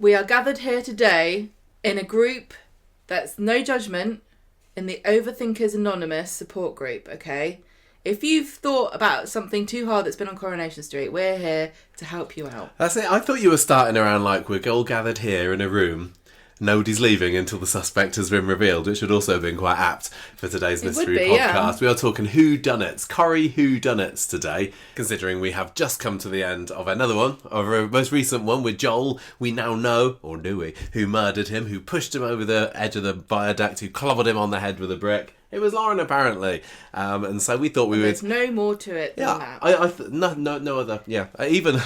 We are gathered here today in a group that's no judgment, in the Overthinkers Anonymous support group, okay? If you've thought about something too hard that's been on Coronation Street, we're here to help you out. That's it. I thought you were starting around like we're all gathered here in a room. Nobody's leaving until the suspect has been revealed, which would also have been quite apt for today's mystery podcast. Yeah. We are talking whodunits, Corrie whodunits today, considering we have just come to the end of another one, of our most recent one with Joel. We now know, or knew we, who murdered him, who pushed him over the edge of the viaduct, who clobbered him on the head with a brick. It was Lauren, apparently. And so we thought There's no more to it than that. No other. Yeah. Even...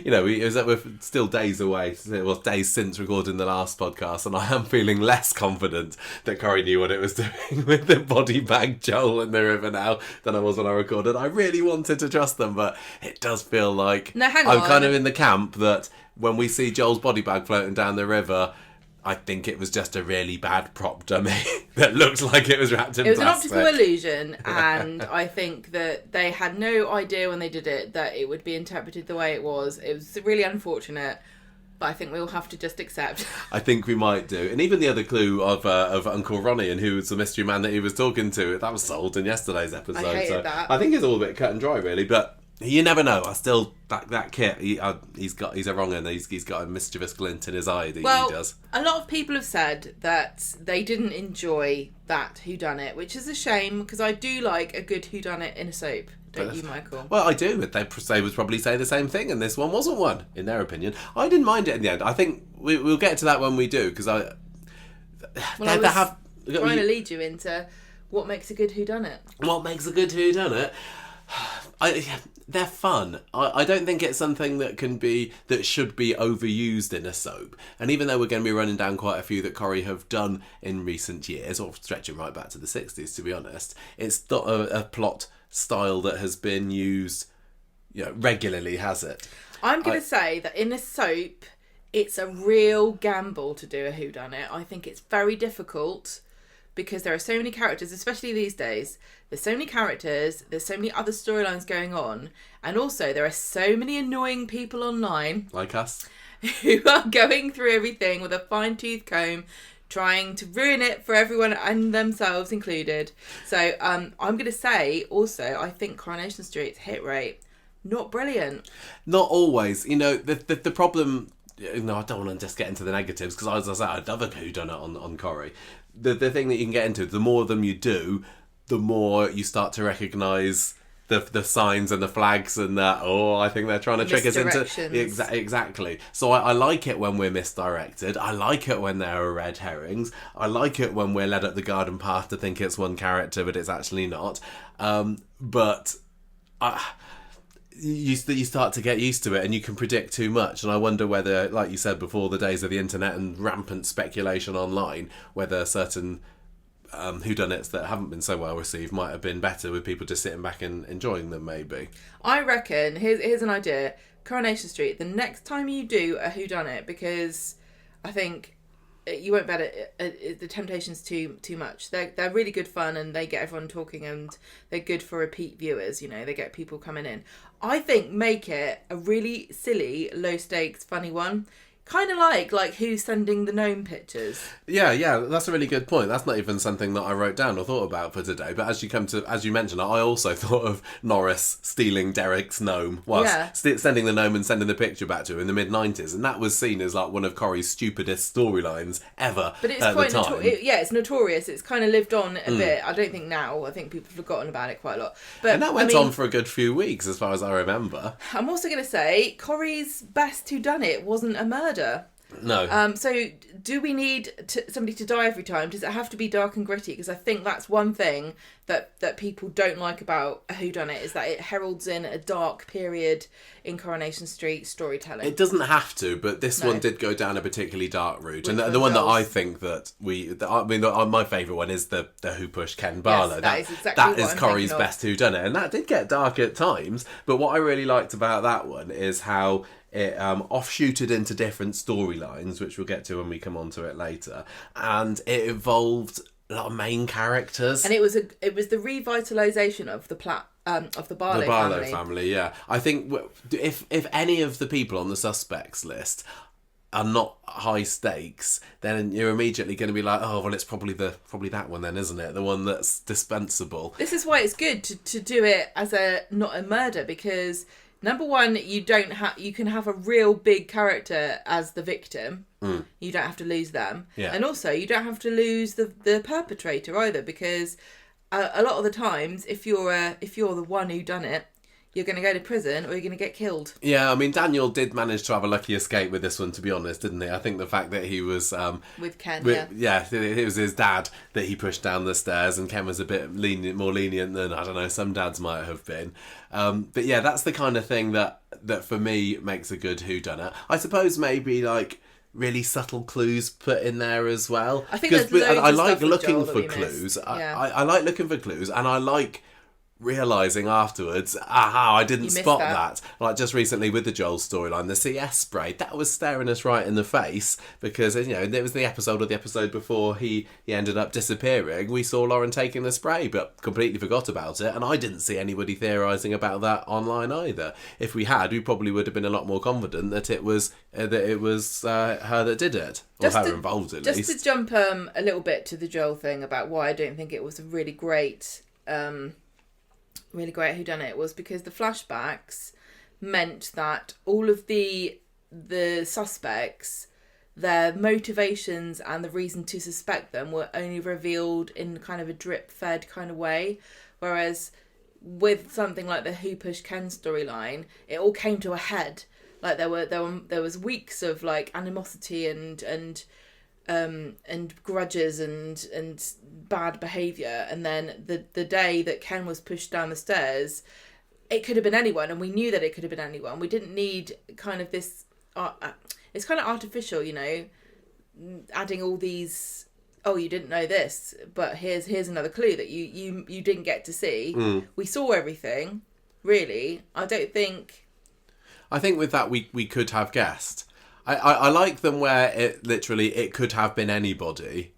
You know, we're still days away. It was days since recording the last podcast, and I am feeling less confident that Corrie knew what it was doing with the body bag Joel in the river now than I was when I recorded. I really wanted to trust them, but it does feel like I'm kind of in the camp that when we see Joel's body bag floating down the river, I think it was just a really bad prop dummy that looked like it was wrapped in plastic. It was an optical illusion, and I think that they had no idea when they did it that it would be interpreted the way it was. It was really unfortunate, but I think we'll have to just accept. I think we might do. And even the other clue of Uncle Ronnie and who was the mystery man that he was talking to, that was solved in yesterday's episode. I hated that. I think it's all a bit cut and dry, really, but... You never know. I still that kit. He's a wrong un. He's got a mischievous glint in his eye that he does. A lot of people have said that they didn't enjoy that whodunit, which is a shame because I do like a good whodunit in a soap. Don't you, Michael? Well, I do. They would probably say the same thing, and this one wasn't one, in their opinion. I didn't mind it in the end. I think we'll get to that when we do because I was trying to lead you into what makes a good whodunit. What makes a good whodunit? They're fun. I don't think it's something that should be overused in a soap. And even though we're going to be running down quite a few that Corrie have done in recent years, or stretching right back to the 60s, to be honest, it's not a plot style that has been used regularly, has it? I'm going to say that in a soap, it's a real gamble to do a whodunit. I think it's very difficult because there are so many characters, especially these days. There's so many characters, there's so many other storylines going on, and also there are so many annoying people online. Like us. Who are going through everything with a fine-tooth comb, trying to ruin it for everyone and themselves included. So I'm going to say, also, I think Coronation Street's hit rate, not brilliant. Not always. The problem... I don't want to just get into the negatives, because as I said, I'd love a whodunit on Corrie. The thing that you can get into, the more of them you do, the more you start to recognise the signs and the flags and that, I think they're trying to trick us into... Exactly. So I like it when we're misdirected. I like it when there are red herrings. I like it when we're led up the garden path to think it's one character, but it's actually not. You start to get used to it and you can predict too much, and I wonder whether, like you said before, the days of the internet and rampant speculation online, whether certain whodunits that haven't been so well received might have been better with people just sitting back and enjoying them, maybe. I reckon, here's an idea, Coronation Street, the next time you do a whodunit, because I think you won't bet it, the temptation's too much. They're really good fun and they get everyone talking and they're good for repeat viewers, they get people coming in. I think make it a really silly, low stakes, funny one. Kind of like who's sending the gnome pictures. Yeah, that's a really good point. That's not even something that I wrote down or thought about for today. But as you mentioned, I also thought of Norris stealing Derek's gnome whilst sending the gnome and sending the picture back to him in the mid-90s. And that was seen as like one of Corrie's stupidest storylines ever. But it's quite it's notorious. It's kind of lived on a bit. I don't think now. I think people have forgotten about it quite a lot. But, and that went on for a good few weeks, as far as I remember. I'm also going to say Corrie's best whodunit wasn't a murder. No. So do we need somebody to die every time? Does it have to be dark and gritty? Because I think that's one thing that people don't like about a whodunit, is that it heralds in a dark period in Coronation Street storytelling. It doesn't have to, but this one did go down a particularly dark route. And the one that I think my favourite one is the Who Pushed Ken Barlow. Yes, that is Corrie's best whodunit. And that did get dark at times. But what I really liked about that one is how it offshooted into different storylines, which we'll get to when we come on to it later, and it involved a lot of main characters. And it was the revitalisation of the Barlow family. Yeah, I think if any of the people on the suspects list are not high stakes, then you're immediately going to be like, oh well, it's probably that one then, isn't it? The one that's dispensable. This is why it's good to do it as not a murder, because number one, you can have a real big character as the victim. You don't have to lose them, and also you don't have to lose the perpetrator either, because a lot of the times, if you're the one who done it, you're going to go to prison or you're going to get killed. Yeah, I mean, Daniel did manage to have a lucky escape with this one, to be honest, didn't he? I think the fact that he was... with Ken, yeah, it was his dad that he pushed down the stairs, and Ken was a bit more lenient than, I don't know, some dads might have been. But yeah, that's the kind of thing that for me makes a good whodunit. I suppose maybe, like, really subtle clues put in there as well. I think there's loads I of like stuff looking for clues. Yeah. I like looking for clues, and I like realising afterwards, I didn't spot that. Like just recently with the Joel storyline, the CS spray, that was staring us right in the face, because, you know, it was the episode before he ended up disappearing. We saw Lauren taking the spray, but completely forgot about it, and I didn't see anybody theorising about that online either. If we had, we probably would have been a lot more confident that it was her that did it, or her involved at least. Just to jump a little bit to the Joel thing about why I don't think it was a really great whodunit, was because the flashbacks meant that all of the suspects, their motivations and the reason to suspect them were only revealed in kind of a drip-fed kind of way, whereas with something like the Who Pushed Ken storyline, it all came to a head. Like there was weeks of like animosity and grudges and bad behaviour, and then the day that Ken was pushed down the stairs, it could have been anyone, and we knew that it could have been anyone. We didn't need kind of this it's kind of artificial, you know, adding all these, oh, you didn't know this, but here's another clue that you didn't get to see. We saw everything, really. I think with that we could have guessed. I like them where it could have been anybody.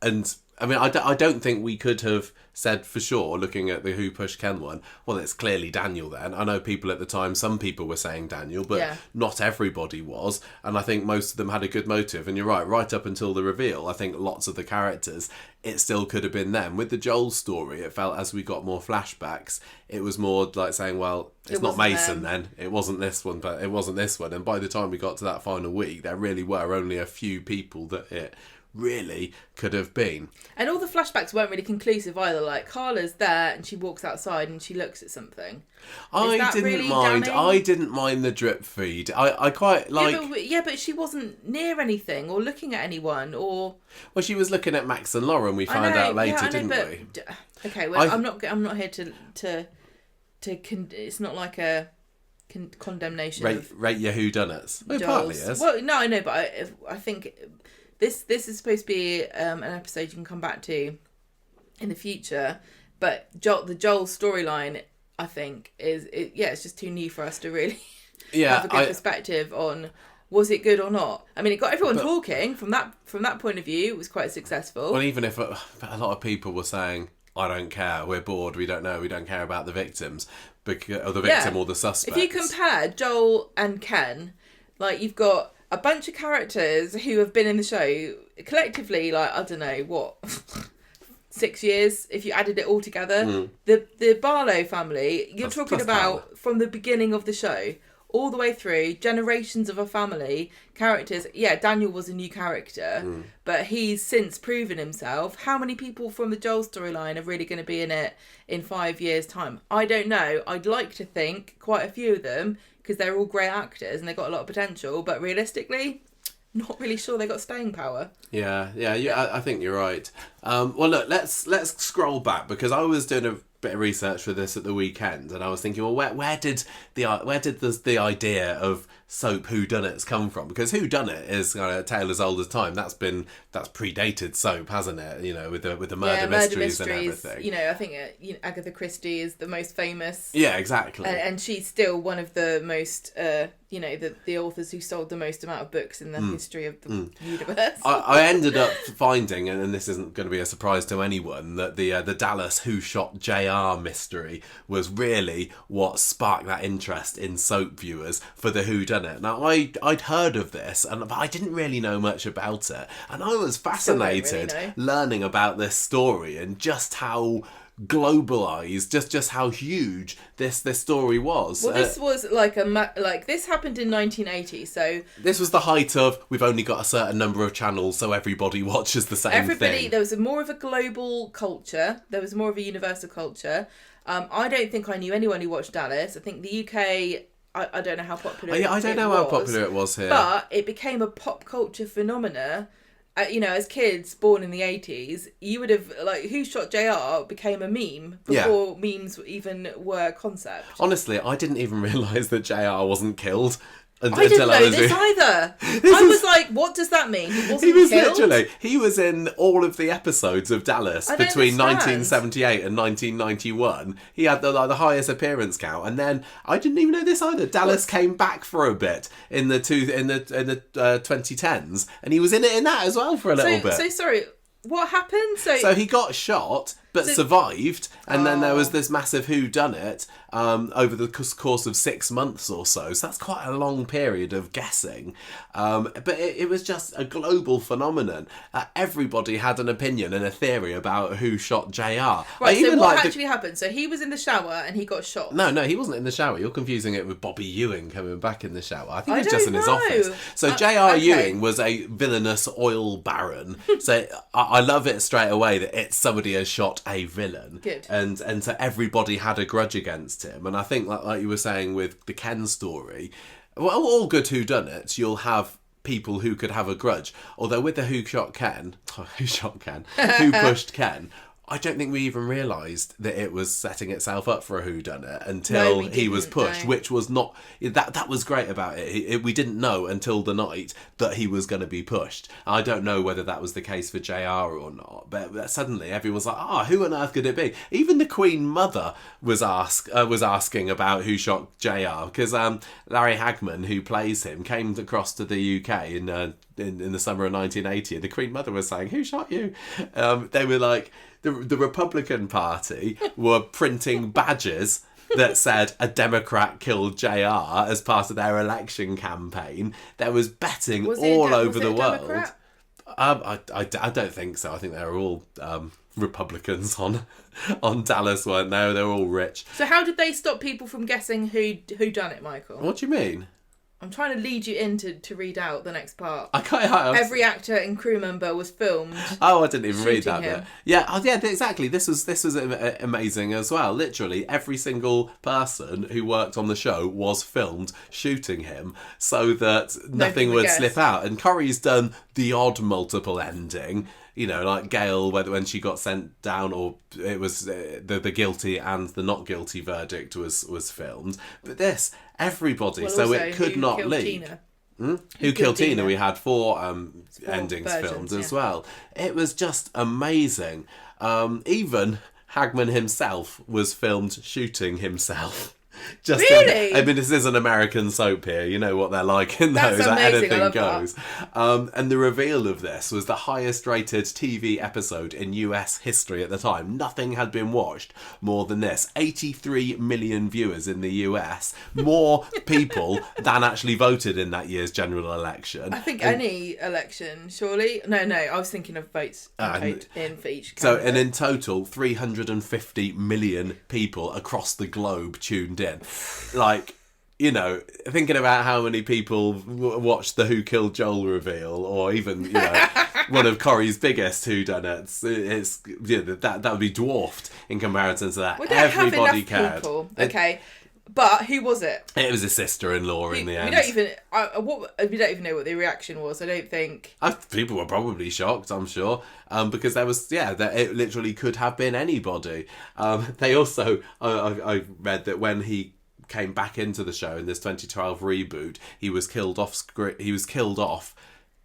And, I mean, I don't think we could have said for sure, looking at the Who Pushed Ken one, well, it's clearly Daniel then. I know people at the time, some people were saying Daniel, but not everybody was. And I think most of them had a good motive. And you're right up until the reveal, I think lots of the characters, it still could have been them. With the Joel story, it felt as we got more flashbacks, it was more like saying, well, it's not Mason then. It wasn't this one, but it wasn't this one. And by the time we got to that final week, there really were only a few people that it really could have been. And all the flashbacks weren't really conclusive either. Like, Carla's there and she walks outside and she looks at something. I didn't mind the drip feed. I quite like... but she wasn't near anything or looking at anyone or... Well, she was looking at Max and Lauren, we found out later, didn't we? Okay, well, I'm not here to it's not like a condemnation. Rate your whodunits. It partly is. Well, no, I know, but I think this is supposed to be an episode you can come back to in the future. But the Joel storyline, I think, it's just too new for us to really have a good perspective on. Was it good or not? I mean, it got everyone talking from that point of view. It was quite successful. Well, even if a lot of people were saying, I don't care, we're bored, we don't know, we don't care about the victims, or the victim or the suspects. If you compare Joel and Ken, like, you've got a bunch of characters who have been in the show collectively, like, I don't know, what, 6 years, if you added it all together. The Barlow family, you're talking about from the beginning of the show, all the way through, generations of a family, characters. Yeah, Daniel was a new character, but he's since proven himself. How many people from the Joel storyline are really going to be in it in 5 years' time? I don't know. I'd like to think quite a few of them, because they're all great actors and they've got a lot of potential, but realistically, not really sure they got staying power. Yeah, I think you're right. Well, look, let's scroll back, because I was doing a bit of research for this at the weekend, and I was thinking, well, where did the idea of soap whodunits come from? Because whodunit is a tale as old as time. That's predated soap, hasn't it? You know, with the murder mysteries and everything. You know, I think Agatha Christie is the most famous. Yeah, exactly. And she's still one of the most the authors who sold the most amount of books in the history of the universe. I ended up finding, and this isn't going to be a surprise to anyone, that the Dallas Who Shot JR mystery was really what sparked that interest in soap viewers for the Whodunnit. Now, I'd heard of this, but I didn't really know much about it, and I was fascinated learning about this story and just how globalized, just how huge this story was. Well, this was this happened in 1980, so this was the height of we've only got a certain number of channels, so everybody watches the same thing. There was more of a global culture. There was more of a universal culture. I don't think I knew anyone who watched Dallas. I think the UK. I don't know how popular. I don't know how popular it was here, but it became a pop culture phenomena. As kids born in the 80s, you would have, Who Shot JR became a meme before memes even were a concept. Honestly, I didn't even realise that JR wasn't killed. I didn't know this either. I was like, what does that mean? He was killed? Literally, he was in all of the episodes of Dallas between 1978 and 1991. He had the highest appearance count, and then I didn't even know this either. Dallas came back for a bit in the 2010s, and he was in that as well for a little bit. So sorry, what happened? So he got shot but survived, and then there was this massive whodunit over the course of 6 months or so. So that's quite a long period of guessing. But it was just a global phenomenon. Everybody had an opinion and a theory about who shot JR. Right, so what actually happened? So he was in the shower and he got shot. No, he wasn't in the shower. You're confusing it with Bobby Ewing coming back in the shower. I think he was just in his office. So JR Ewing was a villainous oil baron. So I love it straight away that it's somebody has shot a villain. Good. And so everybody had a grudge against him. And I think, like you were saying with the Ken story, well, all good whodunits, you'll have people who could have a grudge. Although with the who pushed Ken, I don't think we even realised that it was setting itself up for a whodunit until he was pushed, which was not... That was great about it. We didn't know until the night that he was going to be pushed. I don't know whether that was the case for JR or not, but suddenly everyone's like, who on earth could it be? Even the Queen Mother was asking about who shot JR, because Larry Hagman, who plays him, came across to the UK in the summer of 1980, and the Queen Mother was saying, who shot you? They were like... The Republican Party were printing badges that said a Democrat killed JR as part of their election campaign. There was betting all over the world. I don't think so. I think they were all Republicans on Dallas, weren't they? They were all rich. So how did they stop people from guessing who done it, Michael? What do you mean? I'm trying to lead you in to read out the next part. Every actor and crew member was filmed. Oh, I didn't even read that bit. Yeah, exactly. This was amazing as well. Literally, every single person who worked on the show was filmed shooting him so that nothing would slip out. And Corrie's done the odd multiple ending. Like Gail, when she got sent down, or it was the guilty and the not guilty verdict was filmed. But everybody, so it could not leak. Who Killed Tina? We had 4 endings filmed as well. It was just amazing. Even Hagman himself was filmed shooting himself. Really? This is an American soap here. You know what they're like in those. Anything goes. And the reveal of this was the highest rated TV episode in US history at the time. Nothing had been watched more than this. 83 million viewers in the US. More people than actually voted in that year's general election. I think any election, surely. No, I was thinking of votes in for each candidate. So, and in total, 350 million people across the globe tuned in. Thinking about how many people watched the Who Killed Joel reveal, or even one of Corrie's biggest whodunits, that would be dwarfed in comparison to that. Everybody cared. People. Okay, but who was it? It was his sister-in-law in the end. We don't even know what the reaction was. I don't think people were probably shocked. I'm sure, because there was that it literally could have been anybody. They also, I read that when he came back into the show in this 2012 reboot, he was killed off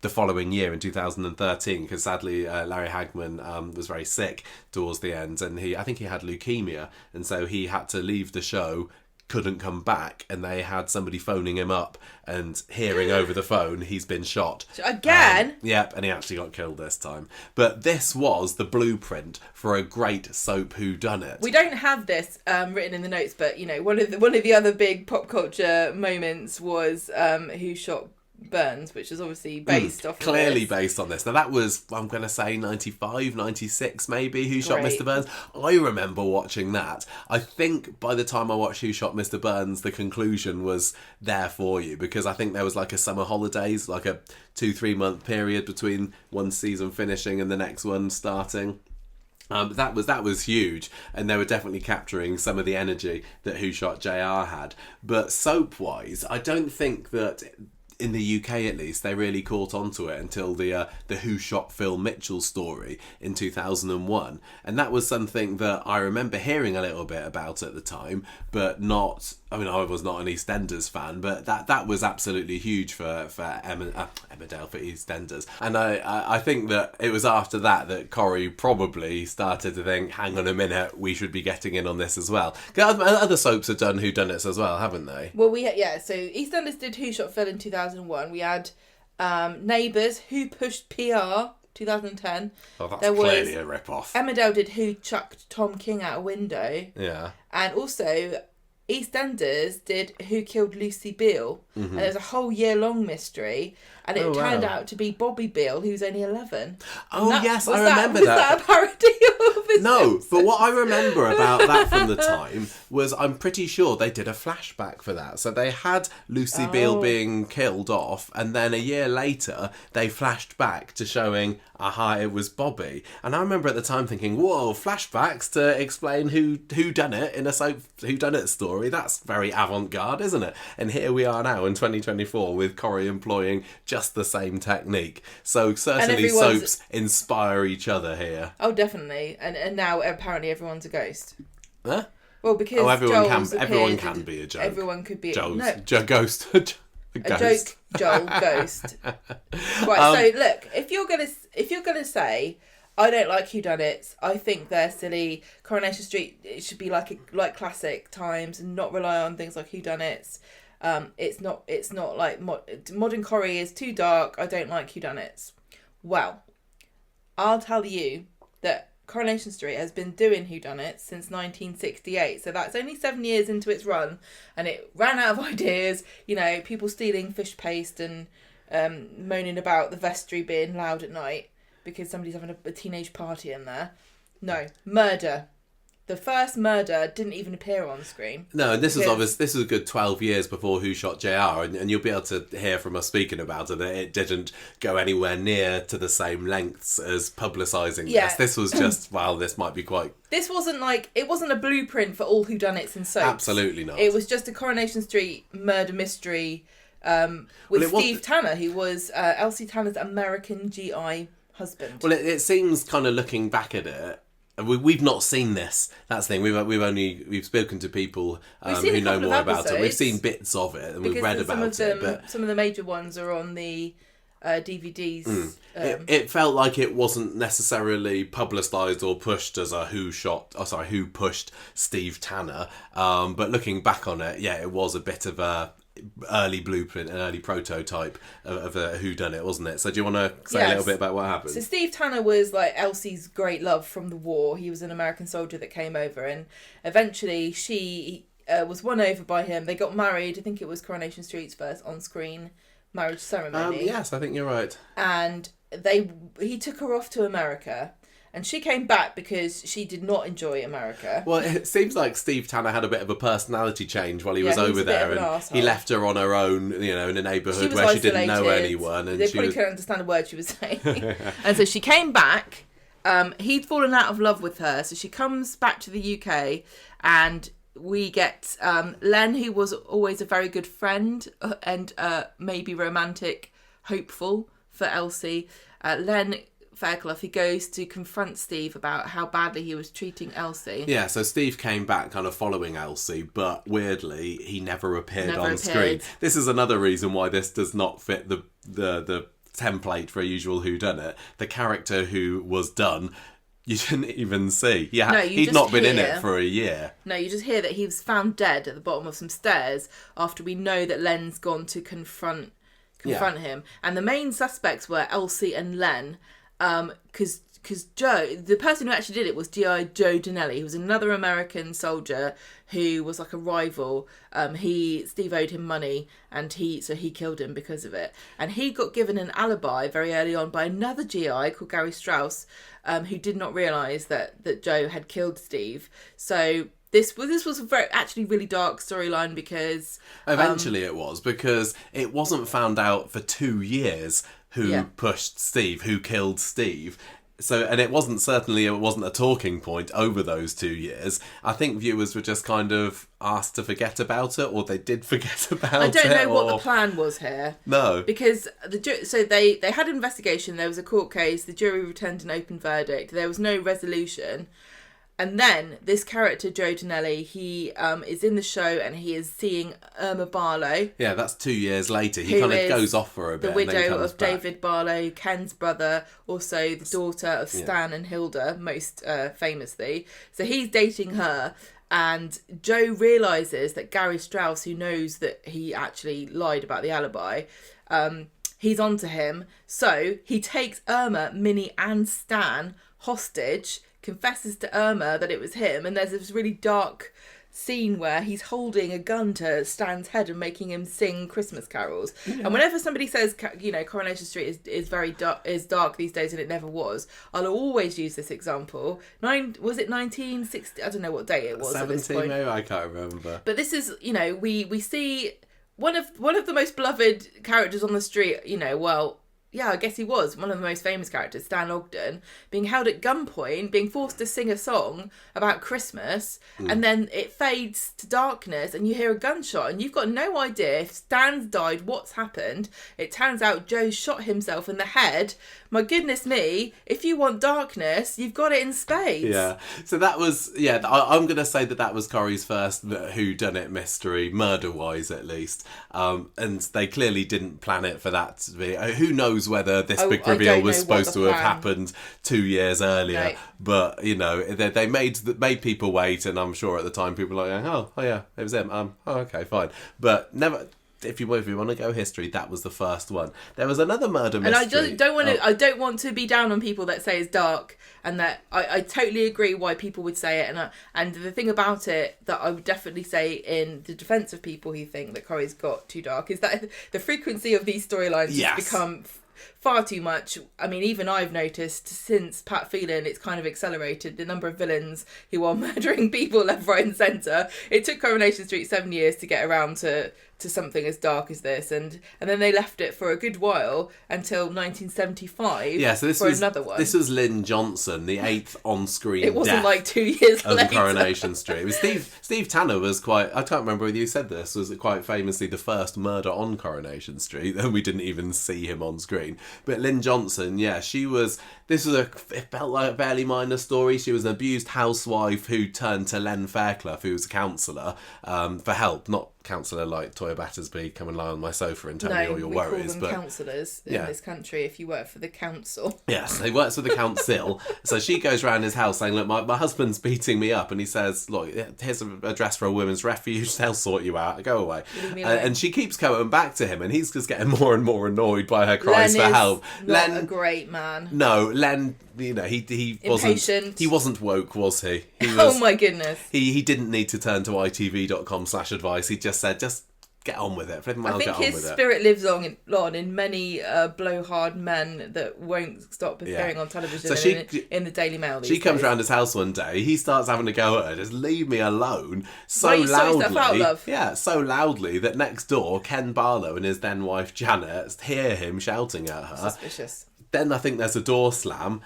the following year in 2013, because sadly Larry Hagman was very sick towards the end, and I think he had leukemia, and so he had to leave the show, couldn't come back, and they had somebody phoning him up and hearing over the phone he's been shot. So again? Yep, and he actually got killed this time. But this was the blueprint for a great soap whodunit. We don't have this written in the notes, but, you know, one of the other big pop culture moments was Who Shot Burns, which is obviously based off clearly of this. based on this. Now that was, I'm going to say 95, 96 maybe, Who Shot Great. Mr. Burns. I remember watching that. I think by the time I watched Who Shot Mr. Burns, the conclusion was there for you, because I think there was like a summer holidays, like a 2-3 month period between one season finishing and the next one starting. That was huge, and they were definitely capturing some of the energy that Who Shot JR had. But soap-wise, I don't think that, in the UK at least, they really caught onto it until the Who Shot Phil Mitchell story in 2001, and that was something that I remember hearing a little bit about at the time, but not. I mean, I was not an EastEnders fan, but that was absolutely huge for Emmerdale, for EastEnders, and I think that it was after that Corrie probably started to think, hang on a minute, we should be getting in on this as well. 'Cause other soaps have done whodunits as well, haven't they? Well, so EastEnders did Who Shot Phil in 2001. We had Neighbours, Who Pushed PR, 2010. Oh, that's there clearly was a rip-off. Emmerdale did Who Chucked Tom King Out a Window. Yeah. And also EastEnders did Who Killed Lucy Beale. And it was a whole year-long mystery. And it turned out to be Bobby Beale, who was only 11. Oh, yes, I remember Was that. that a parody of his No, Simpsons? but what I remember about that from the time was I'm pretty sure they did a flashback for that. So they had Lucy Beale being killed off, and then a year later they flashed back to showing, it was Bobby. And I remember at the time thinking, whoa, flashbacks to explain who done it in a soap whodunit story. That's very avant-garde, isn't it? And here we are now in 2024 with Corrie employing just the same technique. So certainly soaps inspire each other here. Oh, definitely. And now apparently everyone's a ghost. Huh? Well, because everyone can be a joke. Everyone could be ghost. a joke, Joel, ghost. Right. So look, if you're gonna say, I don't like whodunits, I think they're silly. Coronation Street, it should be like classic times and not rely on things like whodunits. It's not like modern Corrie is too dark. I don't like whodunits. Well, I'll tell you that Coronation Street has been doing whodunits since 1968, so that's only 7 years into its run, and it ran out of ideas. You know, people stealing fish paste and moaning about the vestry being loud at night because somebody's having a teenage party in there. No, murder. The first murder didn't even appear on screen. No, and this was a good 12 years before Who Shot JR, and you'll be able to hear from us speaking about it that it didn't go anywhere near to the same lengths as publicising this. This was just, this might be quite... This wasn't it wasn't a blueprint for all whodunits and soaps. Absolutely not. It was just a Coronation Street murder mystery with Steve Tanner, who was Elsie Tanner's American GI husband. Well, it seems, kind of looking back at it, we've not seen this. That's the thing. We've spoken to people who know more about it. We've seen bits of it and we've read about it. But some of the major ones are on the DVDs. It felt like it wasn't necessarily publicised or pushed as a who pushed Steve Tanner. But looking back on it, it was a bit of a early blueprint, an early prototype of a whodunit, wasn't it? So do you want to say a little bit about what happened? So Steve Tanner was like Elsie's great love from the war. He was an American soldier that came over, and eventually she was won over by him. They got married. I think it was Coronation Street's first on-screen marriage ceremony. Yes, I think you're right. And he took her off to America. And she came back because she did not enjoy America. Well, it seems like Steve Tanner had a bit of a personality change while he was over there, and he left her on her own, in a neighbourhood where she didn't know anyone. And they probably couldn't understand a word she was saying. And so she came back. He'd fallen out of love with her, so she comes back to the UK, and we get Len, who was always a very good friend and maybe romantic, hopeful for Elsie. Len Fairclough, he goes to confront Steve about how badly he was treating Elsie. Yeah, so Steve came back kind of following Elsie, but weirdly, he never appeared on screen. This is another reason why this does not fit the template for a usual whodunit. The character who was done You didn't even see. Yeah, No, you he'd just not been in hear- it for a year. No, you just hear that he was found dead at the bottom of some stairs after we know that Len's gone to confront him. And the main suspects were Elsie and Len, because Joe, the person who actually did it was G.I. Joe Donnelly, who was another American soldier who was like a rival. Steve owed him money, and he killed him because of it. And he got given an alibi very early on by another GI called Gary Strauss, who did not realise that Joe had killed Steve. So this was a actually really dark storyline because Eventually it was, because it wasn't found out for 2 years who pushed Steve, who killed Steve. So, and it wasn't a talking point over those 2 years. I think viewers were just kind of asked to forget about it, or they did forget about it. I don't know what the plan was here. No. Because they had an investigation, there was a court case, the jury returned an open verdict, there was no resolution. And then this character, Joe Donnelly, he is in the show and he is seeing Irma Barlow. Yeah, that's 2 years later. He kind of goes off for a bit. The widow and then comes of back. David Barlow, Ken's brother, also the daughter of Stan and Hilda, most famously. So he's dating her. And Joe realises that Gary Strauss, who knows that he actually lied about the alibi, he's onto him. So he takes Irma, Minnie and Stan hostage, confesses to Irma that it was him, and there's this really dark scene where he's holding a gun to Stan's head and making him sing Christmas carols. Yeah. And whenever somebody says, Coronation Street is very dark these days, and it never was, I'll always use this example. Was it 1960? I don't know what date it was. 17, at this point. maybe, I can't remember. But this is, we see one of the most beloved characters on the street. Yeah, I guess he was one of the most famous characters, Stan Ogden, being held at gunpoint, being forced to sing a song about Christmas, and then it fades to darkness and you hear a gunshot and you've got no idea if Stan's died, what's happened. It turns out Joe shot himself in the head. My goodness me, if you want darkness, you've got it in spades. Yeah, so that was, I'm going to say that was Corrie's first whodunit mystery, murder-wise at least. And they clearly didn't plan it for that to be. Who knows whether this big reveal was supposed to have happened 2 years earlier. Right. But, they made people wait, and I'm sure at the time people were like, oh yeah, it was him. Okay, fine. But never... If you want to go history, that was the first one. There was another murder mystery. And I don't want to be down on people that say it's dark, and that I totally agree why people would say it. And the thing about it that I would definitely say in the defence of people who think that Corrie's got too dark is that the frequency of these storylines has become far too much. I mean, even I've noticed since Pat Phelan, it's kind of accelerated the number of villains who are murdering people left, right and centre. It took Coronation Street 7 years to get around to something as dark as this, and then they left it for a good while until 1975 another one. This was Lynn Johnson, the 8th on-screen It wasn't like 2 years of later. Coronation Street. It was Steve Tanner was quite, I can't remember whether you said this, was quite famously the first murder on Coronation Street, and we didn't even see him on screen. But Lynn Johnson, this was it felt like a fairly minor story. She was an abused housewife who turned to Len Fairclough, who was a counsellor, for help, not counsellor like Toya Battersby, come and lie on my sofa and tell me all your worries. Call them counsellors in this country if you work for the council. Yes, he works for the council. So she goes around his house saying, look, my husband's beating me up, and he says, look, here's an address for a women's refuge, they'll sort you out, go away. And she keeps coming back to him, and he's just getting more and more annoyed by her cries for help. Len is not a great man. No, Len, he wasn't woke, was he? Oh my goodness. He didn't need to turn to itv.com/advice. He just said, just get on with it. I think his spirit lives on in many blowhard men that won't stop appearing on television in the Daily Mail these days. She comes round his house one day, he starts having a go at her, just leave me alone, so loudly that next door Ken Barlow and his then wife Janet hear him shouting at her. Suspicious. Then I think there's a door slam.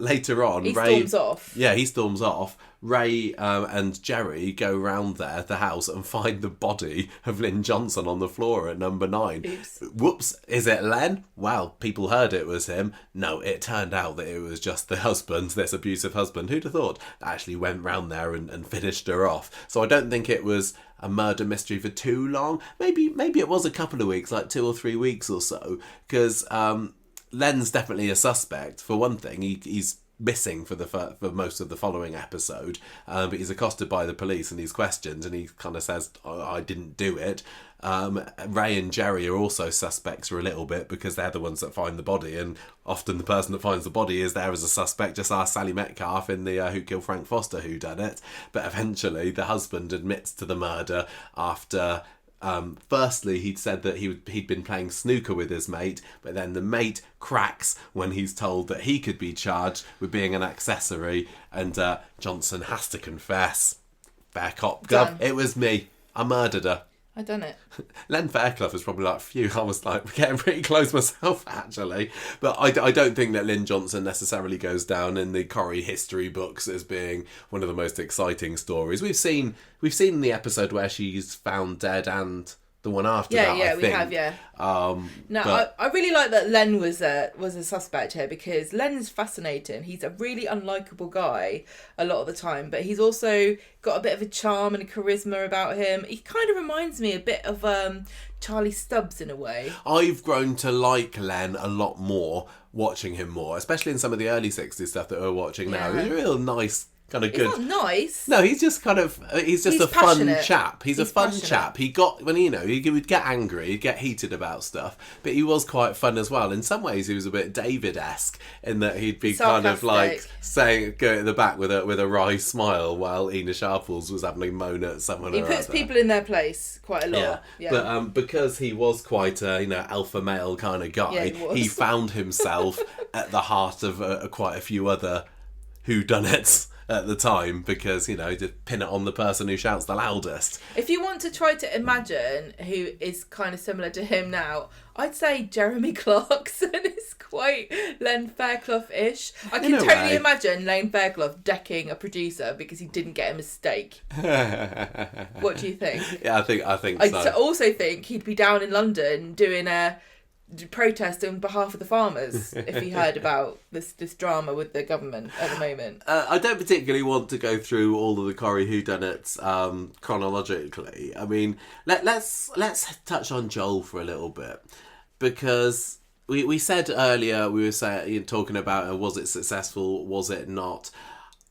Later on, he storms off. Yeah, he storms off. Ray and Jerry go round there, the house, and find the body of Lynn Johnson on the floor at number 9. Oops. Whoops, is it Len? Well, people heard it was him. No, it turned out that it was just the husband, this abusive husband. Who'd have thought? Actually went round there and finished her off. So I don't think it was a murder mystery for too long. Maybe it was a couple of weeks, like 2 or 3 weeks or so, because Len's definitely a suspect. For one thing, he's missing for for most of the following episode, but he's accosted by the police and he's questioned, and he kind of says, I didn't do it. Ray and Jerry are also suspects for a little bit because they're the ones that find the body, and often the person that finds the body is there as a suspect. Just ask Sally Metcalf in the Who Killed Frank Foster whodunit. But eventually the husband admits to the murder after firstly he'd said that he'd been playing snooker with his mate, but then the mate cracks when he's told that he could be charged with being an accessory, and Johnson has to confess. Fair cop, Gov. It was me. I murdered her. I done it. Len Fairclough was probably like, phew, I was like getting pretty close myself, actually. But I don't think that Lynn Johnson necessarily goes down in the Corrie history books as being one of the most exciting stories. We've seen the episode where she's found dead and the one after that, I think. We have, yeah. I really like that Len was a suspect here, because Len's fascinating. He's a really unlikable guy a lot of the time, but he's also got a bit of a charm and a charisma about him. He kind of reminds me a bit of Charlie Stubbs in a way. I've grown to like Len a lot more, watching him more, especially in some of the early 60s stuff that we're watching now. He's a real nice, kind of good. He's not nice. No, he's just kind of. He's a fun chap. He's a fun passionate. chap. He got he would get angry, he'd get heated about stuff, but he was quite fun as well. In some ways, he was a bit David-esque in that he'd be sarcastic. kind of like saying, go at the back with a wry smile while Ina Sharples was having a moan at someone. He puts people in their place quite a lot. Yeah. But because he was quite a alpha male kind of guy, he found himself at the heart of quite a few other whodunits at the time, because just pin it on the person who shouts the loudest. If you want to try to imagine who is kind of similar to him now, I'd say Jeremy Clarkson is quite Len Fairclough-ish. I can totally imagine Len Fairclough decking a producer because he didn't get a mistake. What do you think? Yeah, I think so. I also think he'd be down in London doing a protest on behalf of the farmers if he heard about this drama with the government at the moment. I don't particularly want to go through all of the Corrie whodunits chronologically. I mean, let's touch on Joel for a little bit, because we said earlier, we were talking about was it successful, was it not?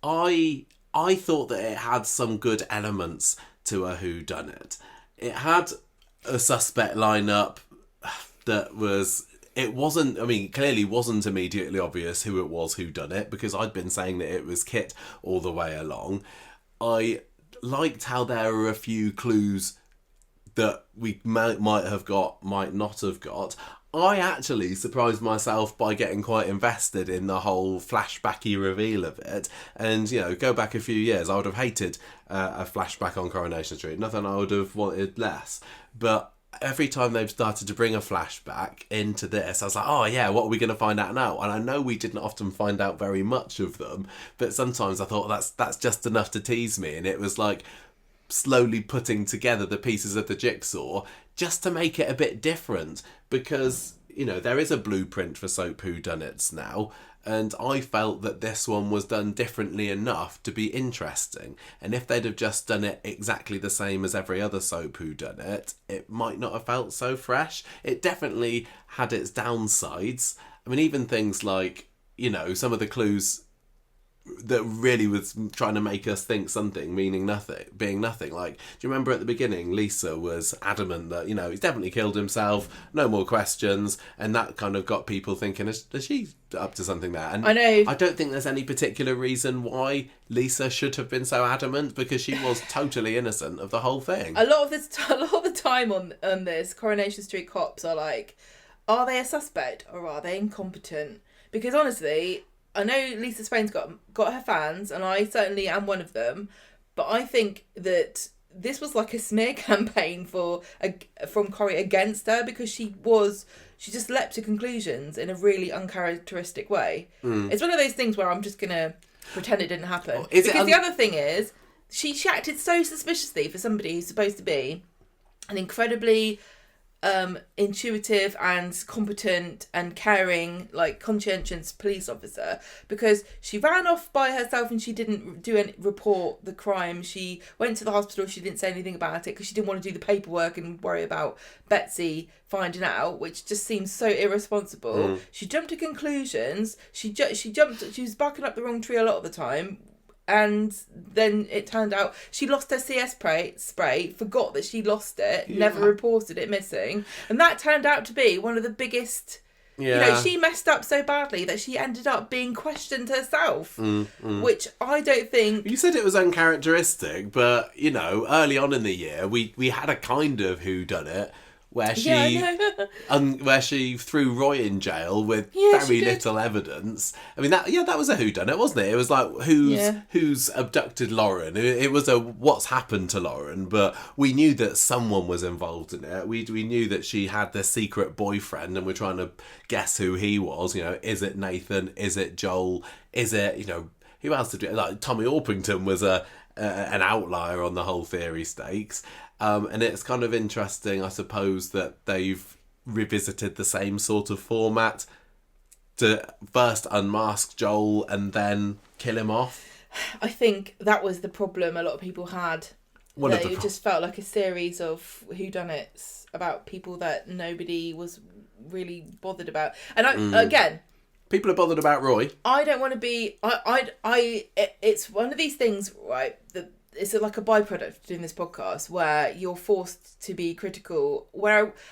I thought that it had some good elements to a whodunit. It had a suspect lineup that clearly wasn't immediately obvious who it was who done it, because I'd been saying that it was Kit all the way along. I liked how there were a few clues that we might have got, might not have got. I actually surprised myself by getting quite invested in the whole flashbacky reveal of it. And, go back a few years, I would have hated a flashback on Coronation Street. Nothing I would have wanted less. But every time they've started to bring a flashback into this, I was like, oh yeah, what are we going to find out now? And I know we didn't often find out very much of them, but sometimes I thought that's just enough to tease me. And it was like slowly putting together the pieces of the jigsaw just to make it a bit different, because there is a blueprint for soap whodunits now, and I felt that this one was done differently enough to be interesting. And if they'd have just done it exactly the same as every other soap whodunit, it might not have felt so fresh. It definitely had its downsides. I mean, even things like, some of the clues that really was trying to make us think something, being nothing. Like, do you remember at the beginning, Lisa was adamant that, he's definitely killed himself, no more questions, and that kind of got people thinking, is she up to something there? And I know. I don't think there's any particular reason why Lisa should have been so adamant, because she was totally innocent of the whole thing. A lot of the time on this, Coronation Street cops are like, are they a suspect or are they incompetent? Because honestly, I know Lisa Spain's got her fans, and I certainly am one of them, but I think that this was like a smear campaign from Corrie against her, because she just leapt to conclusions in a really uncharacteristic way. It's one of those things where I'm just going to pretend it didn't happen. The other thing is, she acted so suspiciously for somebody who's supposed to be an incredibly intuitive and competent and caring, like conscientious police officer, because she ran off by herself and she didn't report the crime. She went to the hospital. She didn't say anything about it because she didn't want to do the paperwork and worry about Betsy finding out, which just seems so irresponsible. She jumped to conclusions. She was barking up the wrong tree a lot of the time. And then it turned out she lost her CS spray, forgot that she lost it, never reported it missing. And that turned out to be one of the biggest... Yeah. You know, she messed up so badly that she ended up being questioned herself, which I don't think... You said it was uncharacteristic, but, you know, early on in the year, we had a kind of whodunit where she threw Roy in jail with very little evidence. I mean, that was a whodunit, wasn't it? It was like who's abducted Lauren. It was a what's happened to Lauren, but we knew that someone was involved in it. We knew that she had this secret boyfriend, and we're trying to guess who he was. You know, is it Nathan? Is it Joel? Is it, you know, who else did we... Like Tommy Orpington was an outlier on the whole theory stakes. And it's kind of interesting, I suppose, that they've revisited the same sort of format to first unmask Joel and then kill him off. I think that was the problem a lot of people had. It just felt like a series of whodunits about people that nobody was really bothered about. And again... People are bothered about Roy. I don't want to be... It's one of these things, right, that... It's like a byproduct of doing this podcast where you're forced to be critical.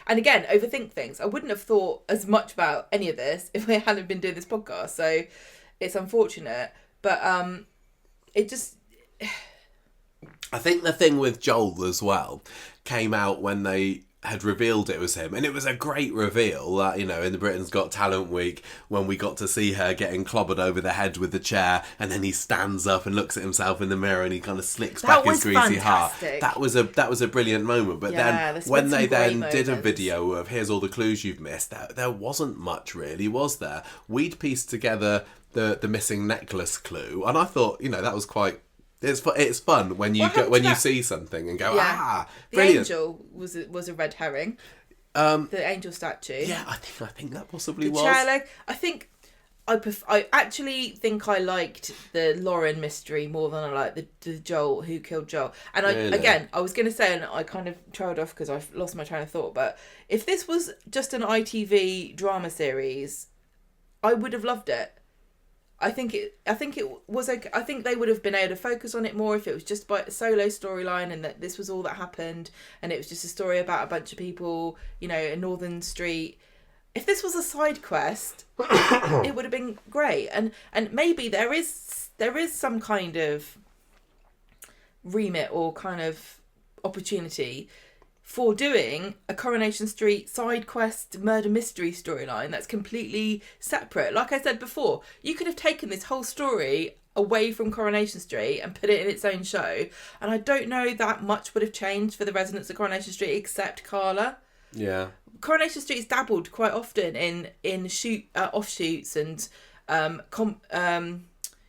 And again, overthink things. I wouldn't have thought as much about any of this if we hadn't been doing this podcast. So it's unfortunate, but it just. I think the thing with Joel as well came out when they had revealed it was him, and it was a great reveal that, you know, in the Britain's Got Talent week when we got to see her getting clobbered over the head with the chair, and then he stands up and looks at himself in the mirror and he kind of slicks back his greasy heart. That was a brilliant moment. But then when they then did a video of here's all the clues you've missed, there wasn't much really, was there? We'd pieced together the missing necklace clue, and I thought, you know, that was quite... It's fun when you you see something and go, brilliant. The angel was a red herring. The angel statue. Yeah, I think that possibly was. The chair leg. I actually think I liked the Lauren mystery more than I liked the Joel, who killed Joel. And I was going to say, and I kind of trailed off because I've lost my train of thought, but if this was just an ITV drama series, I would have loved it. I think it was okay. I think they would have been able to focus on it more if it was just by a solo storyline and that this was all that happened and it was just a story about a bunch of people, you know, in Northern Street. If this was a side quest, it would have been great. And maybe there is some kind of remit or kind of opportunity for doing a Coronation Street side quest murder mystery storyline that's completely separate. Like I said before, you could have taken this whole story away from Coronation Street and put it in its own show, and I don't know that much would have changed for the residents of Coronation Street except Carla. Yeah. Coronation Street's dabbled quite often in offshoots and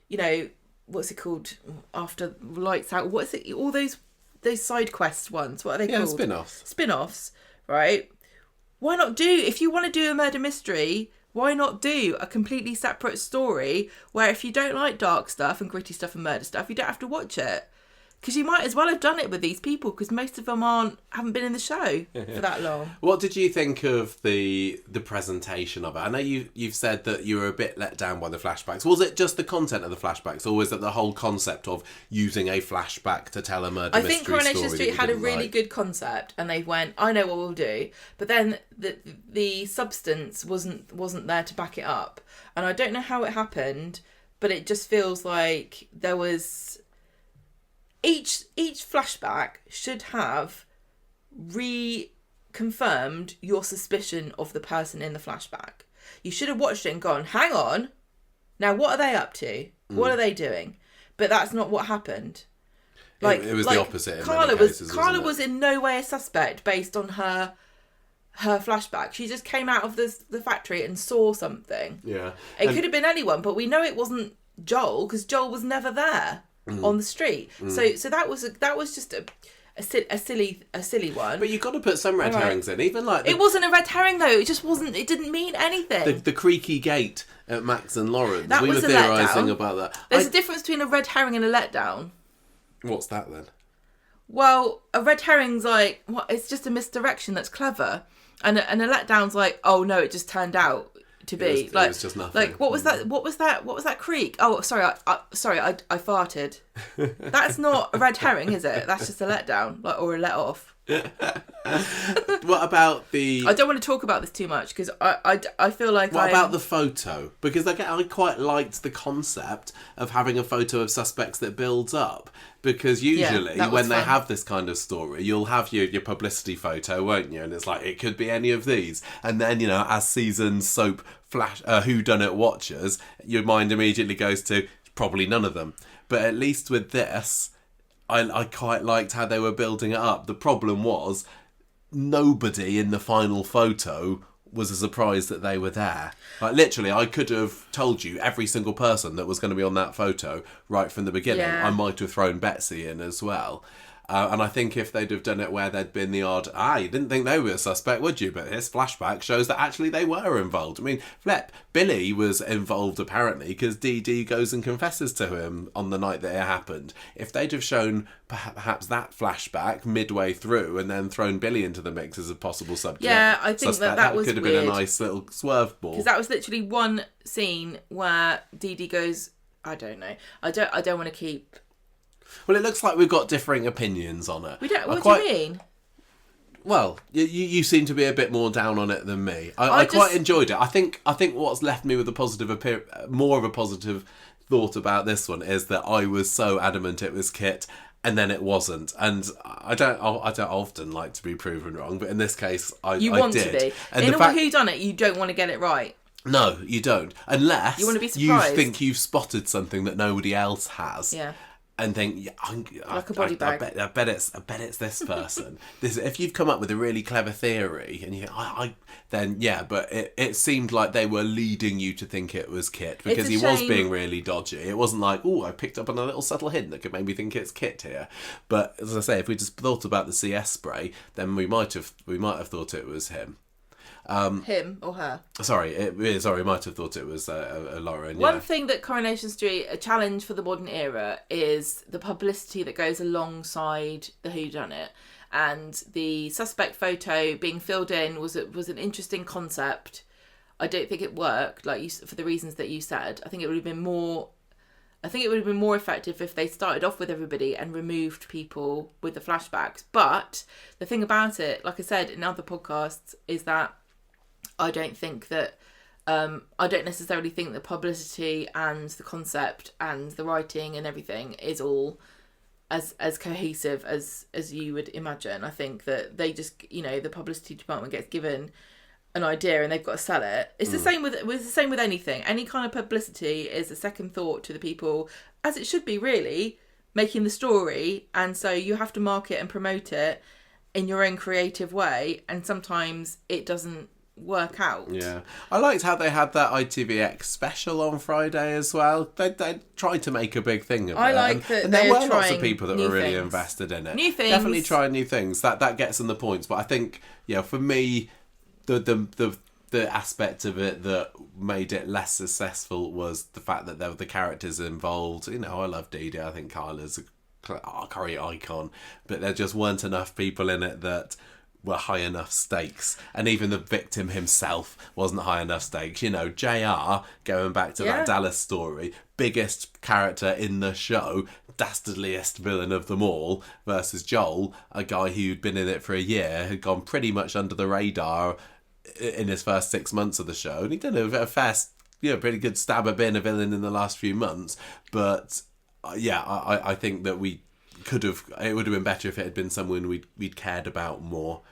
you know, what's it called after Lights Out? What is it? All those side quest ones, what are they called? Spin-offs, right? Why not if you want to do a murder mystery, why not do a completely separate story where if you don't like dark stuff and gritty stuff and murder stuff, you don't have to watch it? Because you might as well have done it with these people, because most of them haven't been in the show for that long. What did you think of the presentation of it? I know you've said that you were a bit let down by the flashbacks. Was it just the content of the flashbacks, or was it the whole concept of using a flashback to tell a murder mystery story? I think Coronation Street had a really good concept, and they went, I know what we'll do. But then the substance wasn't there to back it up. And I don't know how it happened, but it just feels like there was... Each flashback should have reconfirmed your suspicion of the person in the flashback. You should have watched it and gone, hang on, now what are they up to? What are they doing? But that's not what happened. Like it was the opposite. Carla was in no way a suspect based on her flashback. She just came out of the factory and saw something. Yeah, it could have been anyone, but we know it wasn't Joel because Joel was never there. On the street, so that was just a silly one. But you've got to put some red herrings in, even like it wasn't a red herring though. It just wasn't. It didn't mean anything. The creaky gate at Max and Lauren's. That we was were a theorising letdown. about that. There's a difference between a red herring and a letdown. What's that then? Well, a red herring's like, what? It's just a misdirection that's clever, and a letdown's like, oh no, it just turned out to be it was just nothing. Like what was that? What was that creak? Oh, sorry, I farted. That's not a red herring, is it? That's just a letdown, or a let off. What about the... I don't want to talk about this too much because I feel like What about the photo? Because I quite liked the concept of having a photo of suspects that builds up. Because usually when they have this kind of story, you'll have your publicity photo, won't you? And it's like, it could be any of these. And then, as seasoned soap whodunit watchers, your mind immediately goes to probably none of them. But at least with this, I quite liked how they were building it up. The problem was nobody in the final photo was a surprise that they were there. Like literally, I could have told you every single person that was going to be on that photo right from the beginning. Yeah. I might have thrown Betsy in as well. And I think if they'd have done it where there'd been the odd, you didn't think they were a suspect, would you? But this flashback shows that actually they were involved. I mean, Billy was involved apparently because Dee Dee goes and confesses to him on the night that it happened. If they'd have shown perhaps that flashback midway through and then thrown Billy into the mix as a possible subject, yeah, I think that was could have weird. been a nice little swerve ball. Because that was literally one scene where Dee Dee goes, I don't know, I don't want to keep. Well, it looks like we've got differing opinions on it. We don't. What do you mean? Well, you seem to be a bit more down on it than me. I quite enjoyed it. I think what's left me with more of a positive thought about this one is that I was so adamant it was Kit, and then it wasn't. And I don't often like to be proven wrong, but in this case, I want did. to be. And in a whodunit, you don't want to get it right. No, you don't, unless you want to be you surprised. think you've spotted something that nobody else has. Yeah. And think, like a body bag. I bet it's this person. If you've come up with a really clever theory, and you, then yeah, but it seemed like they were leading you to think it was Kit because he was being really dodgy. It wasn't like, I picked up on a little subtle hint that could make me think it's Kit here. But as I say, if we just thought about the CS spray, then we might have thought it was him. Him or her? Sorry, we might have thought it was Lauren. One thing that Coronation Street, a challenge for the modern era, is the publicity that goes alongside the whodunit. And the suspect photo being filled in was an interesting concept. I don't think it worked, for the reasons that you said. I think it would have been more effective if they started off with everybody and removed people with the flashbacks. But the thing about it, like I said in other podcasts, is that I don't necessarily think the publicity and the concept and the writing and everything is all as cohesive as you would imagine. I think that they just, the publicity department gets given an idea and they've got to sell it. It's the same with anything. Any kind of publicity is a second thought to the people, as it should be really, making the story. And so you have to market and promote it in your own creative way. And sometimes it doesn't work out. Yeah, I liked how they had that ITVX special on Friday as well. They tried to make a big thing of it. I like that. And there were lots of people that were really invested in it. New things. Definitely try new things. That gets them the points. But I think, for me, the aspect of it that made it less successful was the fact that there were the characters involved. I love Dee Dee. I think Kyla's a Corrie icon, but there just weren't enough people in it that were high enough stakes, and even the victim himself wasn't high enough stakes. JR, going back to that Dallas story, biggest character in the show, dastardliest villain of them all, versus Joel, a guy who'd been in it for a year, had gone pretty much under the radar in his first 6 months of the show, and he'd done a fast, pretty good stab at being a villain in the last few months. But I think that it would have been better if it had been someone we'd cared about more.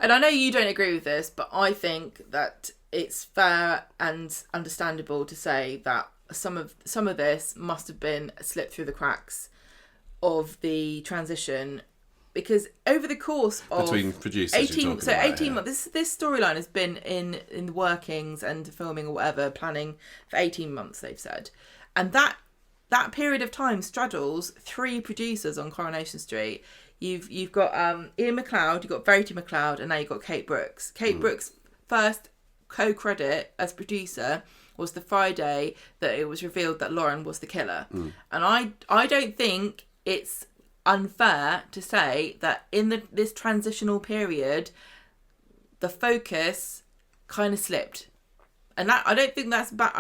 And I know you don't agree with this, but I think that it's fair and understandable to say that some of this must have been slipped through the cracks of the transition, because over the course of between producers 18 months, this storyline has been in the workings and filming or whatever, planning for 18 months, they've said, and that period of time straddles 3 producers on Coronation Street. You've got Ian McLeod, you've got Verity McLeod, and now you've got Kate Brooks. Kate Brooks' first co-credit as producer was the Friday that it was revealed that Lauren was the killer. And I don't think it's unfair to say that in this transitional period, the focus kind of slipped. And that, I don't think that's bad.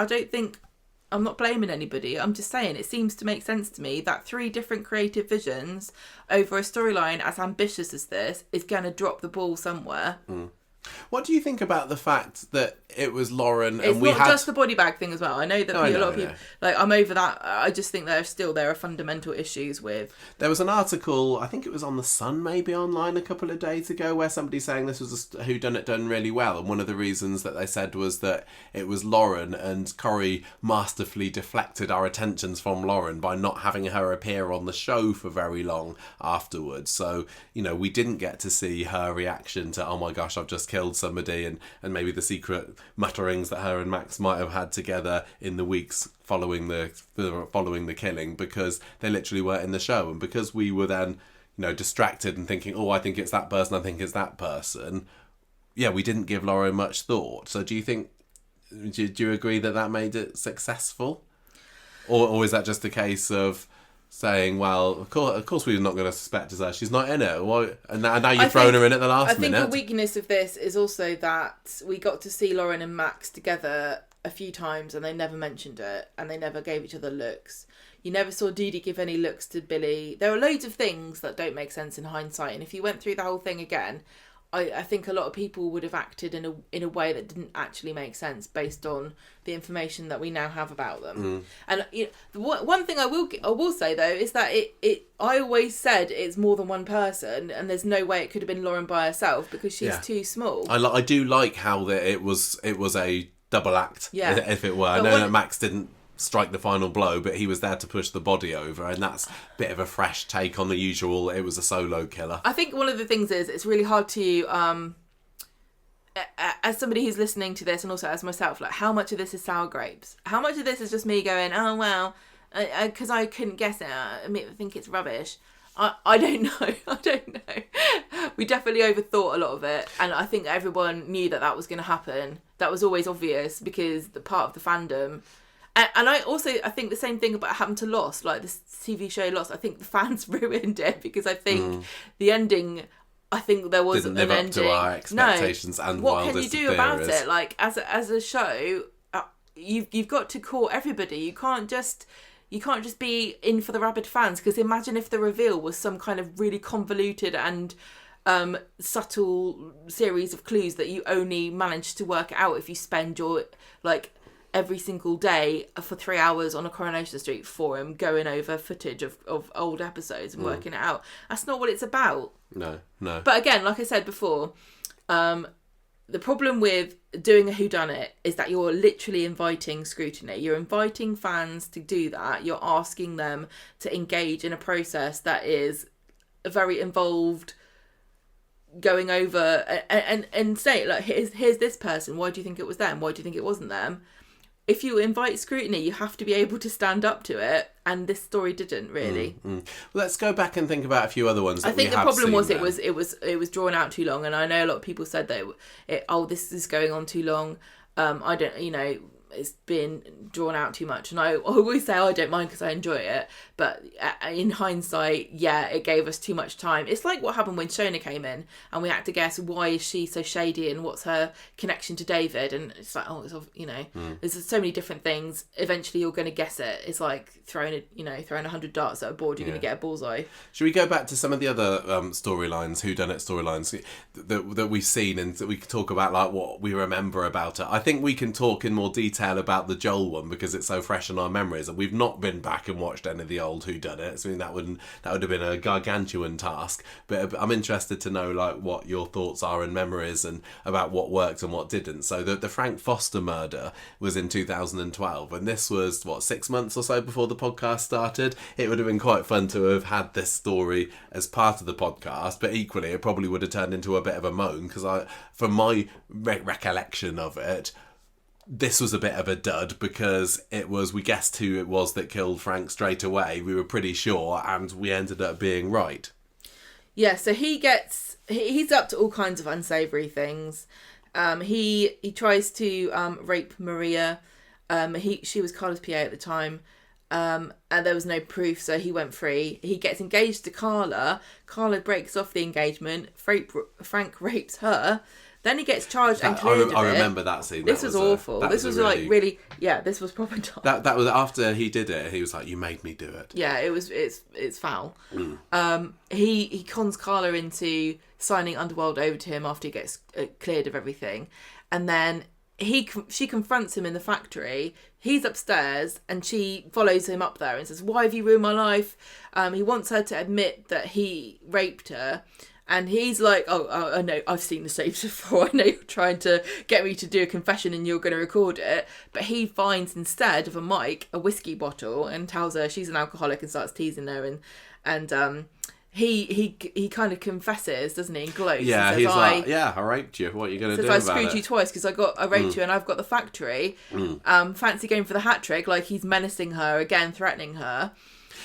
I'm not blaming anybody. I'm just saying it seems to make sense to me that 3 different creative visions over a storyline as ambitious as this is going to drop the ball somewhere. What do you think about the fact that it was Lauren It's and we not had... just the body bag thing as well. I know that a lot of people... Like, I'm over that. I just think there are fundamental issues with... There was an article, I think it was on The Sun, maybe online a couple of days ago, where somebody's saying this was a whodunit done really well. And one of the reasons that they said was that it was Lauren, and Corrie masterfully deflected our attentions from Lauren by not having her appear on the show for very long afterwards. So, you know, we didn't get to see her reaction to, oh my gosh, I've just killed somebody, and maybe the secret mutterings that her and Max might have had together in the weeks following the killing, because they literally weren't in the show. And because we were then, you know, distracted and thinking, oh, I think it's that person, I think it's that person, yeah, we didn't give Lauren much thought. So do you agree that made it successful? Or is that just a case of saying, well, of course we're not going to suspect her. She's not in it. Why? And now you've thrown her in at the last minute. I think the weakness of this is also that we got to see Lauren and Max together a few times and they never mentioned it and they never gave each other looks. You never saw Dee Dee give any looks to Billy. There are loads of things that don't make sense in hindsight. And if you went through the whole thing again, I think a lot of people would have acted in a way that didn't actually make sense based on the information that we now have about them. And you know, one thing I will say though is that I always said it's more than one person, and there's no way it could have been Lauren by herself because she's too small. I do like how that it was a double act, if it were. I know that Max didn't strike the final blow, but he was there to push the body over, and that's a bit of a fresh take on the usual it was a solo killer. I think one of the things is it's really hard to as somebody who's listening to this, and also as myself, like, how much of this is sour grapes, how much of this is just me going, oh well, because I couldn't guess it, I think it's rubbish. I don't know. I don't know. We definitely overthought a lot of it, and I think everyone knew that was going to happen. That was always obvious because the part of the fandom. And I think the same thing about happened to Lost, like this TV show Lost. I think the fans ruined it because I think the ending, I think there was didn't live an up ending. to our expectations and what can you wildest do about theories. it? Like as a show, you've got to court everybody. You can't just be in for the rabid fans, because imagine if the reveal was some kind of really convoluted and subtle series of clues that you only manage to work out if you spend your every single day for 3 hours on a Coronation Street forum going over footage of old episodes and working it out. That's not what it's about. No. But again, like I said before, the problem with doing a whodunit is that you're literally inviting scrutiny. You're inviting fans to do that. You're asking them to engage in a process that is very involved, going over and say, like, here's this person. Why do you think it was them? Why do you think it wasn't them? If you invite scrutiny, you have to be able to stand up to it, and this story didn't really. Well, let's go back and think about a few other ones. I think the problem was it was drawn out too long, and I know a lot of people said that this is going on too long. I don't, it's been drawn out too much, and I always say I don't mind because I enjoy it, but in hindsight, it gave us too much time. It's like what happened when Shona came in and we had to guess, why is she so shady and what's her connection to David, and it's like, there's so many different things. Eventually you're going to guess it. It's like throwing 100 darts at a board, you're going to get a bullseye. Should we go back to some of the other storylines, whodunit storylines that we've seen, and that we can talk about, like, what we remember about it? I think we can talk in more detail about the Joel one because it's so fresh in our memories, and we've not been back and watched any of the old whodunits. I mean, that would have been a gargantuan task, but I'm interested to know, like, what your thoughts are and memories and about what worked and what didn't. So the Frank Foster murder was in 2012, and this was 6 months or so before the podcast started. It would have been quite fun to have had this story as part of the podcast, but equally it probably would have turned into a bit of a moan, because from my recollection of it, this was a bit of a dud, because we guessed who it was that killed Frank straight away. We were pretty sure, and we ended up being right. Yeah, so he's up to all kinds of unsavoury things. He tries to rape Maria. She was Carla's PA at the time. And there was no proof, so he went free. He gets engaged to Carla. Carla breaks off the engagement. Frank rapes her. Then he gets charged and cleared of it. I remember that scene. This was awful. This was really, this was proper dark. That was after he did it. He was like, "You made me do it." Yeah, it's foul. He cons Carla into signing Underworld over to him after he gets cleared of everything, and then she confronts him in the factory. He's upstairs and she follows him up there and says, "Why have you ruined my life?" He wants her to admit that he raped her. And he's like, oh, I know, I've seen the tapes before. I know you're trying to get me to do a confession and you're going to record it. But he finds, instead of a mic, a whiskey bottle and tells her she's an alcoholic and starts teasing her. And he kind of confesses, doesn't he, and gloats. Yeah, and says, he's like, I raped you. What are you going to do about it? I screwed you twice because I raped you and I've got the factory. Fancy going for the hat trick, like he's menacing her, again threatening her.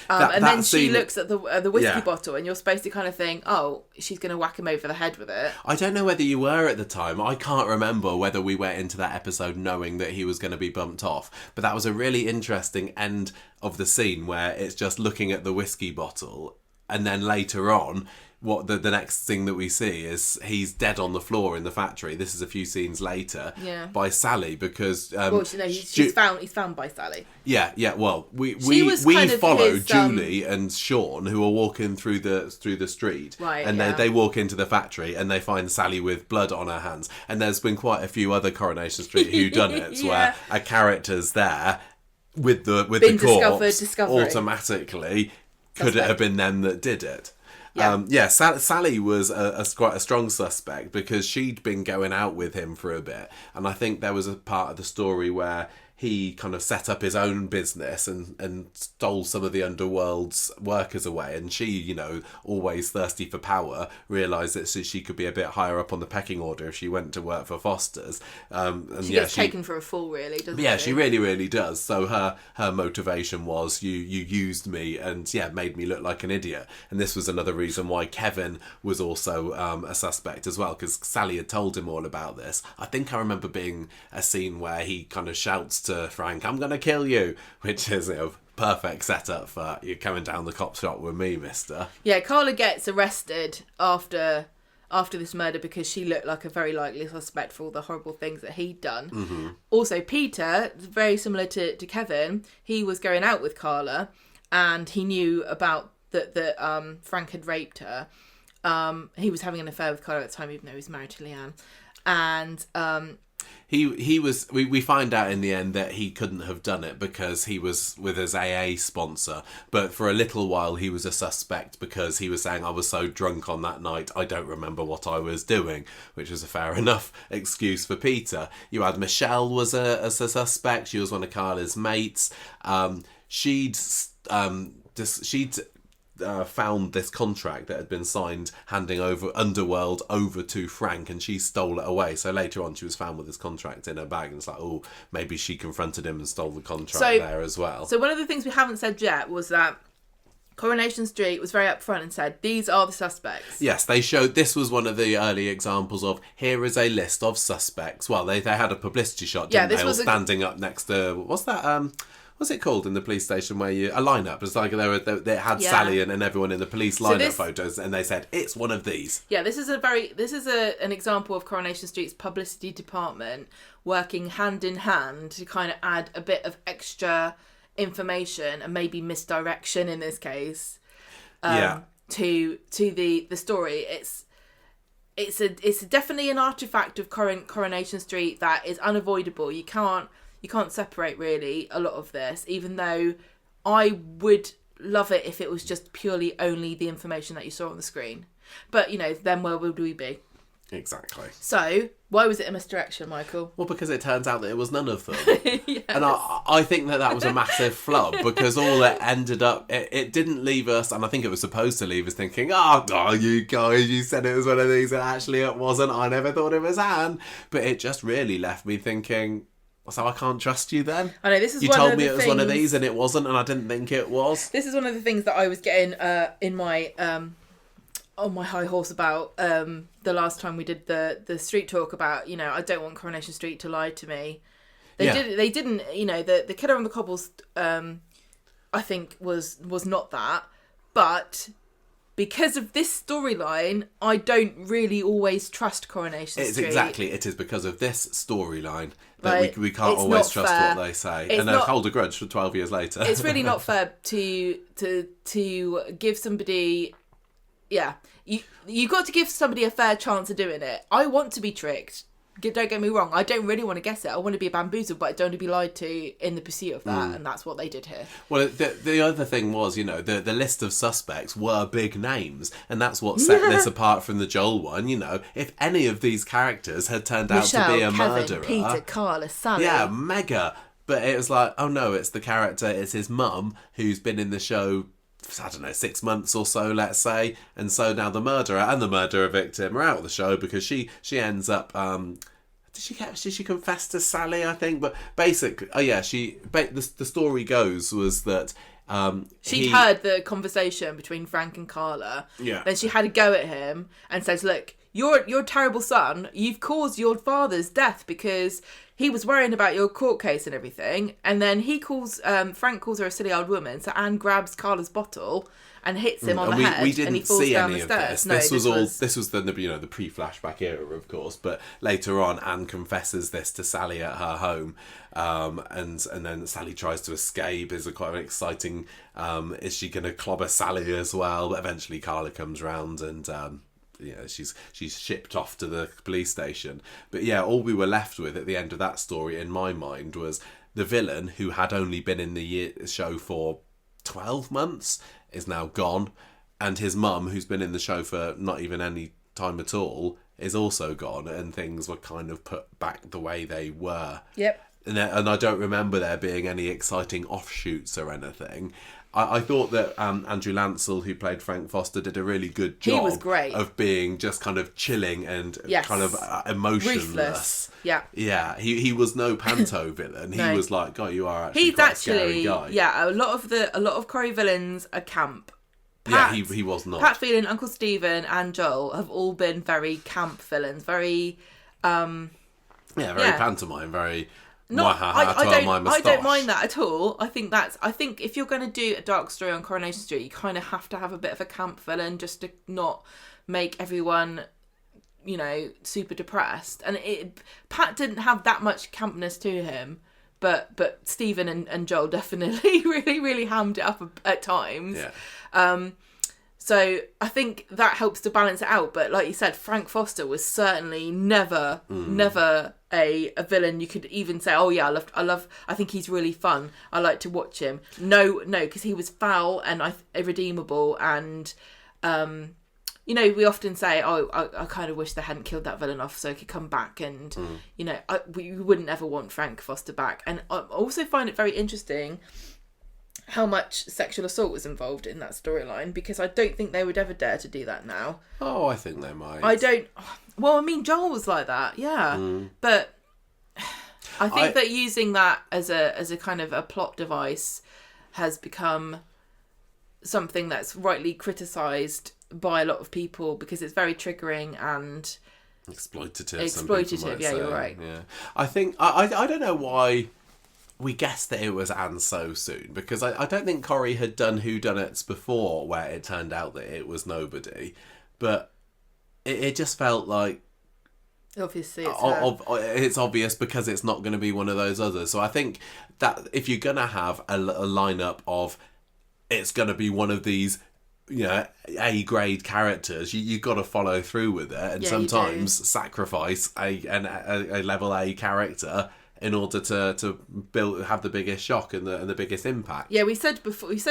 And then she looks at the whiskey bottle and you're supposed to kind of think, oh, she's going to whack him over the head with it. I don't know whether you were at the time. I can't remember whether we went into that episode knowing that he was going to be bumped off. But that was a really interesting end of the scene where it's just looking at the whiskey bottle. And then later on, what the next thing that we see is he's dead on the floor in the factory. This is a few scenes later by Sally because he's found by Sally. Yeah. Well, we follow Julie and Sean who are walking through the street, right? And they walk into the factory and they find Sally with blood on her hands. And there's been quite a few other Coronation Street whodunits where a character's there with the corpse automatically. Could it have been them that did it? Yeah. Sally was quite a strong suspect because she'd been going out with him for a bit. And I think there was a part of the story where he kind of set up his own business and stole some of the Underworld's workers away. And she, always thirsty for power, realised that she could be a bit higher up on the pecking order if she went to work for Foster's. She gets taken for a fool, really, doesn't she? Yeah, she really, really does. So her motivation was, you used me and, made me look like an idiot. And this was another reason why Kevin was also a suspect as well, because Sally had told him all about this. I think I remember being a scene where he kind of shouts to Frank, "I'm going to kill you," which is perfect setup for you're coming down the cop shop with me, mister. Yeah, Carla gets arrested after this murder because she looked like a very likely suspect for all the horrible things that he'd done. Mm-hmm. Also, Peter, very similar to Kevin, he was going out with Carla and he knew about that Frank had raped her. He was having an affair with Carla at the time, even though he was married to Leanne. And we find out in the end that he couldn't have done it because he was with his AA sponsor, but for a little while he was a suspect because he was saying, "I was so drunk on that night I don't remember what I was doing," which was a fair enough excuse for Peter. You had Michelle was a suspect. She was one of Carla's mates. She'd found this contract that had been signed handing over Underworld over to Frank, and she stole it away. So later on she was found with this contract in her bag, and it's like, oh, maybe she confronted him and stole the contract there as well. So one of the things we haven't said yet was that Coronation Street was very upfront and said, these are the suspects. Yes, they showed, this was one of the early examples of, here is a list of suspects. Well, they had a publicity shot, didn't they? Standing up next to, what's that, what's it called in the police station where a lineup? It's like they had Sally and everyone in the police lineup photos, and they said it's one of these. Yeah, this is an example of Coronation Street's publicity department working hand in hand to kind of add a bit of extra information and maybe misdirection in this case. To the story. It's definitely an artifact of Coronation Street that is unavoidable. You can't separate really a lot of this, even though I would love it if it was just purely only the information that you saw on the screen. But, then where would we be? Exactly. So, why was it a misdirection, Michael? Well, because it turns out that it was none of them. Yes. And I think that was a massive flub, because all it ended up, it didn't leave us, and I think it was supposed to leave us thinking, oh, you guys, you said it was one of these, and actually it wasn't. I never thought it was Anne. But it just really left me thinking, so I can't trust you then? I know, this is you one told of me the it was one of these and it wasn't, and I didn't think it was. This is one of the things that I was getting in my on my high horse about the last time we did the street talk about, I don't want Coronation Street to lie to me. They didn't, the Killer on the Cobbles, I think was not that, but because of this storyline, I don't really always trust Coronation Street. It is because of this storyline that we can't always trust fair. What they say, and then hold a grudge for 12 years later. It's really not fair to give somebody. Yeah, you got to give somebody a fair chance of doing it. I want to be tricked. Don't get me wrong. I don't really want to guess it. I want to be bamboozled, but I don't want to be lied to in the pursuit of that, and that's what they did here. Well, the other thing was, the list of suspects were big names, and that's what set this apart from the Joel one. If any of these characters had turned out to be a Kevin, murderer, Peter, Carla, Sally, yeah, mega. But it was like, oh no, it's the character, it's his mum who's been in the show, I don't know, 6 months or so, let's say, and so now the murderer and the murderer victim are out of the show because she ends up did she confess to Sally, I think? But basically, the story goes was that she'd heard the conversation between Frank and Carla. Yeah. Then she had a go at him and says, look, you're a terrible son. You've caused your father's death because he was worrying about your court case and everything. And then Frank calls her a silly old woman. So Anne grabs Carla's bottle and hits him on the head. We didn't and he falls see down any the of stairs. this. This was the the pre-flashback era, of course. But later on, Anne confesses this to Sally at her home, and then Sally tries to escape. Is quite an exciting. Is she going to clobber Sally as well? But eventually, Carla comes round and. She's shipped off to the police station. But yeah, all we were left with at the end of that story, in my mind, was the villain who had only been in the show for 12 months is now gone, and his mum, who's been in the show for not even any time at all, is also gone, and things were kind of put back the way they were. Yep. And I don't remember there being any exciting offshoots or anything. I thought that Andrew Lancel, who played Frank Foster, did a really good job. He was great. Of being just kind of chilling and kind of emotionless. Ruthless. Yeah. Yeah, he was no panto villain. He was like, God, you are actually He's quite actually, a scary guy. Yeah, a lot of Corrie villains are camp. Pat, yeah, he was not. Pat Phelan, Uncle Stephen, and Joel have all been very camp villains. Very, very pantomime. Very. I don't mind that at all. I think if you're going to do a dark story on Coronation Street, you kind of have to have a bit of a camp villain just to not make everyone, super depressed. And Pat didn't have that much campness to him, but Stephen and Joel definitely really, really hammed it up at times. Yeah. So I think that helps to balance it out. But like you said, Frank Foster was certainly never a villain you could even say, oh yeah, I think he's really fun. I like to watch him. No, because he was foul and irredeemable. And, we often say, oh, I kind of wish they hadn't killed that villain off so he could come back. And, we wouldn't ever want Frank Foster back. And I also find it very interesting how much sexual assault was involved in that storyline, because I don't think they would ever dare to do that now. Oh, I think they might. Well, I mean, Joel was like that, yeah. But I think that using that as a kind of a plot device has become something that's rightly criticised by a lot of people because it's very triggering and exploitative. Yeah, you're right. Yeah, I think I don't know why we guessed that it was Anne so soon, because I don't think Corrie had done whodunits before where it turned out that it was nobody, but it just felt like obviously it's obvious because it's not going to be one of those others. So I think that if you're going to have a lineup of it's going to be one of these A grade characters, you got to follow through with it, and sometimes sacrifice a level A character in order to have the biggest shock and the biggest impact. Yeah, we said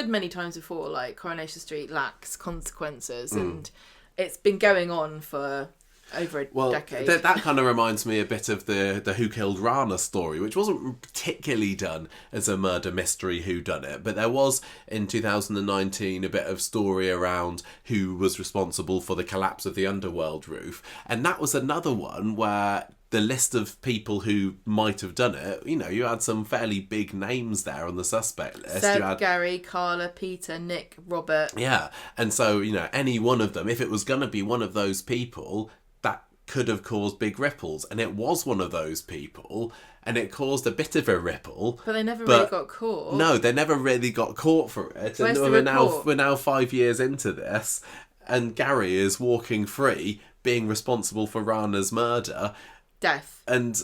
many times before, like Coronation Street lacks consequences, and it's been going on for over a decade. That kind of reminds me a bit of the Who Killed Rana story, which wasn't particularly done as a murder mystery whodunit, but there was in 2019 a bit of story around who was responsible for the collapse of the Underworld roof, and that was another one where the list of people who might have done it, you know, you had some fairly big names there on the suspect list. Seb, you had Gary, Carla, Peter, Nick, Robert. Yeah, and so, you know, any one of them, if it was going to be one of those people, that could have caused big ripples. And it was one of those people, and it caused a bit of a ripple. But they never really got caught. No, they never really got caught for it. Where's And the report? we're now 5 years into this, and Gary is walking free, being responsible for Rana's murder. Death. And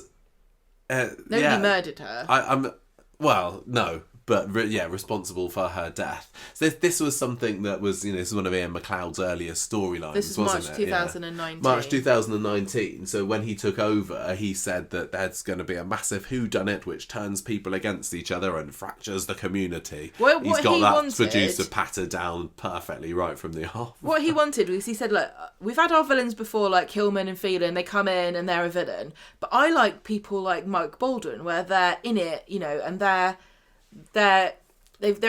Nobody murdered her. Well, no, but responsible for her death. So this was something that was, you know, this is one of Ian McLeod's earliest storylines. This is wasn't March it? 2019. Yeah. March 2019. So when he took over, he said that there's going to be a massive whodunit which turns people against each other and fractures the community. He's got that producer patter down perfectly right from the off. What he wanted was, he said, look, we've had our villains before, like Hillman and Phelan. They come in and they're a villain, but I like people like Mike Baldwin, where they're in it, you know, and they're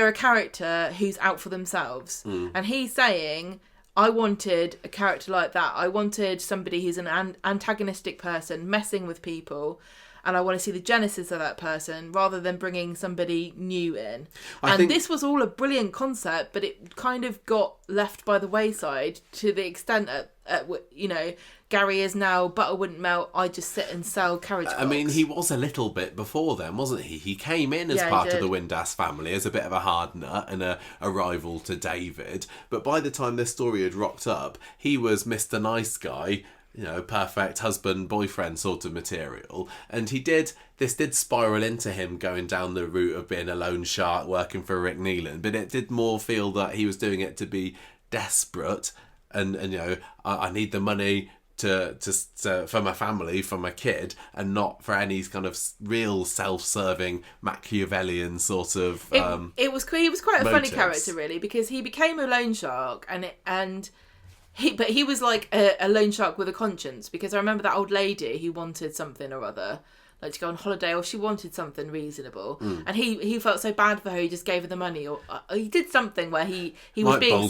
a character who's out for themselves. And he's saying, I wanted a character like that. I wanted somebody who's an antagonistic person messing with people, and I want to see the genesis of that person rather than bringing somebody new in. This was all a brilliant concept, but it kind of got left by the wayside to the extent that, you know, Gary is now butter wouldn't melt, I just sit and sell carriage box. I mean, he was a little bit before then, wasn't he? He came in as part of the Windass family as a bit of a hard nut and a rival to David. But by the time this story had rocked up, he was Mr. Nice Guy, you know, perfect husband, boyfriend sort of material. And this did spiral into him going down the route of being a loan shark working for Rick Neelan. But it did more feel that he was doing it to be desperate and you know, I need the money to for my family, for my kid, and not for any kind of real self-serving Machiavellian sort of he was quite a funny motives. Character, really, because he became a loan shark but he was like a loan shark with a conscience, because I remember that old lady who wanted something or other, like to go on holiday, or she wanted something reasonable, and he felt so bad for her, he just gave her the money, or he did something where he was being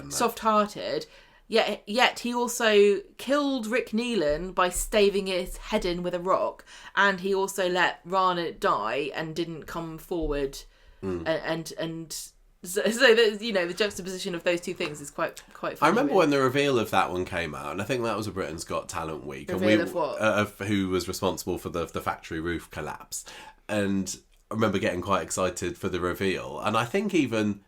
soft-hearted. Yet he also killed Rick Neelan by staving his head in with a rock, and he also let Rana die and didn't come forward, and so that, you know, the juxtaposition of those two things is quite funny. I remember when the reveal of that one came out, and I think that was a Britain's Got Talent week. Reveal of what? Of who was responsible for the factory roof collapse, and I remember getting quite excited for the reveal, and I think even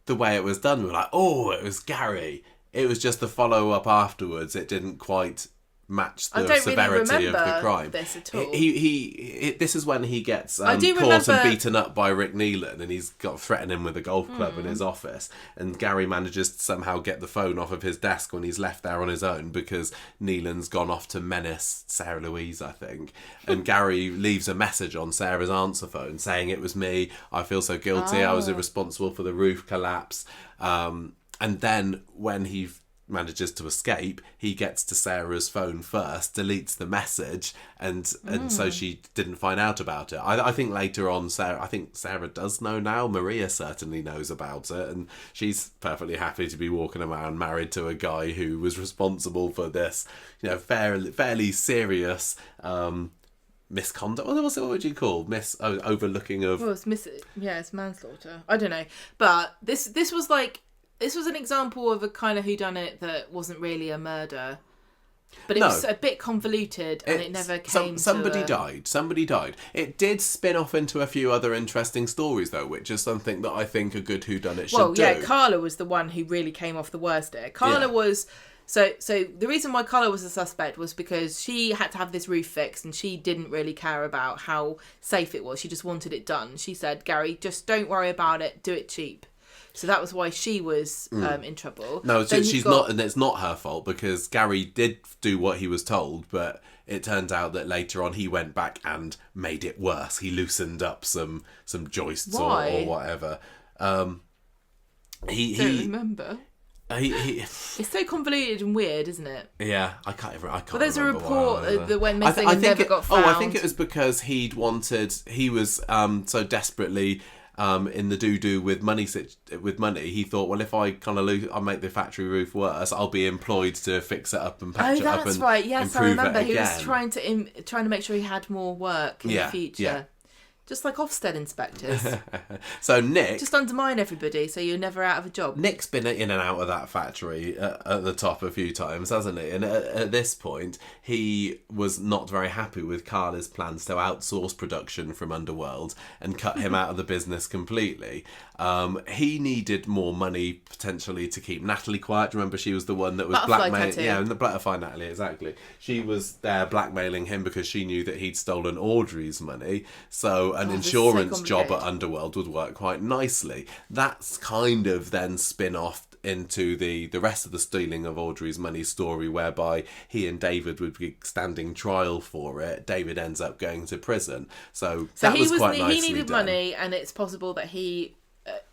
the way it was done, we were like, oh, it was Gary. It was just the follow-up afterwards. It didn't quite match the severity of the crime. This at all. This is when he gets caught and beaten up by Rick Neelan, and he's got threatening with a golf club in his office. And Gary manages to somehow get the phone off of his desk when he's left there on his own, because Neelan's gone off to menace Sarah Louise, I think. And Gary leaves a message on Sarah's answer phone saying, "It was me. I feel so guilty. I was irresponsible for the roof collapse." And then when he manages to escape, he gets to Sarah's phone first, deletes the message, and so she didn't find out about it. I think later on, Sarah does know now. Maria certainly knows about it, and she's perfectly happy to be walking around married to a guy who was responsible for this, you know, fairly serious misconduct. What would you call overlooking of? Well, it's manslaughter. I don't know, but this was like. This was an example of a kind of whodunit that wasn't really a murder, but it was a bit convoluted, and it never came. Somebody died. It did spin off into a few other interesting stories, though, which is something that I think a good whodunit should do. Well, yeah, Carla was the one who really came off the worst there. Carla was. So the reason why Carla was a suspect was because she had to have this roof fixed, and she didn't really care about how safe it was. She just wanted it done. She said, "Gary, just don't worry about it. Do it cheap." So that was why she was in trouble. No, she's not, and it's not her fault, because Gary did do what he was told, but it turned out that later on he went back and made it worse. He loosened up some joists or whatever. Don't remember. It's so convoluted and weird, isn't it? Yeah, I can't remember. But there's a report that went missing and never got found. I think it was because he was so desperately in the doo-doo with money, he thought, well, if I kind of lose, I make the factory roof worse, I'll be employed to fix it up and patch it up and right. Yes, I remember. He was trying to make sure he had more work in the future. Yeah. Just like Ofsted inspectors. So Nick... Just undermine everybody so you're never out of a job. Nick's been in and out of that factory at the top a few times, hasn't he? And at this point, he was not very happy with Carla's plans to outsource production from Underworld and cut him out of the business completely. He needed more money, potentially, to keep Natalie quiet. Remember, she was the one that was blackmailing... Yeah, and the Butterfly Natalie, exactly. She was there blackmailing him because she knew that he'd stolen Audrey's money. So an insurance job at Underworld would work quite nicely. That's kind of then spin-off into the rest of the stealing of Audrey's money story, whereby he and David would be standing trial for it. David ends up going to prison. So that was quite nicely he needed done. money, and it's possible that he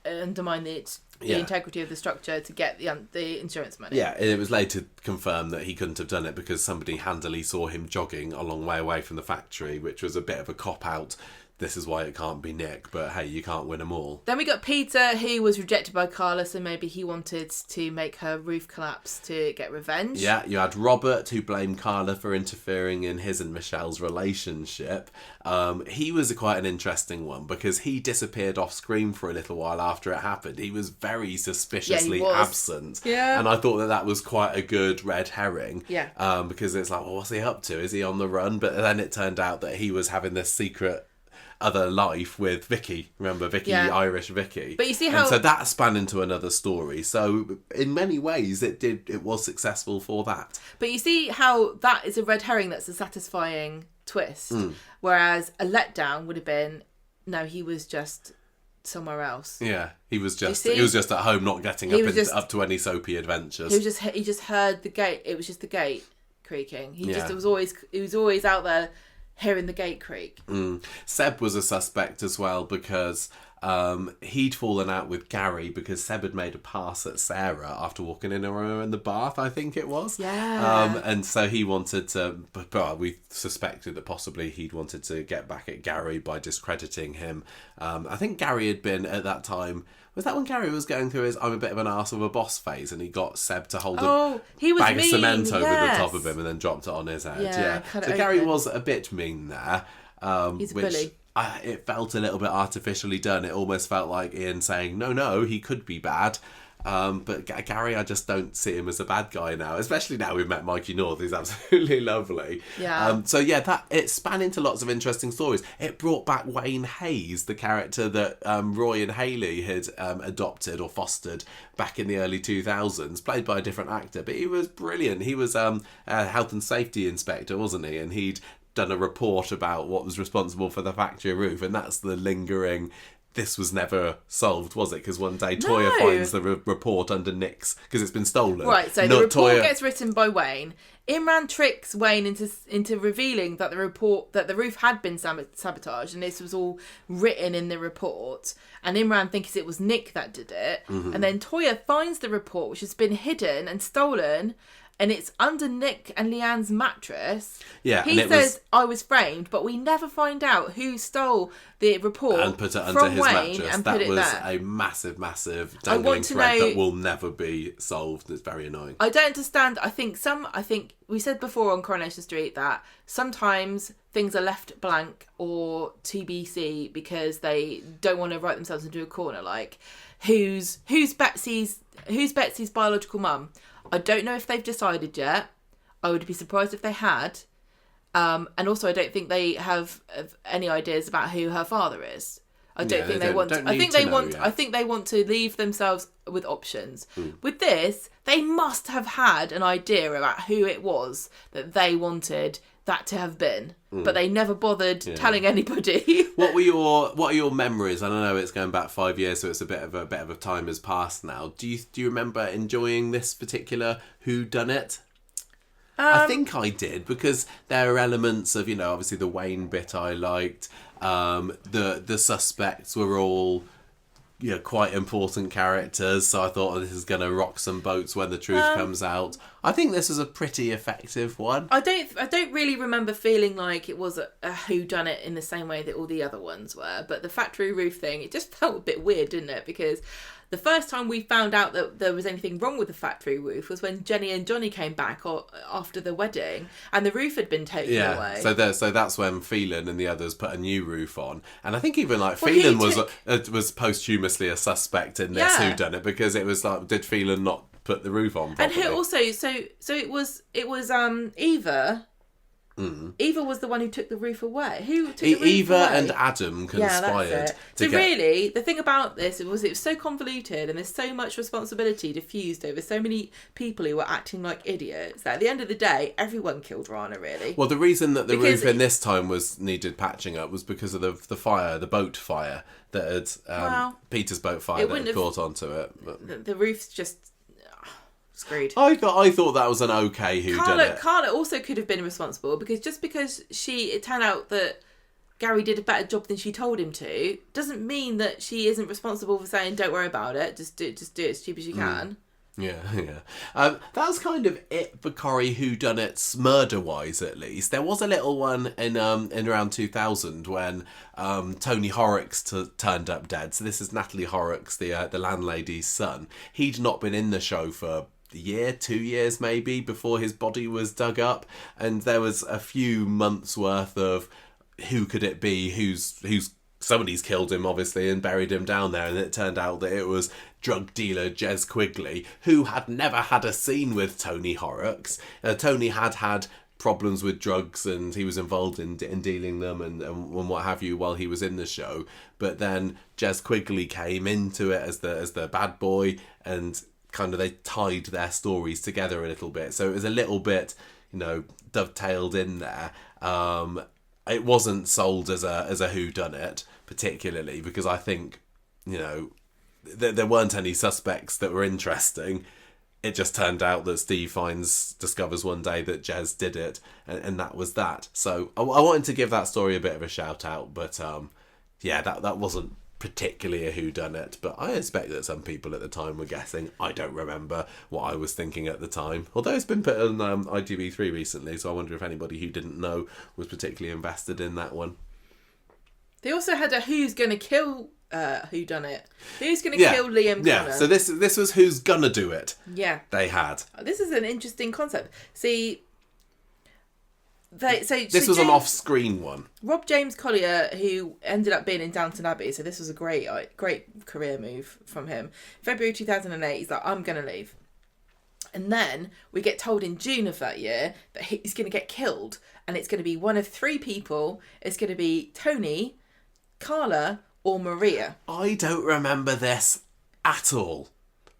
undermined the integrity of the structure to get the insurance money. Yeah, it was later confirmed that he couldn't have done it because somebody handily saw him jogging a long way away from the factory, which was a bit of a cop-out. This is why it can't be Nick, but hey, you can't win them all. Then we got Peter, who was rejected by Carla, so maybe he wanted to make her roof collapse to get revenge. Yeah, you had Robert, who blamed Carla for interfering in his and Michelle's relationship. He was quite an interesting one because he disappeared off screen for a little while after it happened. He was very suspiciously absent. Yeah. And I thought that was quite a good red herring. Yeah. Because it's like, well, what's he up to? Is he on the run? But then it turned out that he was having this secret other life with Vicky. Remember Vicky, Irish Vicky. But you see how... And so that span into another story. So in many ways it was successful for that. But you see how that is a red herring that's a satisfying twist. Whereas a letdown would have been, no, he was just somewhere else. Yeah, he was just at home, not getting up to any soapy adventures. He just heard the gate. It was just the gate creaking. He was always out there hearing the gate creak. Seb was a suspect as well because he'd fallen out with Gary because Seb had made a pass at Sarah after walking in her in the bath, I think it was. Yeah. And so he wanted to, but we suspected that possibly he'd wanted to get back at Gary by discrediting him. I think Gary had been at that time... Was that when Gary was going through his I'm a bit of an arse of a boss phase and he got Seb to hold a bag of cement over the top of him and then dropped it on his head? Yeah. So Gary was a bit mean there. He's a bully. It felt a little bit artificially done. It almost felt like Ian saying, no, he could be bad. But Gary, I just don't see him as a bad guy now, especially now we've met Mikey North. He's absolutely lovely. Yeah. It span into lots of interesting stories. It brought back Wayne Hayes, the character that Roy and Hayley had adopted or fostered back in the early 2000s, played by a different actor, but he was brilliant. He was a health and safety inspector, wasn't he? And he'd done a report about what was responsible for the factory roof, and that's the lingering... This was never solved, was it? Because one day Toya finds the report under Nick's because it's been stolen. Right, so the report gets written by Wayne. Imran tricks Wayne into revealing that the roof had been sabotaged, and this was all written in the report. And Imran thinks it was Nick that did it. Mm-hmm. And then Toya finds the report, which has been hidden and stolen. And it's under Nick and Leanne's mattress. Yeah, he says, I was framed, but we never find out who stole the report and put it under his Wayne mattress. And that put it was there. A massive dangling thread that will never be solved. It's very annoying. I don't understand. I think we said before on Coronation Street that sometimes things are left blank or TBC because they don't want to write themselves into a corner. Like, who's Betsy's biological mum? I don't know if they've decided yet. I would be surprised if they had. And also, I don't think they have any ideas about who her father is. I think they want to leave themselves with options. With this, they must have had an idea about who it was that they wanted that to have been, but they never bothered telling anybody. What are your memories? I don't know, it's going back 5 years, so it's a bit of a time has passed now. Do you remember enjoying this particular whodunit? I think I did, because there are elements of, obviously the Wayne bit I liked. The suspects were all quite important characters. So I thought, this is going to rock some boats when the truth comes out. I think this was a pretty effective one. I don't really remember feeling like it was a whodunit in the same way that all the other ones were. But the factory roof thing, it just felt a bit weird, didn't it? Because the first time we found out that there was anything wrong with the factory roof was when Jenny and Johnny came back after the wedding, and the roof had been taken away. So that's when Phelan and the others put a new roof on, and I think even like Phelan was posthumously a suspect in this whodunit, because it was like, did Phelan not put the roof on properly? And who also, so it was Eva. Eva was the one who took the roof away. Who took the roof Eva away? and Adam conspired. Really, the thing about this was it was so convoluted, and there's so much responsibility diffused over so many people who were acting like idiots that at the end of the day, everyone killed Rana, really. Well, the reason that the roof in this time was needed patching up was because of the fire, the boat fire that had Peter's boat fire that had caught onto it. But the roof's just screwed. I thought that was an okay whodunit. Carla also could have been responsible, because just because it turned out that Gary did a better job than she told him to, doesn't mean that she isn't responsible for saying, don't worry about it, just do it as cheap as you can. Yeah. That was kind of it for Corrie whodunits, murder-wise at least. There was a little one in around 2000 when Tony Horrocks turned up dead. So this is Natalie Horrocks, the landlady's son. He'd not been in the show for a year, 2 years maybe, before his body was dug up, and there was a few months worth of who could it be, who's somebody's killed him obviously and buried him down there, and it turned out that it was drug dealer Jez Quigley, who had never had a scene with Tony Horrocks. Tony had problems with drugs, and he was involved in dealing them and what have you while he was in the show, but then Jez Quigley came into it as the bad boy, and kind of they tied their stories together a little bit, so it was a little bit dovetailed in there. It wasn't sold as a whodunit particularly, because I think there weren't any suspects that were interesting. It just turned out that Steve discovers one day that Jez did it, and that was that. So I wanted to give that story a bit of a shout out, but that wasn't particularly a whodunit, but I expect that some people at the time were guessing. I don't remember what I was thinking at the time, although it's been put on ITV3 recently, so I wonder if anybody who didn't know was particularly invested in that one. They also had a who's gonna kill whodunit. Who's gonna kill Liam Connor? Yeah, so this was who's gonna do it. Yeah, they had. This is an interesting concept. See, this was an off-screen one. Rob James Collier, who ended up being in Downton Abbey, so this was a great career move from him. February 2008, he's like, I'm going to leave. And then we get told in June of that year that he's going to get killed, and it's going to be one of three people. It's going to be Tony, Carla, or Maria. I don't remember this at all.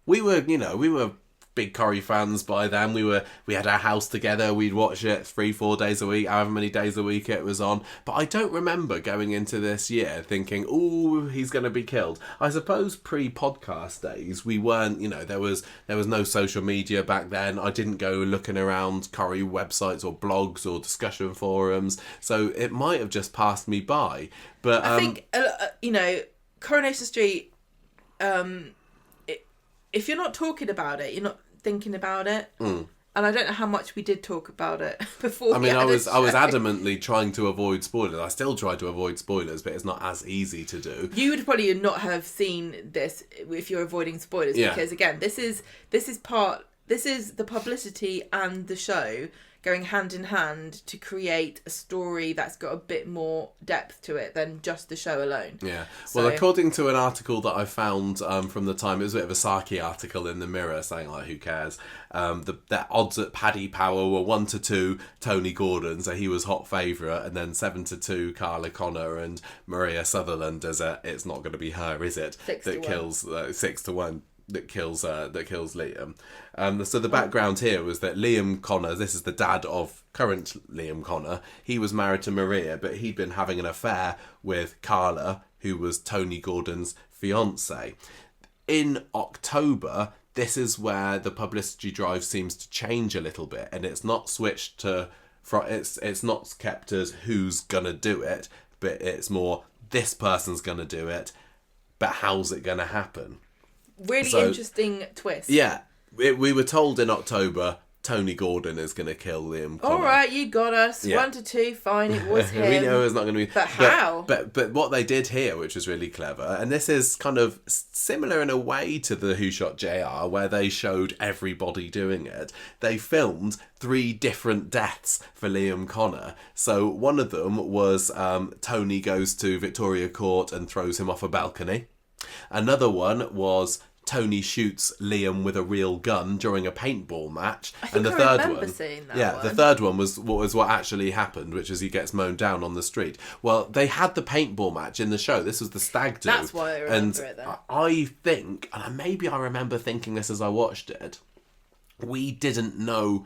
We were big Corrie fans by then. We had our house together. We'd watch it 3-4 days a week, however many days a week it was on. But I don't remember going into this year thinking, "Ooh, he's going to be killed." I suppose pre-podcast days we weren't. There was no social media back then. I didn't go looking around Corrie websites or blogs or discussion forums, so it might have just passed me by. But I think Coronation Street. If you're not talking about it, you're not thinking about it. And I don't know how much we did talk about it before. I was adamantly trying to avoid spoilers. I still try to avoid spoilers, but it's not as easy to do. You would probably not have seen this if you're avoiding spoilers, because again, this is the publicity and the show going hand in hand to create a story that's got a bit more depth to it than just the show alone. Yeah. Well, according to an article that I found from the time, it was a bit of a sarky article in the Mirror saying, like, who cares? The odds at Paddy Power were 1-2 Tony Gordon, so he was hot favourite, and then 7-2 Carla Connor, and Maria Sutherland as it's not going to be her, is it? 6-1. Kills 6-1. That kills Liam. So the background here was that Liam Connor, this is the dad of current Liam Connor, he was married to Maria, but he'd been having an affair with Carla, who was Tony Gordon's fiance. In October, this is where the publicity drive seems to change a little bit, and it's not switched to it's not kept as who's gonna do it, but it's more this person's gonna do it but how's it going to happen? Really interesting twist. Yeah, we were told in October Tony Gordon is going to kill Liam Connor. All right, you got us. Yeah. 1 to 2, fine, it was him. We know it's not going to be... But how? But what they did here, which was really clever, and this is kind of similar in a way to the Who Shot JR, where they showed everybody doing it. They filmed 3 different deaths for Liam Connor. So one of them was Tony goes to Victoria Court and throws him off a balcony. Another one was... Tony shoots Liam with a real gun during a paintball match. And the third one, the third one was what actually happened, which is he gets mown down on the street. Well, they had the paintball match in the show. This was the stag do. That's why I remember it then. I think, and maybe I remember thinking this as I watched it, we didn't know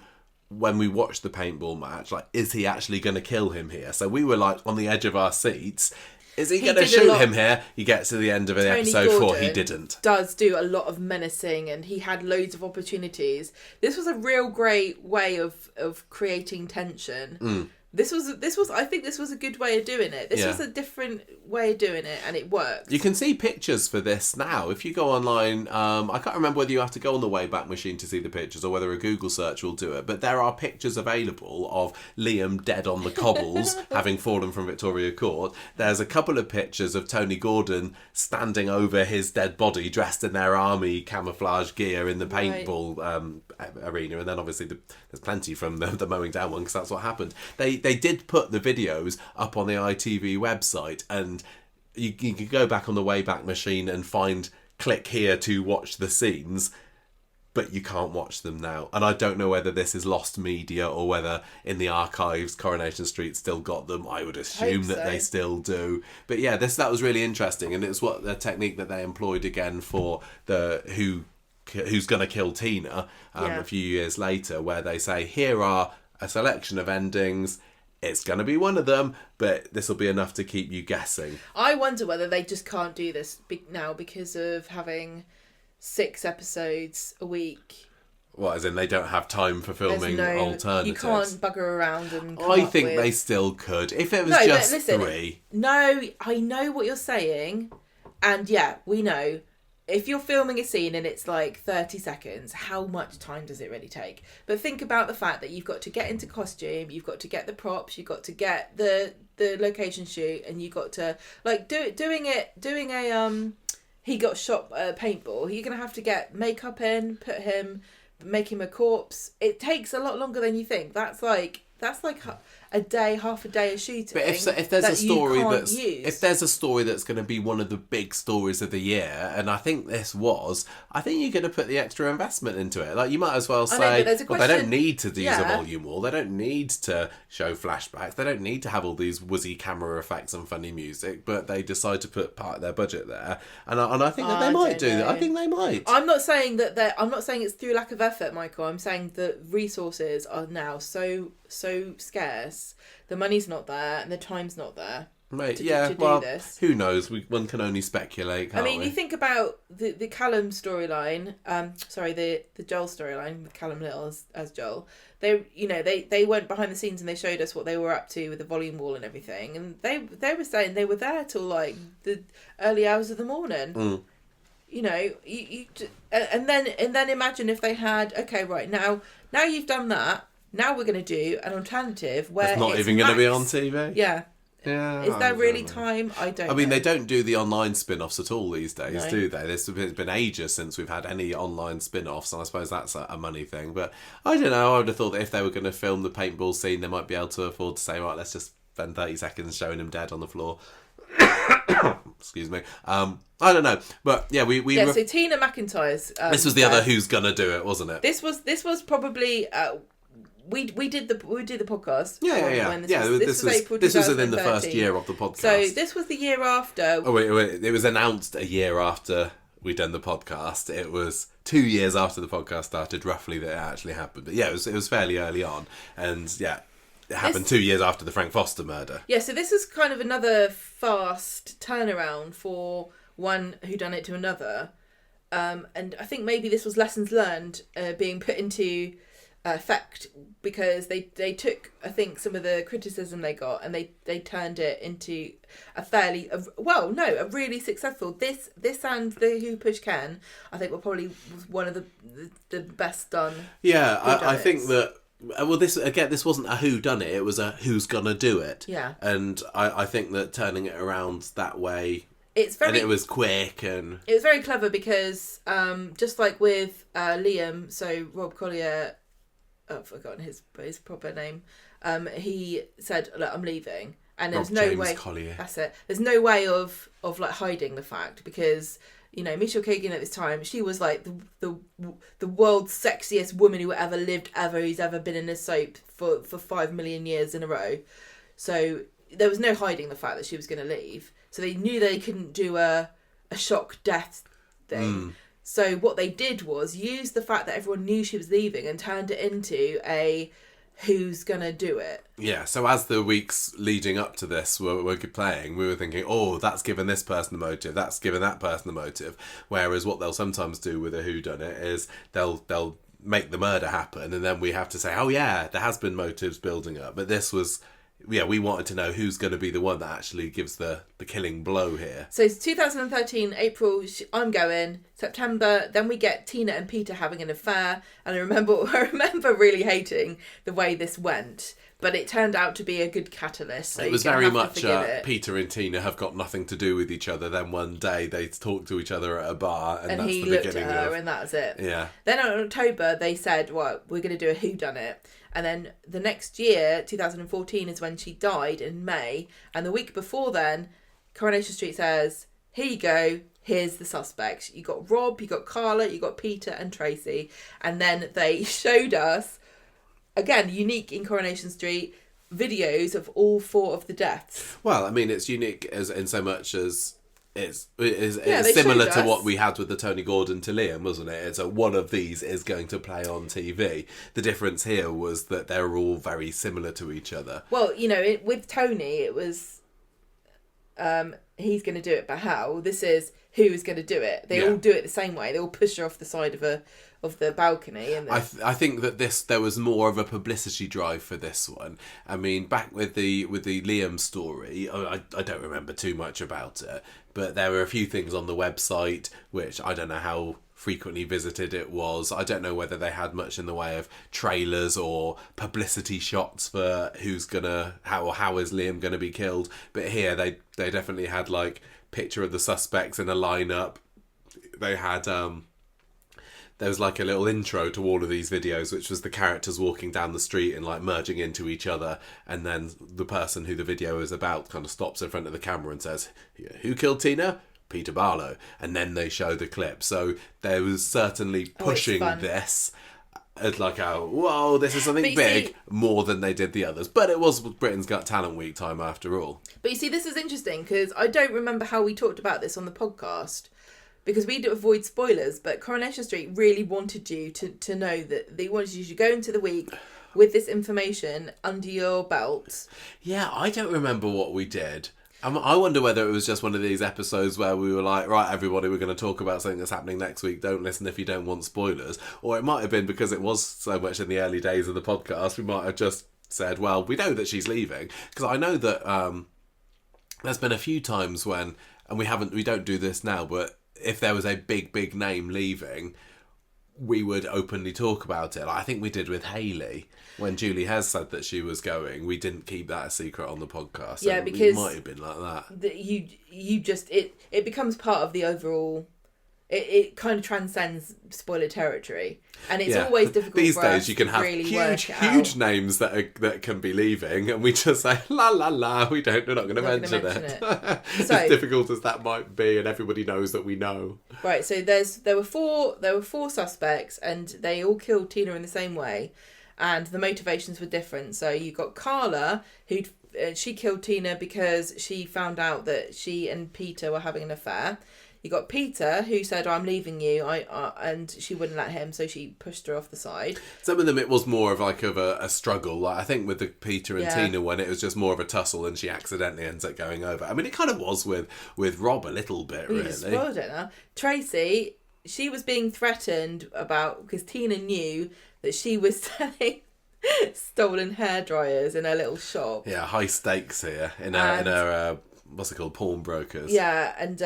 when we watched the paintball match, like, is he actually going to kill him here? So we were like on the edge of our seats. Is he going to shoot him here? He gets to the end of the episode 4, he didn't. Does do a lot of menacing, and he had loads of opportunities. This was a real great way of creating tension. This was I think this was a good way of doing it. This was a different way of doing it, and it worked. You can see pictures for this now. If you go online, I can't remember whether you have to go on the Wayback Machine to see the pictures or whether a Google search will do it, but there are pictures available of Liam dead on the cobbles, having fallen from Victoria Court. There's a couple of pictures of Tony Gordon standing over his dead body, dressed in their army camouflage gear in the paintball arena, and then obviously there's plenty from the mowing down one, because that's what happened. They did put the videos up on the ITV website, and you could go back on the Wayback Machine and click here to watch the scenes, but you can't watch them now. And I don't know whether this is lost media or whether in the archives Coronation Street still got them. I would assume that they still do. But yeah, that was really interesting, and it's what the technique that they employed again for the Who's Gonna Kill Tina a few years later, where they say, here are a selection of endings. It's going to be one of them, but this will be enough to keep you guessing. I wonder whether they just can't do this now because of having 6 episodes a week. What, as in they don't have time for filming alternatives? You can't bugger around and I think they still could. If it was just 3. No, I know what you're saying. And yeah, we know. If you're filming a scene and it's like 30 seconds, how much time does it really take? But think about the fact that you've got to get into costume, you've got to get the props, you've got to get the location shoot, and you've got to like doing a he got shot paintball. You're gonna have to get makeup in, make him a corpse. It takes a lot longer than you think. That's like half a day of shooting. But if there's a story that's going to be one of the big stories of the year, and I think you're going to put the extra investment into it. Like, you might as well say, they don't need to use a volume wall. They don't need to show flashbacks. They don't need to have all these woozy camera effects and funny music. But they decide to put part of their budget there, and I think that they might do that. I think they might. I'm not saying it's through lack of effort, Michael. I'm saying that resources are now so scarce, the money's not there and the time's not there to do this. Who knows? One can only speculate, can't we? You think about the Callum storyline, the Joel storyline with Callum Little as Joel. They went behind the scenes and they showed us what they were up to with the volume wall and everything, and they were saying they were there till like the early hours of the morning. And then imagine if they had, okay, right, now you've done that. Now we're going to do an alternative where it's not even going to be on TV. Yeah. Yeah. Is there really time? I don't know. They don't do the online spin-offs at all these days, do they? It's been ages since we've had any online spin-offs, and I suppose that's a money thing. But I don't know. I would have thought that if they were going to film the paintball scene, they might be able to afford to say, right, let's just spend 30 seconds showing him dead on the floor. Excuse me. I don't know, but yeah, so Tina McIntyre's. This was the other Who's Gonna Do It, wasn't it? This was probably. We did the podcast. Yeah. This was within the first year of the podcast. So this was the year after. Oh wait! It was announced a year after we'd done the podcast. It was 2 years after the podcast started, roughly, that it actually happened. But yeah, it was fairly early on, and yeah, it happened 2 years after the Frank Foster murder. Yeah, so this is kind of another fast turnaround for one whodunit to another, and I think maybe this was lessons learned being put into effect, because they took, I think, some of the criticism they got, and they turned it into a really successful. This and the Who Pushed Ken, I think, were probably one of the best done. Yeah, I think that. Well, this wasn't a who done it. It was a who's gonna do it. Yeah, and I think that turning it around that way. And it was quick, and it was very clever, because just like with Liam, so Rob Collier, I've forgotten his proper name. He said, "Look, I'm leaving," and there's no way. Collier. That's it. There's no way of like hiding the fact, because Michelle Kagan at this time, she was like the world's sexiest woman who ever lived, who's ever been in a soap for 5 million years in a row. So there was no hiding the fact that she was going to leave. So they knew they couldn't do a shock death thing. So what they did was use the fact that everyone knew she was leaving and turned it into a who's gonna do it. Yeah, so as the weeks leading up to this were playing, we were thinking, oh, that's given this person a motive, that's given that person a motive. Whereas what they'll sometimes do with a whodunit is they'll make the murder happen, and then we have to say, oh yeah, there has been motives building up. But this was... Yeah, we wanted to know who's going to be the one that actually gives the killing blow here. So it's 2013, April, I'm going. September, then we get Tina and Peter having an affair. And I remember really hating the way this went. But it turned out to be a good catalyst. So it was very much Peter and Tina have got nothing to do with each other. Then one day they talk to each other at a bar, and that's he the looked beginning at her, of... and that's it. Yeah. Then in October, they said, well, we're going to do a whodunit. And then the next year, 2014, is when she died in May. And the week before then, Coronation Street says, here you go, here's the suspects. You got Rob, you got Carla, you got Peter and Tracy. And then they showed us, again, unique in Coronation Street, videos of all 4 of the deaths. Well, I mean, it's unique in so much as... It's they similar to us. what we had with the Tony Gordon to Liam, wasn't it? It's one of these is going to play on TV. The difference here was that they're all very similar to each other. Well, with Tony, it was he's going to do it, but how? This is who is going to do it. They all do it the same way. They all push her off the side of the balcony. And I think that there was more of a publicity drive for this one. I mean, back with the Liam story, I don't remember too much about it, but there were a few things on the website which I don't know how frequently visited it was. I don't know whether they had much in the way of trailers or publicity shots for how is Liam gonna be killed. But here they definitely had like picture of the suspects in a lineup. They had there was like a little intro to all of these videos, which was the characters walking down the street and like merging into each other, and then the person who the video is about kind of stops in front of the camera and says, who killed Tina? Peter Barlow. And then they show the clip. So there was certainly pushing this as like whoa, this is something big, more than they did the others. But it was Britain's Got Talent week time after all. But you see, this is interesting because I don't remember how we talked about this on the podcast, because we do avoid spoilers, but Coronation Street really wanted you to know that they wanted you to go into the week with this information under your belt. Yeah, I don't remember what we did. I wonder whether it was just one of these episodes where we were like, right, everybody, we're going to talk about something that's happening next week. Don't listen if you don't want spoilers. Or it might have been because it was so much in the early days of the podcast, we might have just said, well, we know that she's leaving. Because I know that there's been a few times when, and we don't do this now, but if there was a big name leaving, we would openly talk about it. Like I think we did with Hayley when Julie has said that she was going. We didn't keep that a secret on the podcast. Yeah, because it might have been like that. You just it becomes part of the overall. It kind of transcends spoiler territory, and it's always difficult. These for days, us you can to have really huge names that can be leaving, and we just say la la la. We're not going to mention it. As difficult as that might be, and everybody knows that we know. Right. So there were four suspects, and they all killed Tina in the same way, and the motivations were different. So you got Carla, she killed Tina because she found out that she and Peter were having an affair. You got Peter, who said, I'm leaving you, and she wouldn't let him, so she pushed her off the side. Some of them, it was more of a struggle. Like I think with the Peter and Tina one, it was just more of a tussle, and she accidentally ends up going over. I mean, it kind of was with Rob a little bit, really. You spoiled it now. Tracy, she was being threatened because Tina knew that she was selling stolen hairdryers in her little shop. Yeah, high stakes here in her what's it called, pawnbrokers. Yeah, and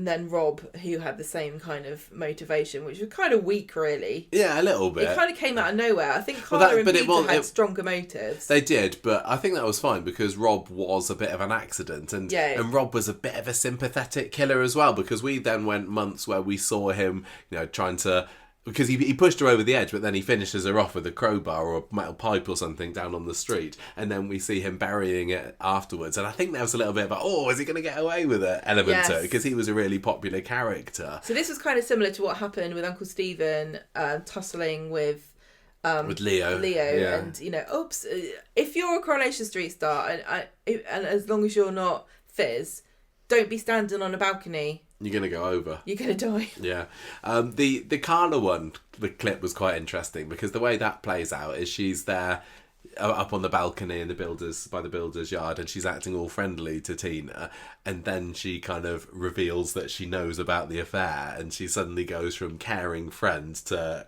then Rob, who had the same kind of motivation, which was kind of weak, really. Yeah, a little bit. It kind of came out of nowhere. I think Carla and Peter had stronger motives. They did, but I think that was fine because Rob was a bit of an accident, and Rob was a bit of a sympathetic killer as well, because we then went months where we saw him, trying to. Because he pushed her over the edge, but then he finishes her off with a crowbar or a metal pipe or something down on the street. And then we see him burying it afterwards. And I think there was a little bit of is he going to get away with it element to it? Because he was a really popular character. So this was kind of similar to what happened with Uncle Stephen tussling with Leo. Yeah. And, oops, if you're a Coronation Street star, and as long as you're not Fizz, don't be standing on a balcony. You're going to go over. You're going to die. Yeah. The Carla one, the clip was quite interesting because the way that plays out is she's there up on the balcony by the builder's yard, and she's acting all friendly to Tina, and then she kind of reveals that she knows about the affair, and she suddenly goes from caring friend to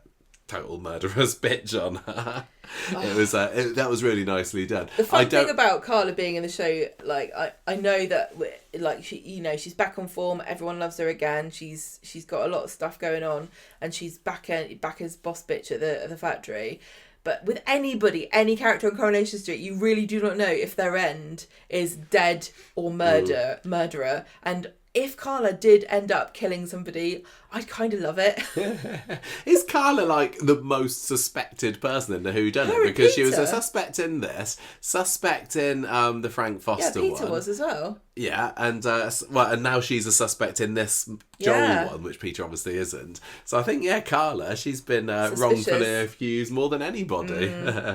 total murderous bitch on her. It was that was really nicely done. The fun thing about Carla being in the show, I know that she, she's back on form. Everyone loves her again. She's got a lot of stuff going on, and she's back as boss bitch at the factory. But with any character on Coronation Street, you really do not know if their end is dead or murderer. And if Carla did end up killing somebody, I'd kind of love it. Is Carla the most suspected person in the whodunit? Because she was a suspect in this, suspect in the Frank Foster one. Yeah, Peter was as well. Yeah, and and now she's a suspect in this Joel one, which Peter obviously isn't. So I think Carla, she's been wrongfully accused more than anybody.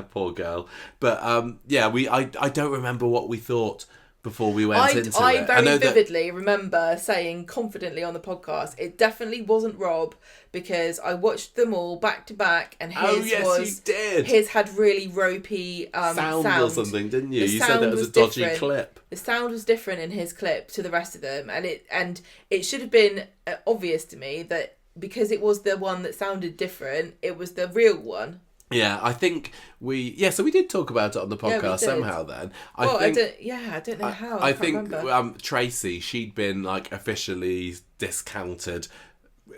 Poor girl. But I don't remember what we thought before we went into it. I very vividly remember saying confidently on the podcast, it definitely wasn't Rob, because I watched them all back to back, and his had really ropey sound or something, didn't you? You said that was a dodgy clip. The sound was different in his clip to the rest of them, and it should have been obvious to me that because it was the one that sounded different, it was the real one. Yeah, I think so we did talk about it on the podcast somehow then. I don't know how. I think remember. Tracy, she'd been officially discounted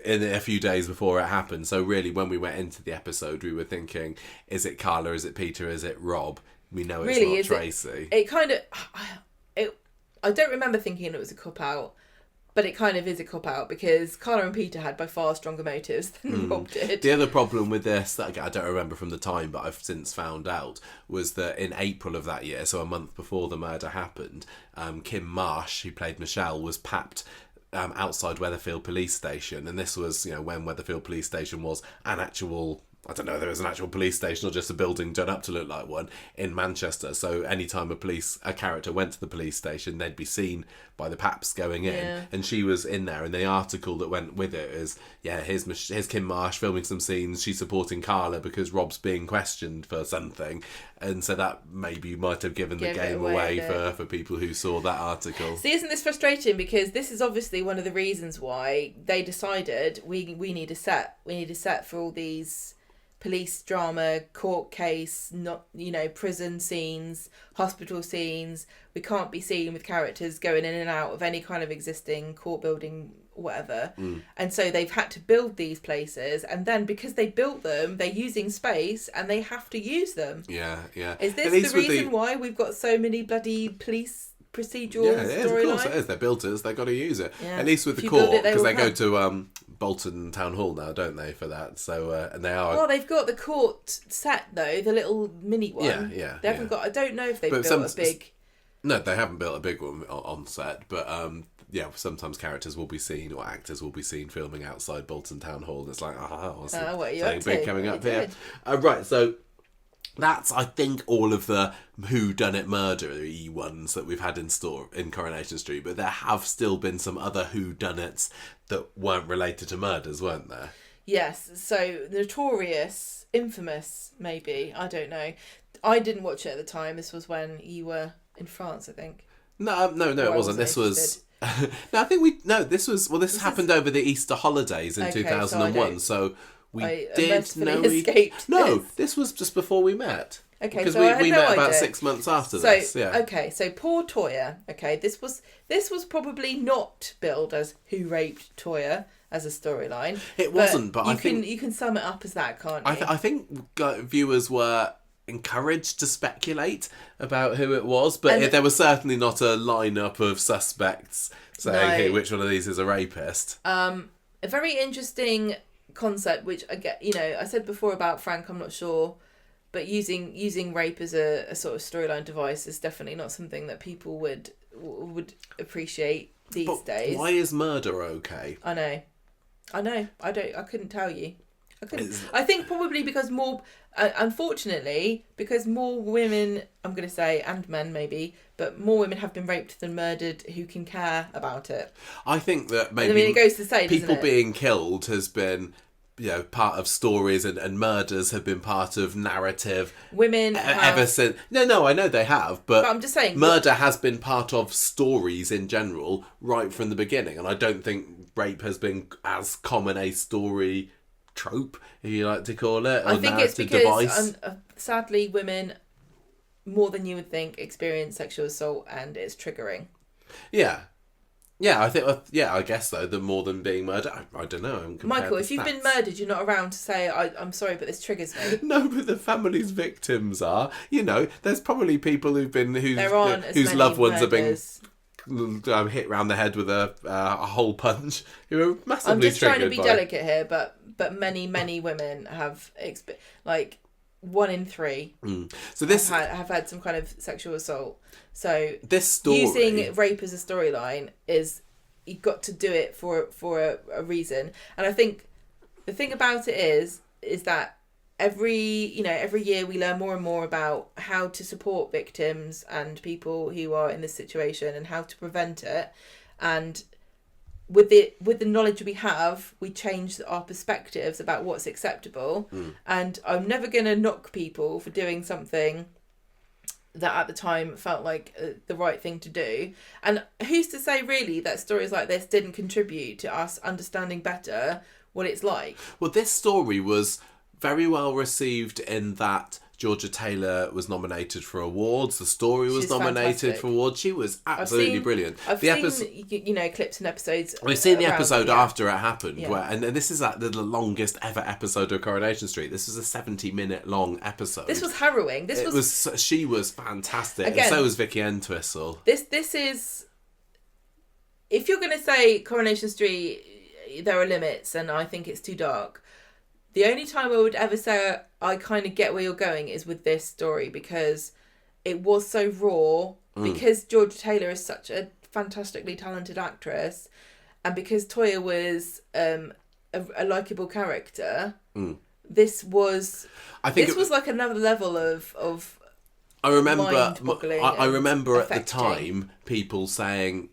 in a few days before it happened. So really when we went into the episode, we were thinking, is it Carla, is it Peter, is it Rob? We know it's not Tracy. It kind of... I don't remember thinking it was a cop-out. But it kind of is a cop-out because Carla and Peter had by far stronger motives than Rob did. The other problem with this, that I don't remember from the time, but I've since found out, was that in April of that year, so a month before the murder happened, Kim Marsh, who played Michelle, was papped outside Weatherfield Police Station. And this was, when Weatherfield Police Station was an actual... I don't know, there was an actual police station or just a building done up to look like one in Manchester. So anytime a character went to the police station, they'd be seen by the paps going in. Yeah. And she was in there. And the article that went with it is, here's Kim Marsh filming some scenes. She's supporting Carla because Rob's being questioned for something. And so that maybe might have given the game away for people who saw that article. See, isn't this frustrating? Because this is obviously one of the reasons why they decided we need a set. We need a set for all these... police drama, court case, prison scenes, hospital scenes. We can't be seen with characters going in and out of any kind of existing court building, whatever. And so they've had to build these places, and then because they built them, they're using space and they have to use them. Yeah. Is this the reason why we've got so many bloody police procedural storylines? Of course it is. They're builders. They've got to use it. Yeah. At least with the court, because they go to Bolton Town Hall now, don't they, for that? So and they are. Well, they've got the court set though, the little mini one. Yeah. They haven't got. I don't know if they've built a big. No, they haven't built a big one on set, but sometimes characters will be seen or actors will be seen filming outside Bolton Town Hall, and it's like, what's what are you up to? Big coming up here? Right, so. That's, I think, all of the whodunit murder-y ones that we've had in store in Coronation Street, but there have still been some other whodunits that weren't related to murders, weren't there? Yes, so notorious, infamous, maybe, I don't know. I didn't watch it at the time. This was when you were in France, I think. No, it wasn't. This was... No, I think this happened over the Easter holidays in 2001, so mercifully escaped. No, this was just before we met. Okay, because so we met about idea. 6 months after this. Yeah. Okay, so poor Toya. Okay, this was probably not billed as who raped Toya as a storyline. It wasn't, but I think you can sum it up as that, can't you? I think viewers were encouraged to speculate about who it was, but there was certainly not a lineup of suspects saying, "Hey, which one of these is a rapist?" A very interesting concept, which I get. I said before about Frank. I'm not sure, but using rape as a sort of storyline device is definitely not something that people would appreciate these days. Why is murder okay? I know. I couldn't tell you. I think probably because more, unfortunately, because more women, I'm going to say, and men maybe, but more women have been raped than murdered who can care about it. I think that maybe it goes to say, people being killed has been, part of stories, and murders have been part of narrative. Women ever since. No, I know they have, but I'm just saying, murder has been part of stories in general right from the beginning, and I don't think rape has been as common a story trope, if you like to call it. I think it's because sadly women, more than you would think, experience sexual assault, and it's triggering. I think. I guess though, the more than being murdered, I don't know. Michael, if you've been murdered, you're not around to say, I'm sorry, but this triggers me. No, but the family's victims are. There's probably people whose loved ones have been hit round the head with a hole punch, who are massively triggered. I'm just trying to be delicate here, but many women have 1 in 3 so this have had some kind of sexual assault. So this story, using rape as a storyline, is you've got to do it for a reason. And I think the thing about it is that every year we learn more and more about how to support victims and people who are in this situation and how to prevent it. And with the knowledge we have, we change our perspectives about what's acceptable. And I'm never going to knock people for doing something that at the time felt like the right thing to do. And who's to say really that stories like this didn't contribute to us understanding better what it's like? Well, this story was very well received in that Georgia Taylor was nominated for awards. The story was nominated for awards. She was absolutely brilliant. I've seen clips and episodes. We've seen the episode after it happened, and this is the longest ever episode of Coronation Street. This was a 70-minute long episode. This was harrowing. She was fantastic, again, and so was Vicky Entwistle. This is, if you're going to say Coronation Street, there are limits, and I think it's too dark. The only time I would ever say I kind of get where you're going is with this story, because it was so raw, because Georgia Taylor is such a fantastically talented actress, and because Toya was a likeable character. This was like another level of I remember at the time people saying,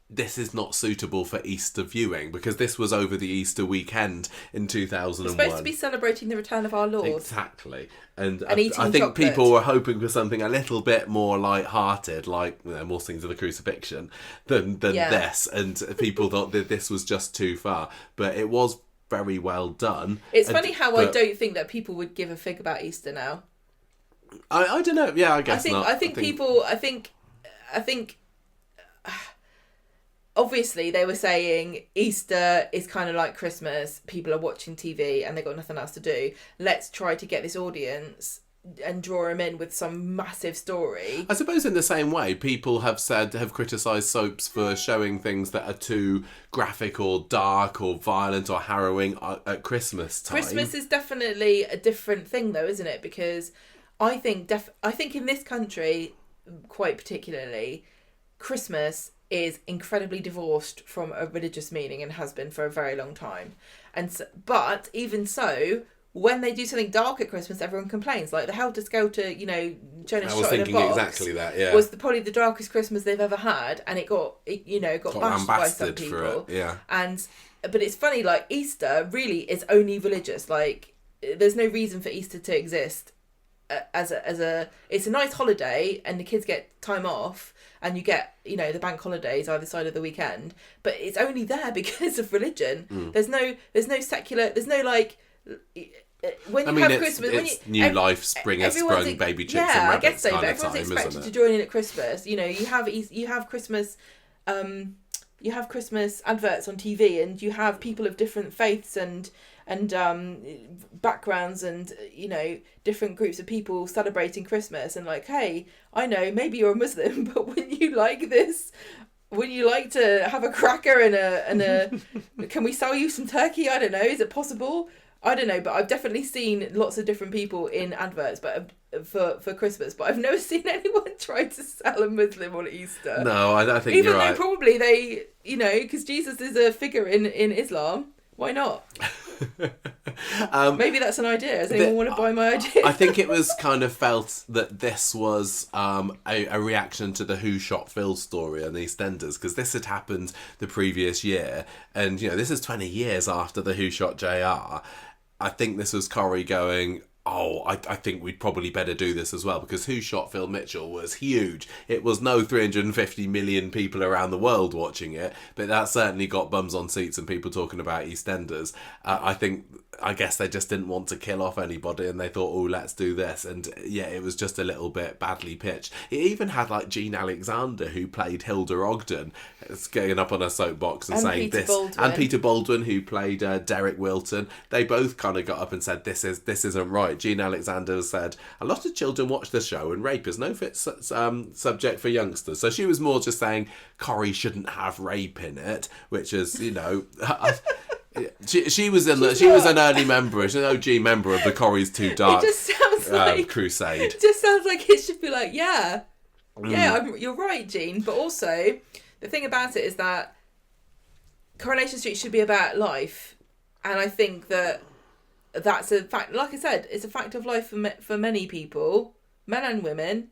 this is not suitable for Easter viewing, because this was over the Easter weekend in 2001. We're supposed to be celebrating the return of our Lord. Exactly. And I think people were hoping for something a little bit more light-hearted, like more Scenes of the Crucifixion, than this. And people thought that this was just too far. But it was very well done. It's funny how I don't think that people would give a fig about Easter now. I don't know. Yeah, I guess not. I think obviously they were saying Easter is kind of like Christmas. People are watching TV and they've got nothing else to do. Let's try to get this audience and draw them in with some massive story. I suppose in the same way, people have criticised soaps for showing things that are too graphic or dark or violent or harrowing at Christmas time. Christmas is definitely a different thing though, isn't it? Because I think in this country, quite particularly, Christmas is incredibly divorced from a religious meaning and has been for a very long time. But even so, when they do something dark at Christmas, everyone complains. Like the Helter Skelter, Jonas shot in a box. I was thinking exactly that. Yeah, was probably the darkest Christmas they've ever had, and it got bashed by some people. Yeah, but it's funny. Like Easter really is only religious. Like there's no reason for Easter to exist. It's a nice holiday, and the kids get time off. And you get, the bank holidays either side of the weekend, but it's only there because of religion. There's no secular, there's no when you I mean, have it's, Christmas, it's new life, spring has sprung, baby chicks and rabbits I guess so. But kind of everyone's time, expected isn't to it? join in at Christmas. You know, you have Christmas, you have Christmas adverts on TV, and you have people of different faiths and backgrounds, and you know, different groups of people celebrating Christmas. And like, hey, I know maybe you're a Muslim, but wouldn't you like this? Would you like to have a cracker and a can we sell you some turkey? I don't know. Is it possible? I don't know, but I've definitely seen lots of different people in adverts, but for Christmas. But I've never seen anyone try to sell a Muslim on Easter. No, I think even you're right. though probably they, you know, because Jesus is a figure in Islam. Why not? Maybe that's an idea. Does anyone want to buy my idea? I think it was kind of felt that this was a reaction to the Who Shot Phil story on EastEnders, because this had happened the previous year, and you know, this is 20 years after the Who Shot JR. I think this was Corrie going, I think we'd probably better do this as well, because Who Shot Phil Mitchell was huge. It was no 350 million people around the world watching it, but that certainly got bums on seats and people talking about EastEnders. I guess they just didn't want to kill off anybody, and they thought, oh, let's do this. And yeah, it was just a little bit badly pitched. It even had like Jean Alexander, who played Hilda Ogden, getting up on a soapbox and saying Peter this. Baldwin. And Peter Baldwin, who played Derek Wilton. They both kind of got up and said, this isn't right. Jean Alexander said, a lot of children watch the show and rape is no fit subject for youngsters. So she was more just saying Corrie shouldn't have rape in it, which is, you know... She was an early member, she's an OG member of the Corrie's Too Dark It just sounds like crusade. It just sounds like it should be like, you're right, Jean. But also, the thing about it is that Coronation Street should be about life, and I think that's a fact. Like I said, it's a fact of life for many people, men and women,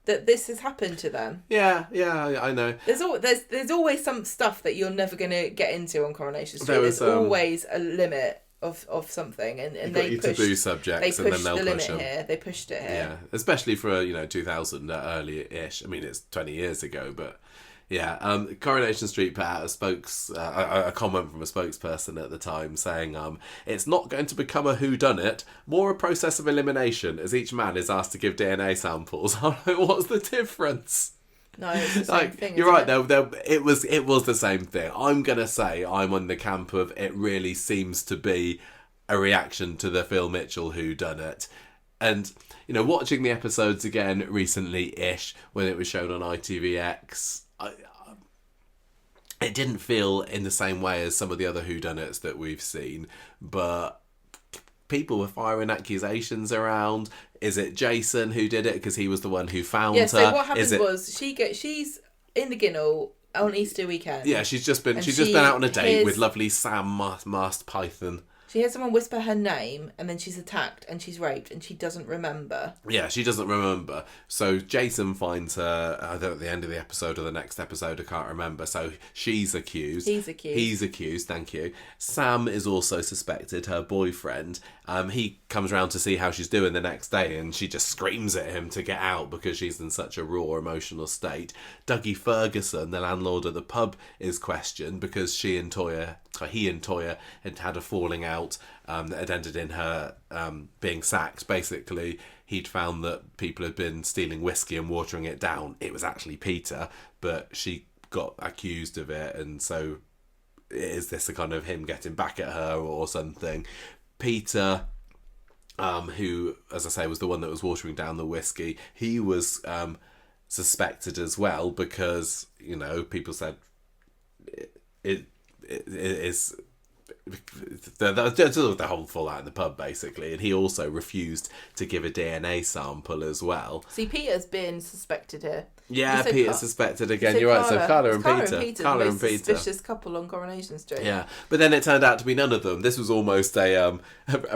that this has happened to them. Yeah, I know. There's always some stuff that you're never going to get into on Coronation Street. There's always a limit of something, and they pushed taboo subjects, they and pushed then they'll the push limit them. here. They pushed it here. Yeah, especially for 2000 early-ish. I mean, it's 20 years ago, but yeah. Coronation Street put out a comment from a spokesperson at the time saying, it's not going to become a whodunit, more a process of elimination, as each man is asked to give DNA samples. I'm like, what's the difference? No, it's the same thing. You're right. It was the same thing. I'm gonna say I'm on the camp of it. Really seems to be a reaction to the Phil Mitchell whodunit, and watching the episodes again recently-ish when it was shown on ITVX. It didn't feel in the same way as some of the other whodunits that we've seen, but people were firing accusations around. Is it Jason who did it because he was the one who found her? Yeah, so what happened was she's in the Ginnell on Easter weekend. Yeah, she's just been out on a date with lovely Sam Masked Python. She hears someone whisper her name, and then she's attacked and she's raped, and she doesn't remember. Yeah, she doesn't remember. So Jason finds her either at the end of the episode or the next episode, I can't remember. So she's accused. He's accused, thank you. Sam is also suspected, her boyfriend. He comes around to see how she's doing the next day, and she just screams at him to get out because she's in such a raw emotional state. Dougie Ferguson, the landlord at the pub, is questioned because he and Toya had a falling out that had ended in her being sacked. Basically, he'd found that people had been stealing whiskey and watering it down. It was actually Peter, but she got accused of it, and so is this a kind of him getting back at her or something? Peter, who, as I say, was the one that was watering down the whiskey, he was suspected as well because, people said it is the whole fallout in the pub, basically, and he also refused to give a DNA sample as well. See, Peter's been suspected here. Yeah, Peter's suspected again. You're right. So Carla and Peter, the most suspicious couple on Coronation Street. Yeah, but then it turned out to be none of them. This was almost a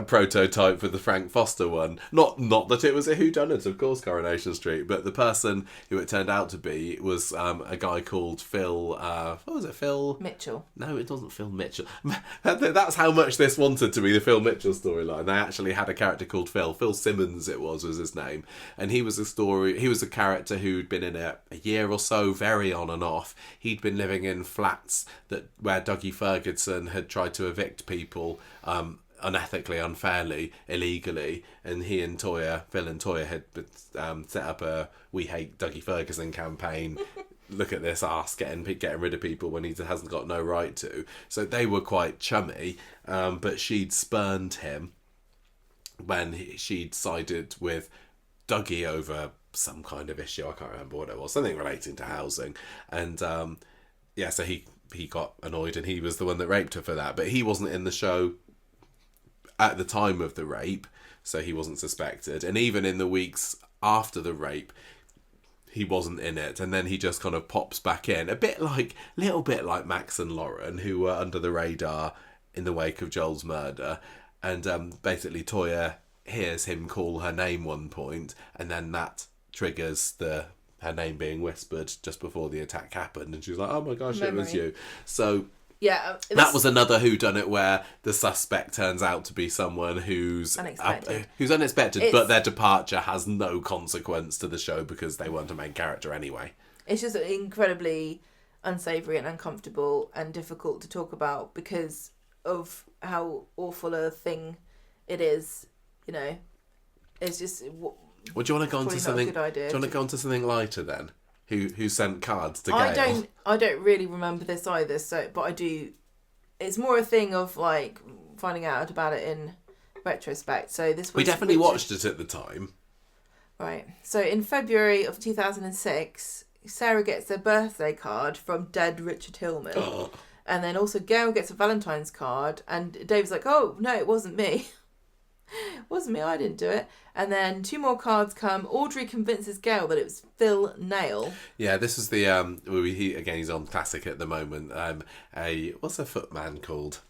prototype for the Frank Foster one. Not that it was a whodunit, of course, Coronation Street, but the person who it turned out to be was a guy called Phil. What was it, Phil Mitchell? No, it wasn't Phil Mitchell. That's how much this wanted to be the Phil Mitchell storyline. They actually had a character called Phil. Phil Simmons, it was his name, and he was a character who'd been in a year or so, very on and off. He'd been living in flats where Dougie Ferguson had tried to evict people unethically, unfairly, illegally, and he and Toya, Phil and Toya, had set up a "We Hate Dougie Ferguson" campaign. Look at this arse getting rid of people when he hasn't got no right to. So they were quite chummy, but she'd spurned him when she'd sided with Dougie over some kind of issue. I can't remember what it was, something relating to housing, and so he got annoyed, and he was the one that raped her for that. But he wasn't in the show at the time of the rape, so he wasn't suspected. And even in the weeks after the rape, he wasn't in it. And then he just kind of pops back in, little bit like Max and Lauren, who were under the radar in the wake of Joel's murder. And basically Toya hears him call her name one point, and then that triggers her name being whispered just before the attack happened, and she's like, "Oh my gosh, It was you." So yeah, that was another whodunit where the suspect turns out to be someone who's unexpected, but their departure has no consequence to the show because they weren't a main character anyway. It's just incredibly unsavoury and uncomfortable and difficult to talk about because of how awful a thing it is. You know, it's just. Well, do you want to go on to something? Do you want to go on to something lighter then? Who sent cards to Gail? I don't really remember this either. But I do. It's more a thing of like finding out about it in retrospect. So we definitely watched it at the time. Right. So in February of 2006, Sarah gets a birthday card from dead Richard Hillman, and then also Gail gets a Valentine's card, and Dave's like, "Oh no, it wasn't me." It wasn't me, I didn't do it. And then 2 more cards come. Audrey convinces Gail that it was Phil Nail. Yeah, this is the he's on Classic at the moment. What's a footman called?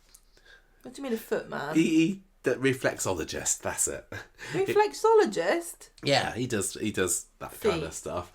What do you mean a footman? The reflexologist, that's it. Reflexologist? Yeah, he does that kind of stuff.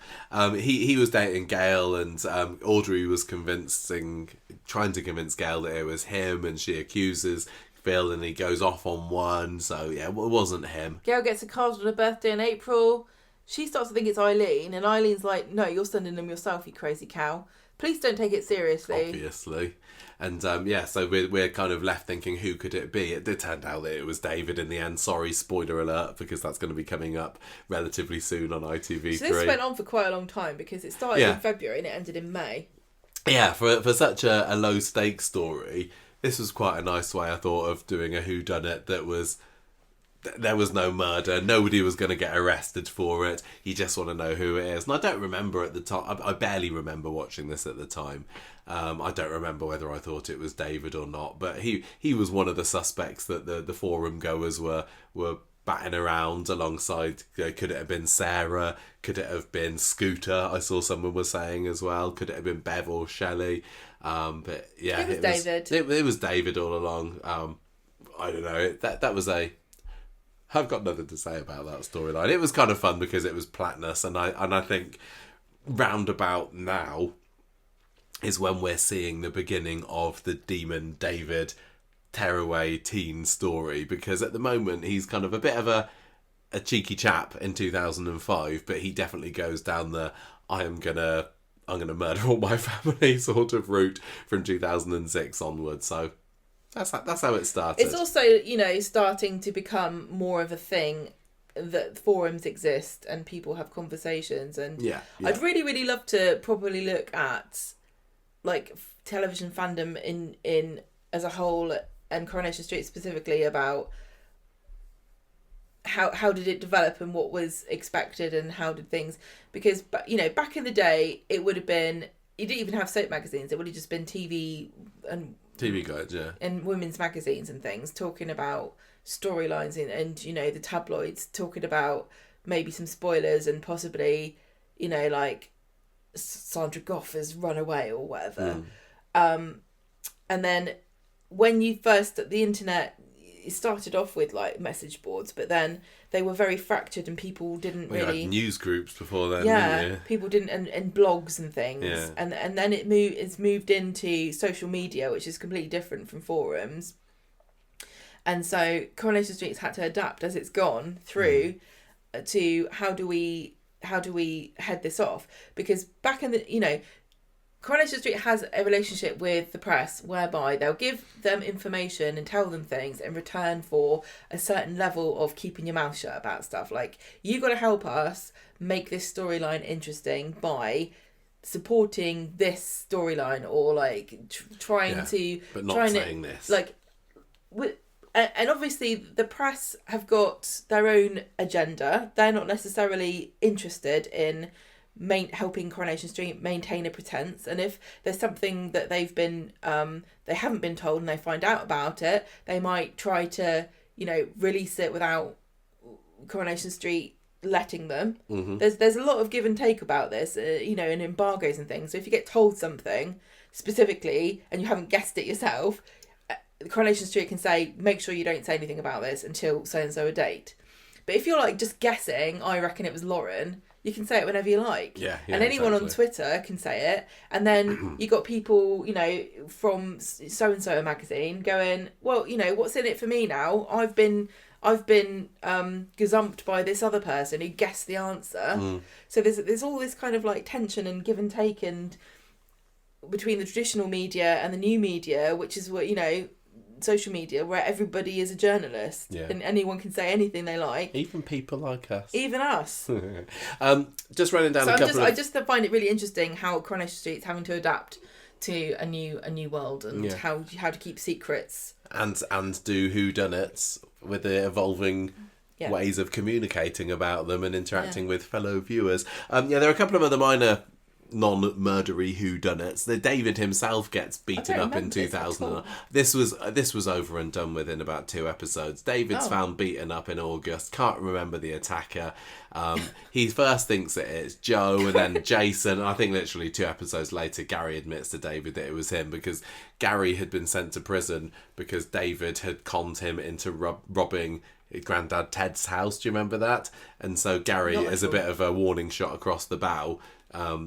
He was dating Gail, and Audrey was trying to convince Gail that it was him, and she accuses Phil, and he goes off on one. So yeah, it wasn't him. Gail gets a card on her birthday in April. She starts to think it's Eileen, and Eileen's like, "No, you're sending them yourself, you crazy cow. Please don't take it seriously." Obviously. And so we're kind of left thinking, who could it be? It did turn out that it was David in the end. Sorry, spoiler alert, because that's going to be coming up relatively soon on ITV3. So this went on for quite a long time because it started in February and it ended in May. Yeah, for such a low stakes story, this was quite a nice way, I thought, of doing a whodunit that was... There was no murder. Nobody was going to get arrested for it. You just want to know who it is. And I don't remember at the time. I barely remember watching this at the time. I don't remember whether I thought it was David or not. But he was one of the suspects that the forum goers were batting around alongside. Could it have been Sarah? Could it have been Scooter? I saw someone was saying as well. Could it have been Bev or Shelley? But yeah, it was David. It was David all along. I don't know. That was a... I've got nothing to say about that storyline. It was kind of fun because it was Platnus, and I think roundabout now is when we're seeing the beginning of the Demon David tearaway teen story, because at the moment he's kind of a bit of a cheeky chap in 2005, but he definitely goes down the I'm gonna murder all my family sort of route from 2006 onwards. So that's how it started. It's also, starting to become more of a thing that forums exist and people have conversations. And yeah. I'd really, really love to probably look at like television fandom in as a whole, and Coronation Street specifically, about how did it develop and what was expected and how did things... Because, back in the day, it would have been... You didn't even have soap magazines. It would have just been TV guides, yeah. And women's magazines and things talking about storylines and the tabloids talking about maybe some spoilers and possibly, like Sandra Gough has run away or whatever. And then when the internet started off with like message boards, but then they were very fractured and people didn't really... had news groups before then. Yeah, people didn't, and blogs and things. Yeah. And then it's moved into social media, which is completely different from forums. And so Coronation Street's had to adapt as it's gone through to how do we head this off? Because back in the, Coronation Street has a relationship with the press whereby they'll give them information and tell them things in return for a certain level of keeping your mouth shut about stuff. Like, you got to help us make this storyline interesting by supporting this storyline, or like trying to, but not trying saying to, this. like, and obviously the press have got their own agenda. They're not necessarily interested in helping Coronation Street maintain a pretense, and if there's something that they haven't been told and they find out about it, they might try to, you know, release it without Coronation Street letting them. Mm-hmm. There's a lot of give and take about this, you know, and embargoes and things. So if you get told something specifically and you haven't guessed it yourself, Coronation Street can say, make sure you don't say anything about this until so and so a date. But if you're like just guessing, I reckon it was Lauren, you can say it whenever you like. Yeah, and anyone on Twitter can say it. And then you got people, you know, from so-and-so magazine going, well, you know, what's in it for me now? I've been gazumped by this other person who guessed the answer. So there's all this kind of like tension and give and take and between the traditional media and the new media, which is what, you know, social media, where everybody is a journalist and anyone can say anything they like, even people like us, even us. Just running down I just find it really interesting how Coronation Street's having to adapt to a new world, and how to keep secrets and do whodunits with the evolving ways of communicating about them and interacting with fellow viewers. There are a couple of other minor non-murdery whodunits. The David himself gets beaten up in 2000. This was over and done with in about 2 episodes. David's found beaten up in August. Can't remember the attacker. He first thinks that it's Joe and then Jason. I think literally 2 episodes later, Gary admits to David that it was him, because Gary had been sent to prison because David had conned him into robbing Grandad Ted's house. Do you remember that? And so Gary, as a bit of a warning shot across the bow,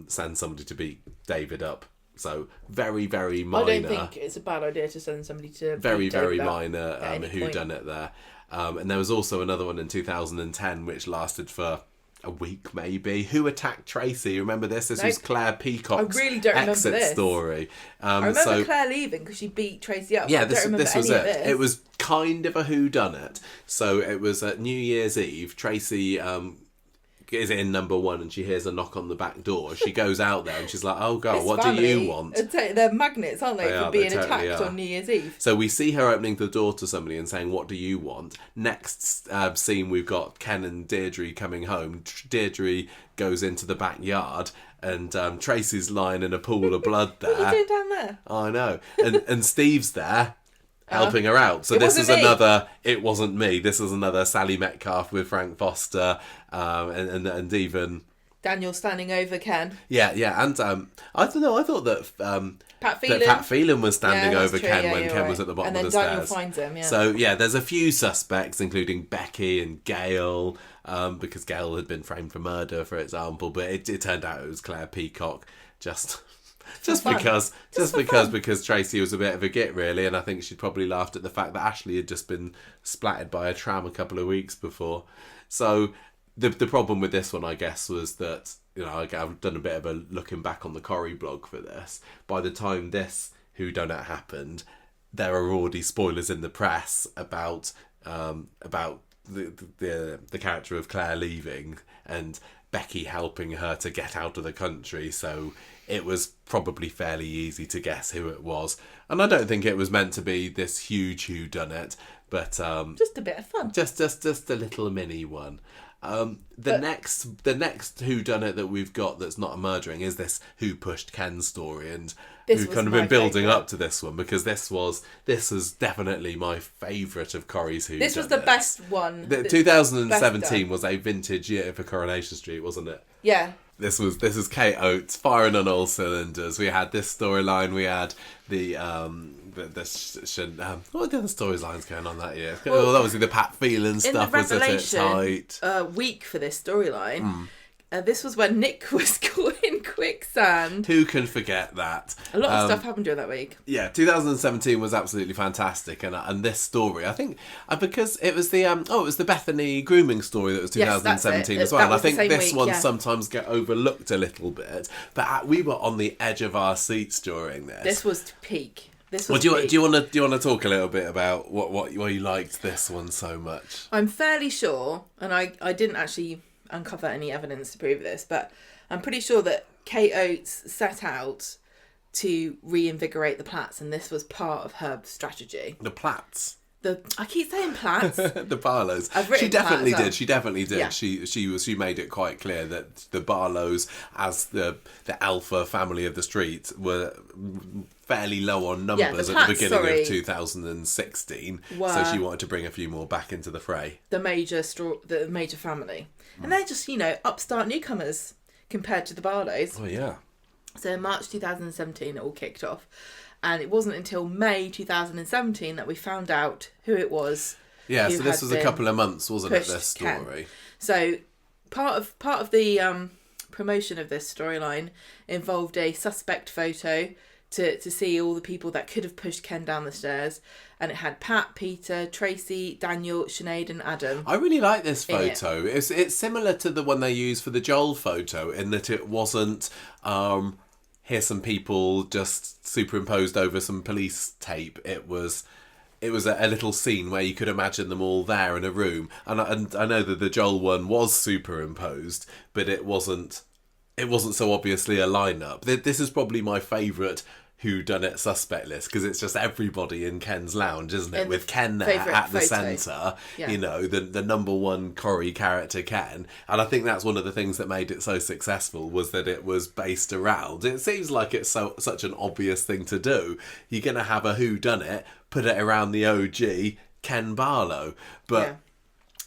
send somebody to beat David up. So very, very minor. I don't think it's a bad idea to send somebody to very, beat very David minor whodunit there. And there was also another one in 2010 which lasted for a week maybe. Who attacked Tracy? Remember this? This was Claire Peacock's exit story. I remember Claire leaving because she beat Tracy up. Yeah, this was it. It was kind of a whodunit. So it was at New Year's Eve. Tracy is in number 1 and she hears a knock on the back door. She goes out there and she's like, oh God, what do you want? They're magnets, aren't they, for being attacked on New Year's Eve. So we see her opening the door to somebody and saying, what do you want? Next scene, we've got Ken and Deirdre coming home. Deirdre goes into the backyard and Tracy's lying in a pool of blood there. What are you doing down there? I know. And Steve's there, helping her out. So this is another It Wasn't Me. This is another Sally Metcalf with Frank Foster, and even Daniel standing over Ken. Yeah, and I don't know, I thought that Pat Phelan was standing over Ken when Ken was at the bottom of the stairs. And then Daniel finds him, So there's a few suspects, including Becky and Gail, because Gail had been framed for murder, for example, but it turned out it was Claire Peacock, just because Tracy was a bit of a git, really, and I think she'd probably laughed at the fact that Ashley had just been splattered by a tram a couple of weeks before. So the problem with this one, I guess, was that, you know, I've done a bit of a looking back on the Corrie blog for this. By the time this whodunit happened, there are already spoilers in the press about the character of Claire leaving and Becky helping her to get out of the country, so it was probably fairly easy to guess who it was. And I don't think it was meant to be this huge whodunit, but just a bit of fun, just a little mini one. The next whodunit that we've got that's not a murdering is this Who Pushed Ken story, and we've kind of been building up to this one because this was definitely my favourite of Corrie's whodunits. This was the best one. 2017 was a vintage year for Coronation Street, wasn't it? Yeah. This is Kate Oates firing on all cylinders. We had this storyline. We had the what were the other storylines going on that year? Well, obviously the Pat Phelan stuff was at its height. Week for this storyline. This was when Nick was caught in in quicksand. Who can forget that? A lot of stuff happened during that week. Yeah, 2017 was absolutely fantastic, and this story, I think, because it was the Bethany grooming story that was 2017 as well. And I think this one sometimes get overlooked a little bit, but we were on the edge of our seats during this. This was peak. Do you want to talk a little bit about why you liked this one so much? I'm fairly sure, and I didn't actually uncover any evidence to prove this, but I'm pretty sure that Kate Oates set out to reinvigorate the Platts, and this was part of her strategy. The Platts. I keep saying Platts. The Barlows. She definitely did. She definitely did. Yeah. She made it quite clear that the Barlows, as the alpha family of the street, were fairly low on numbers at the beginning of 2016. So she wanted to bring a few more back into the fray. The major family, and they're just upstart newcomers compared to the Barlows. Oh yeah. So in March 2017, it all kicked off. And it wasn't until May 2017 that we found out who it was. Yeah, so this was a couple of months, wasn't it, this story? Ken. So part of the promotion of this storyline involved a suspect photo to see all the people that could have pushed Ken down the stairs. And it had Pat, Peter, Tracy, Daniel, Sinead and Adam. I really like this photo. It's similar to the one they used for the Joel photo in that it wasn't... here's some people just superimposed over some police tape. It was a little scene where you could imagine them all there in a room. And I know that the Joel one was superimposed, but it wasn't so obviously a lineup. This is probably my favourite whodunit suspect list because it's just everybody in Ken's lounge, isn't it? With Ken there at the centre, the number one Corrie character Ken. And I think that's one of the things that made it so successful was that it was based around. It seems like it's such an obvious thing to do. You're going to have a whodunit, put it around the OG Ken Barlow. But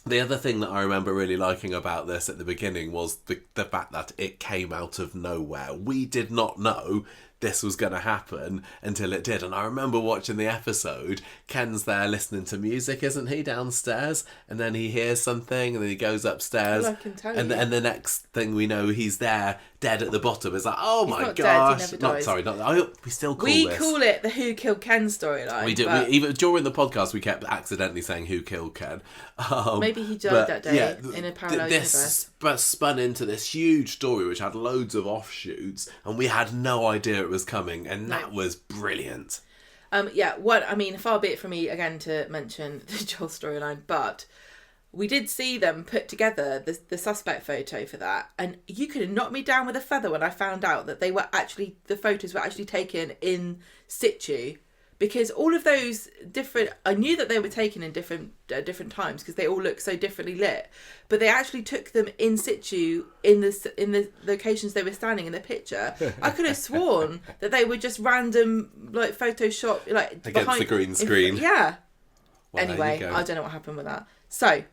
the other thing that I remember really liking about this at the beginning was the fact that it came out of nowhere. We did not know this was going to happen until it did. And I remember watching the episode, Ken's there listening to music, isn't he, downstairs? And then he hears something and then he goes upstairs. Well, I can tell and you. And the next thing we know, he's there, dead at the bottom. It's like, oh my not gosh. Dead, he never dies. We still call this. We call it the Who Killed Ken storyline. We do. Even during the podcast, we kept accidentally saying Who Killed Ken. Maybe he died that day in a parallel universe. But spun into this huge story which had loads of offshoots, and we had no idea it was coming, and that was brilliant. Far be it from me again to mention the Joel storyline, but we did see them put together the suspect photo for that, and you could have knocked me down with a feather when I found out that the photos were actually taken in situ. Because all of those I knew that they were taken in different times because they all look so differently lit, but they actually took them in situ in the locations they were standing in the picture. I could have sworn that they were just random Photoshop against the green screen. Well, anyway, I don't know what happened with that. So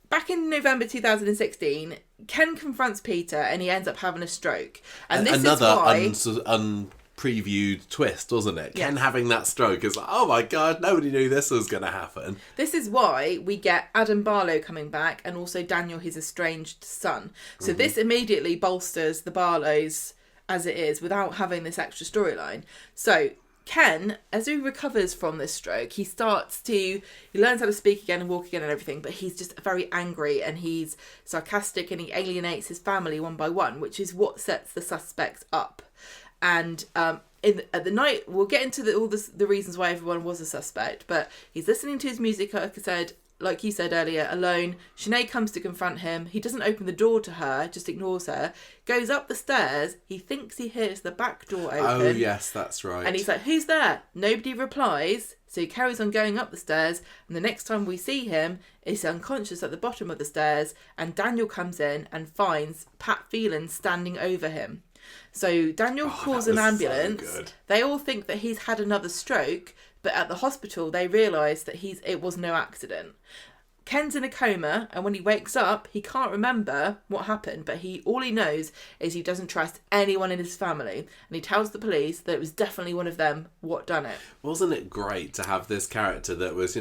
back in November 2016, Ken confronts Peter and he ends up having a stroke. And this another is why previewed twist, wasn't it? Yes. Ken having that stroke is like, oh my god, nobody knew this was going to happen. This is why we get Adam Barlow coming back and also Daniel, his estranged son. So this immediately bolsters the Barlows as it is without having this extra storyline. So Ken, as he recovers from this stroke, he learns how to speak again and walk again and everything, but he's just very angry and he's sarcastic and he alienates his family one by one, which is what sets the suspects up. And at the night, we'll get into all the reasons why everyone was a suspect, but he's listening to his music, like you said earlier, alone. Sinead comes to confront him. He doesn't open the door to her, just ignores her. Goes up the stairs. He thinks he hears the back door open. Oh, yes, that's right. And he's like, who's there? Nobody replies. So he carries on going up the stairs. And the next time we see him, he's unconscious at the bottom of the stairs. And Daniel comes in and finds Pat Phelan standing over him. So Daniel calls an ambulance. So good. They all think that he's had another stroke, but at the hospital they realise that it was no accident. Ken's in a coma, and when he wakes up, he can't remember what happened, but all he knows is he doesn't trust anyone in his family, and he tells the police that it was definitely one of them what done it. Wasn't it great to have this character that was,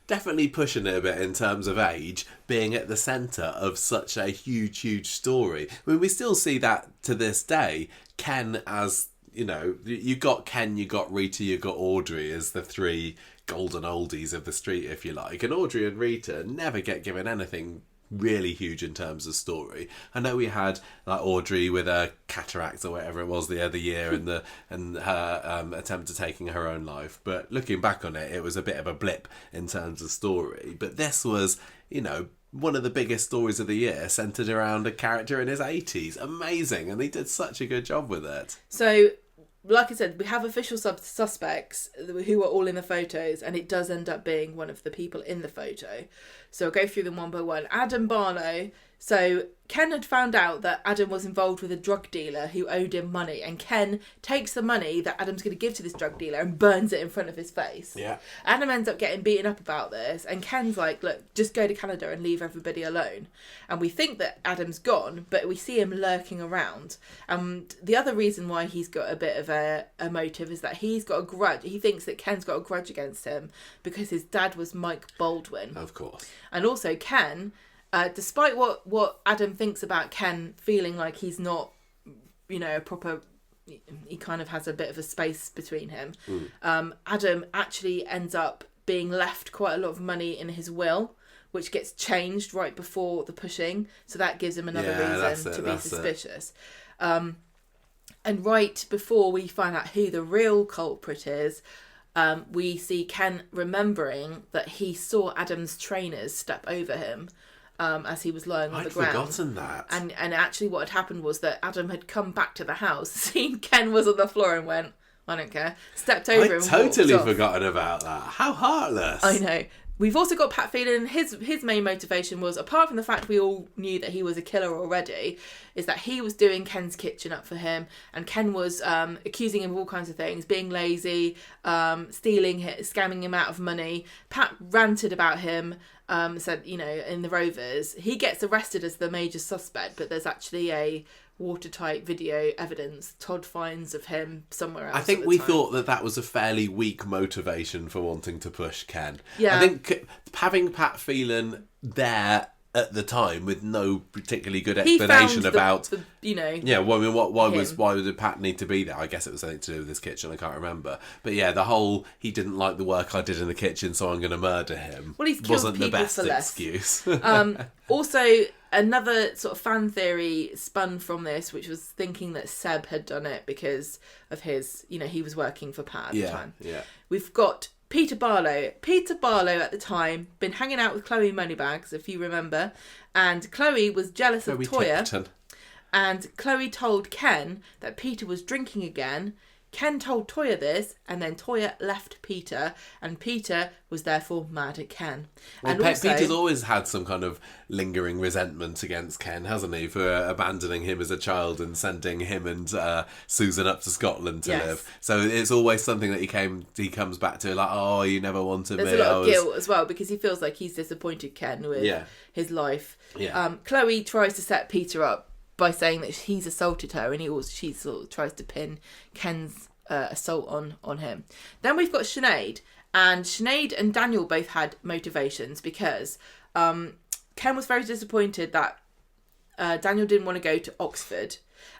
definitely pushing it a bit in terms of age, being at the centre of such a huge story? I mean, we still see that to this day. Ken as, you got Ken, you got Rita, you got Audrey as the three golden oldies of the street, if you like. And Audrey and Rita never get given anything really huge in terms of story. I know we had like Audrey with her cataracts or whatever it was the other year and her attempt at taking her own life, but looking back on it, it was a bit of a blip in terms of story. But this was, one of the biggest stories of the year, centred around a character in his 80s. Amazing, and they did such a good job with it. So, like I said, we have official suspects who are all in the photos, and it does end up being one of the people in the photo. So I'll go through them one by one. Adam Barlow. So Ken had found out that Adam was involved with a drug dealer who owed him money, and Ken takes the money that Adam's going to give to this drug dealer and burns it in front of his face. Yeah. Adam ends up getting beaten up about this, and Ken's like, look, just go to Canada and leave everybody alone. And we think that Adam's gone, but we see him lurking around. And the other reason why he's got a bit of a motive is that he's got a grudge. He thinks that Ken's got a grudge against him because his dad was Mike Baldwin. Of course. And also Ken, despite what Adam thinks about Ken feeling like he's not, a proper, he kind of has a bit of a space between him. Adam actually ends up being left quite a lot of money in his will, which gets changed right before the pushing. So that gives him another reason to be suspicious. And right before we find out who the real culprit is, we see Ken remembering that he saw Adam's trainers step over him as he was lying on the ground. I'd forgotten that. And actually what had happened was that Adam had come back to the house, seen Ken was on the floor and went, I don't care, stepped over him. I'd totally forgotten about that. How heartless. I know. We've also got Pat Phelan. His main motivation was, apart from the fact we all knew that he was a killer already, is that he was doing Ken's kitchen up for him, and Ken was accusing him of all kinds of things, being lazy, stealing, scamming him out of money. Pat ranted about him, said, in the Rovers. He gets arrested as the major suspect, but there's actually a watertight video evidence Todd finds of him somewhere else. I think we thought that was a fairly weak motivation for wanting to push Ken. Yeah. I think having Pat Phelan there at the time with no particularly good explanation about why did Pat need to be there? I guess it was something to do with his kitchen, I can't remember. But yeah, the whole he didn't like the work I did in the kitchen, so I'm going to murder him. Well, he's killed wasn't the people best for less. excuse. Also, another sort of fan theory spun from this, which was thinking that Seb had done it because of his, he was working for Pat at the time. Yeah. We've got Peter Barlow. Peter Barlow at the time been hanging out with Chloe Moneybags, if you remember, and Chloe was jealous of Toya. Tipton. And Chloe told Ken that Peter was drinking again. Ken told Toya this, and then Toya left Peter, and Peter was therefore mad at Ken. Well, and also, Peter's always had some kind of lingering resentment against Ken, hasn't he, for abandoning him as a child and sending him and Susan up to Scotland to live. So it's always something that he comes back to, like, oh, you never wanted me. There's a lot of guilt as well, because he feels like he's disappointed Ken with his life. Yeah. Chloe tries to set Peter up by saying that he's assaulted her, and she sort of tries to pin Ken's assault on him. Then we've got Sinead, and Sinead and Daniel both had motivations because Ken was very disappointed that Daniel didn't want to go to Oxford,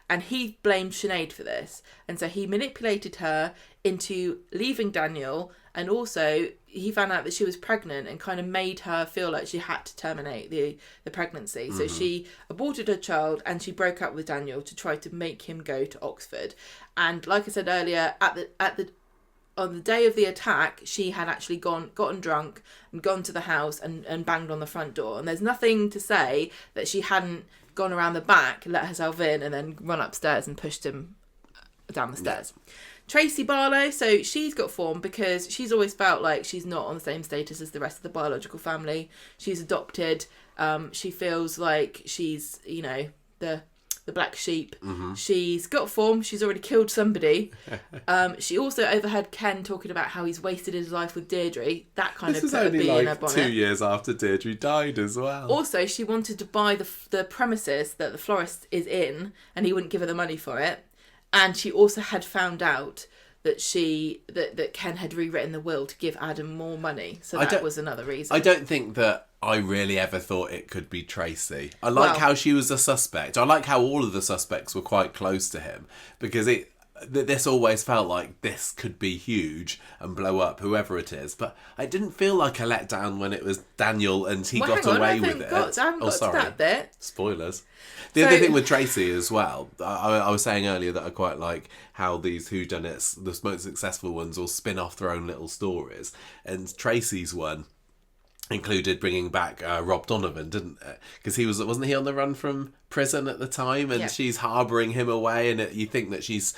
and he blamed Sinead for this, and so he manipulated her into leaving Daniel, and also he found out that she was pregnant and kind of made her feel like she had to terminate the pregnancy. So she aborted her child, and she broke up with Daniel to try to make him go to Oxford. And like I said earlier, on the day of the attack, she had actually gotten drunk and gone to the house and banged on the front door. And there's nothing to say that she hadn't gone around the back, let herself in, and then run upstairs and pushed him down the stairs. Tracy Barlow, so she's got form because she's always felt like she's not on the same status as the rest of the biological family. She's adopted. She feels like she's, the the black sheep. Mm-hmm. She's got form. She's already killed somebody. She also overheard Ken talking about how he's wasted his life with Deirdre. That kind This of is put a only bee in her like bonnet. 2 years after Deirdre died as well. Also, she wanted to buy the premises that the florist is in, and he wouldn't give her the money for it. And she also had found out that Ken had rewritten the will to give Adam more money. So that was another reason. I don't think that I really ever thought it could be Tracy. I like how she was a suspect. I like how all of the suspects were quite close to him, because this always felt like this could be huge and blow up whoever it is. But I didn't feel like a letdown when it was Daniel and he got away with it. I haven't got to that bit. Spoilers. The other thing with Tracy as well, I was saying earlier that I quite like how these whodunits, the most successful ones, all spin off their own little stories. And Tracy's one included bringing back Rob Donovan, didn't it? Because wasn't he on the run from prison at the time, and she's harbouring him away, and you think that she's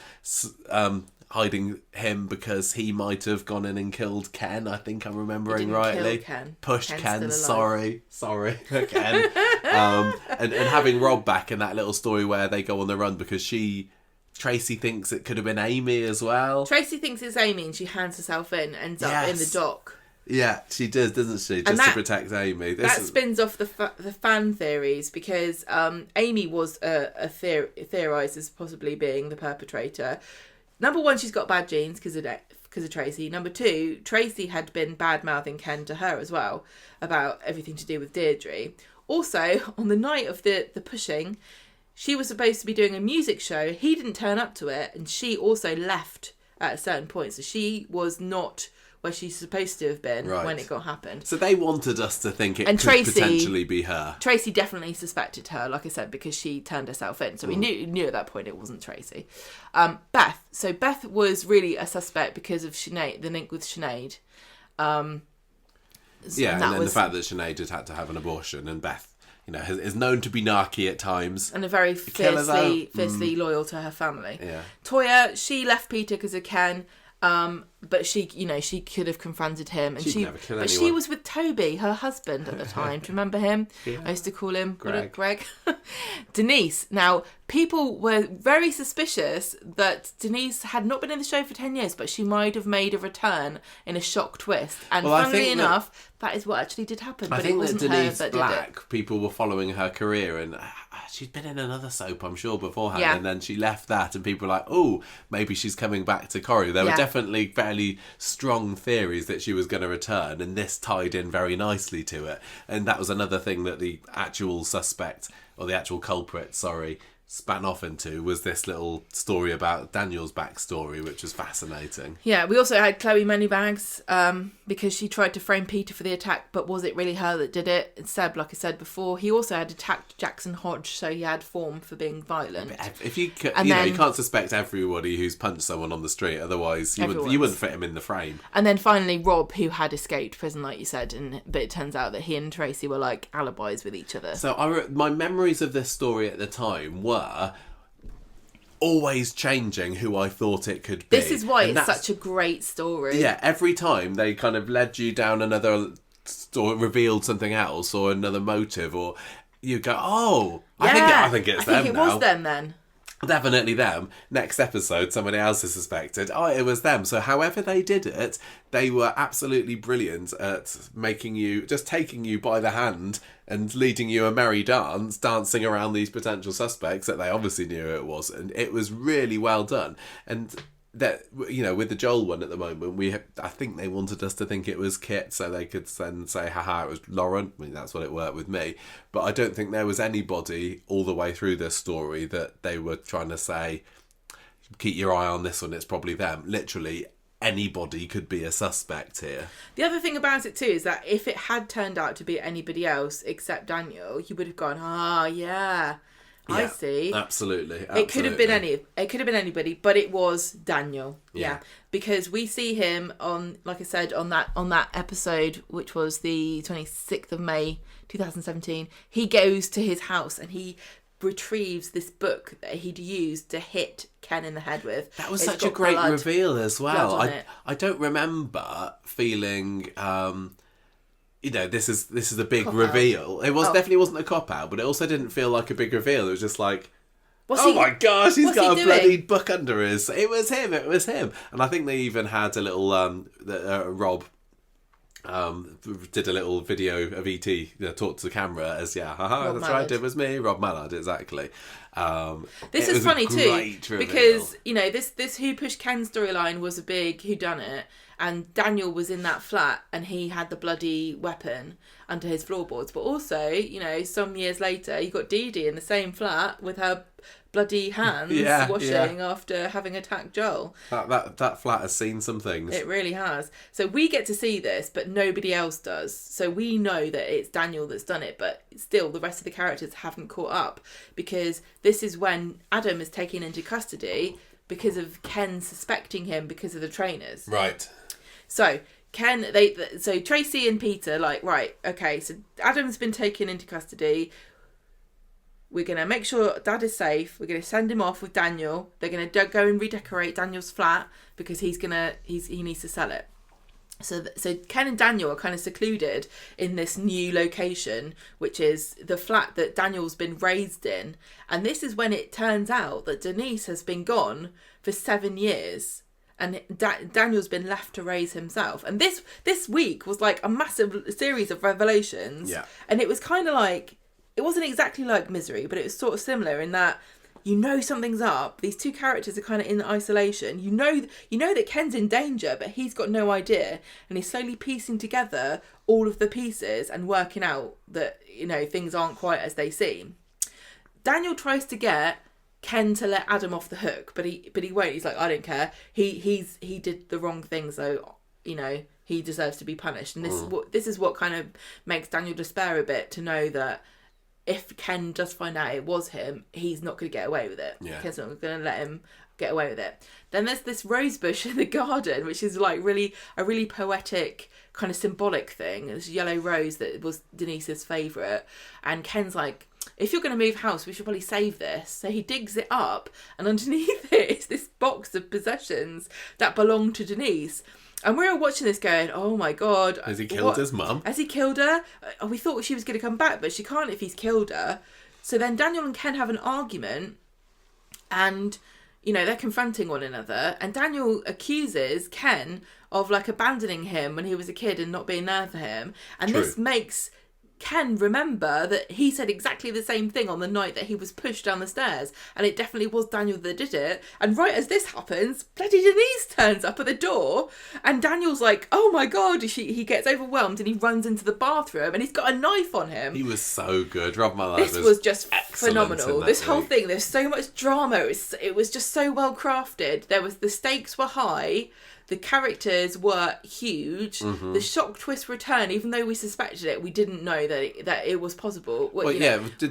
hiding him because he might have gone in and killed Ken. I think I'm remembering rightly. Kill Ken. Pushed Ken's Ken. still Sorry, Ken. And having Rob back in that little story where they go on the run because Tracy thinks it could have been Amy as well. Tracy thinks it's Amy, and she hands herself in, ends up in the dock. Yeah, she does, doesn't she? Just to protect Amy. That spins off the fan theories, because Amy was theorised as possibly being the perpetrator. Number one, she's got bad genes because of Tracy. Number two, Tracy had been bad-mouthing Ken to her as well about everything to do with Deirdre. Also, on the night of the pushing, she was supposed to be doing a music show. He didn't turn up to it, and she also left at a certain point. So she was not where she's supposed to have been when it happened. So they wanted us to think it could potentially be her. Tracy definitely suspected her, like I said, because she turned herself in. So we knew at that point it wasn't Tracy. Beth. So Beth was really a suspect because of Sinead, the link with Sinead. And then the fact that Sinead had to have an abortion, and Beth, is known to be narky at times. And very fiercely loyal to her family. Yeah. Toya, she left Peter because of Ken. But she could have confronted him, and She'd never kill anyone. she was with Toby, her husband at the time. Do you remember him? Yeah. I used to call him Greg. Denise. Now, people were very suspicious that Denise had not been in the show for 10 years, but she might have made a return in a shock twist. And funnily enough, that is what actually did happen. But it wasn't Denise her that Black, did it. People were following her career, and she'd been in another soap, I'm sure, beforehand, Yeah. and then she left that, and people were like, oh, maybe she's coming back to Corrie. There were definitely fairly strong theories that she was going to return, and this tied in very nicely to it. And that was another thing that the actual suspect, or the actual culprit, span off into, was this little story about Daniel's backstory, which was fascinating. Yeah, we also had Chloe Moneybags, because she tried to frame Peter for the attack, but was it really her that did it? And Seb, like I said before, he also had attacked Jackson Hodge, so he had form for being violent. If you can't suspect everybody who's punched someone on the street, otherwise you wouldn't fit him in the frame. And then finally Rob, who had escaped prison, like you said, but it turns out that he and Tracy were like alibis with each other. So my memories of this story at the time were always changing who I thought it could be. This is why it's such a great story. Yeah, every time they kind of led you down another or revealed something else or another motive, or you go, oh, I think it's them now. I think it was them then. Definitely them. Next episode, somebody else is suspected. Oh, it was them. So however they did it, they were absolutely brilliant at taking you by the hand and leading you a merry dance, dancing around these potential suspects that they obviously knew it was. And it was really well done. And that, with the Joel one at the moment, I think they wanted us to think it was Kit so they could then say, haha, it was Lauren. I mean, that's what it worked with me. But I don't think there was anybody all the way through this story that they were trying to say, keep your eye on this one, it's probably them. Literally, anybody could be a suspect here. The other thing about it too is that if it had turned out to be anybody else except Daniel, you would have gone, yeah. I see. Absolutely. It could have been anybody, but it was Daniel. Yeah. Because we see him on, like I said, on that episode, which was the 26th of May 2017. He goes to his house and he retrieves this book that he'd used to hit Ken in the head with. That was such a great reveal as well. I don't remember feeling this is a big reveal. It definitely wasn't a cop out, but it also didn't feel like a big reveal. It was just like, Oh my gosh, he's got a doing? bloody book under his... It was him. And I think they even had a little... Rob did a little video of E.T. Talked to the camera as, that's right, it was me, Rob Mallard, exactly. This is funny too, because, this Who Pushed Ken storyline was a big whodunit, and Daniel was in that flat and he had the bloody weapon under his floorboards. But also, some years later, you got Dee Dee in the same flat with her bloody hands washing after having attacked Joel. That flat has seen some things. It really has. So we get to see this, but nobody else does. So we know that it's Daniel that's done it, but still the rest of the characters haven't caught up, because this is when Adam is taken into custody because of Ken suspecting him because of the trainers. Right. So so Tracy and Peter right, okay, so Adam's been taken into custody. We're going to make sure Dad is safe. We're going to send him off with Daniel. They're going to go and redecorate Daniel's flat because he needs to sell it. So Ken and Daniel are kind of secluded in this new location, which is the flat that Daniel's been raised in. And this is when it turns out that Denise has been gone for 7 years. And Daniel's been left to raise himself. And this week was like a massive series of revelations. Yeah. And it was kind of like, it wasn't exactly like Misery, but it was sort of similar in that something's up. These two characters are kind of in isolation. You know that Ken's in danger, but he's got no idea. And he's slowly piecing together all of the pieces and working out that, things aren't quite as they seem. Daniel tries to get Ken to let Adam off the hook, but he won't. He's like, I don't care. He did the wrong thing, so he deserves to be punished. And this is what kind of makes Daniel despair a bit, to know that if Ken does find out it was him, he's not going to get away with it. Yeah. Ken's not going to let him get away with it. Then there's this rose bush in the garden, which is like a really poetic kind of symbolic thing. This yellow rose that was Denise's favourite, and Ken's like, if you're going to move house, we should probably save this. So he digs it up, and underneath it is this box of possessions that belong to Denise. And we're all watching this going, oh my God. Has he killed his mum? Has he killed her? We thought she was going to come back, but she can't if he's killed her. So then Daniel and Ken have an argument, and, they're confronting one another. And Daniel accuses Ken of abandoning him when he was a kid and not being there for him. And True. This makes Ken remember that he said exactly the same thing on the night that he was pushed down the stairs, and it definitely was Daniel that did it. And right as this happens, bloody Denise turns up at the door, and Daniel's like, oh my God. He gets overwhelmed and he runs into the bathroom, and he's got a knife on him. He was so good. Rob Mallard was just phenomenal. This whole thing, there's so much drama. It was just so well crafted. The stakes were high. The characters were huge. Mm-hmm. The shock twist return, even though we suspected it, we didn't know that it was possible.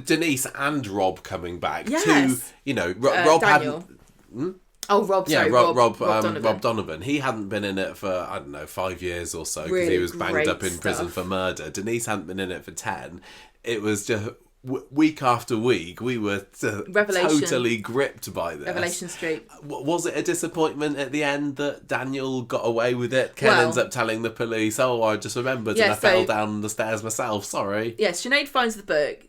Denise and Rob coming back. Yes. Rob Daniel. hadn't... Oh, Rob, sorry. Rob Donovan. Rob Donovan. He hadn't been in it for, 5 years or so, because he was banged up in prison for murder. Denise hadn't been in it for 10. It was just... week after week, we were totally gripped by this. Revelation Street. Was it a disappointment at the end that Daniel got away with it? Ken ends up telling the police, oh, I just remembered and I fell down the stairs myself, sorry. Yes, Sinead finds the book,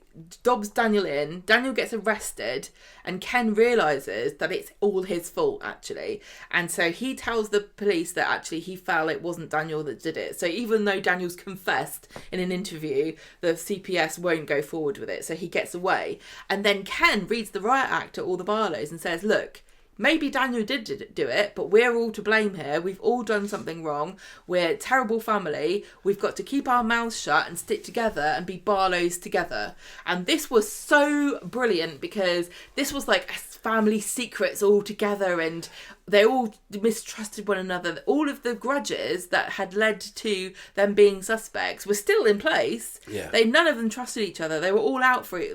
dobs Daniel in, Daniel gets arrested, and Ken realises that it's all his fault, actually. And so he tells the police that actually he felt it wasn't Daniel that did it. So even though Daniel's confessed in an interview, the CPS won't go forward with it. So he gets away. And then Ken reads the riot act to all the Barlows and says, look, maybe Daniel did do it, but we're all to blame here. We've all done something wrong. We're a terrible family. We've got to keep our mouths shut and stick together and be Barlows together. And this was so brilliant, because this was like family secrets all together, and they all mistrusted one another. All of the grudges that had led to them being suspects were still in place. Yeah. None of them trusted each other. They were all out for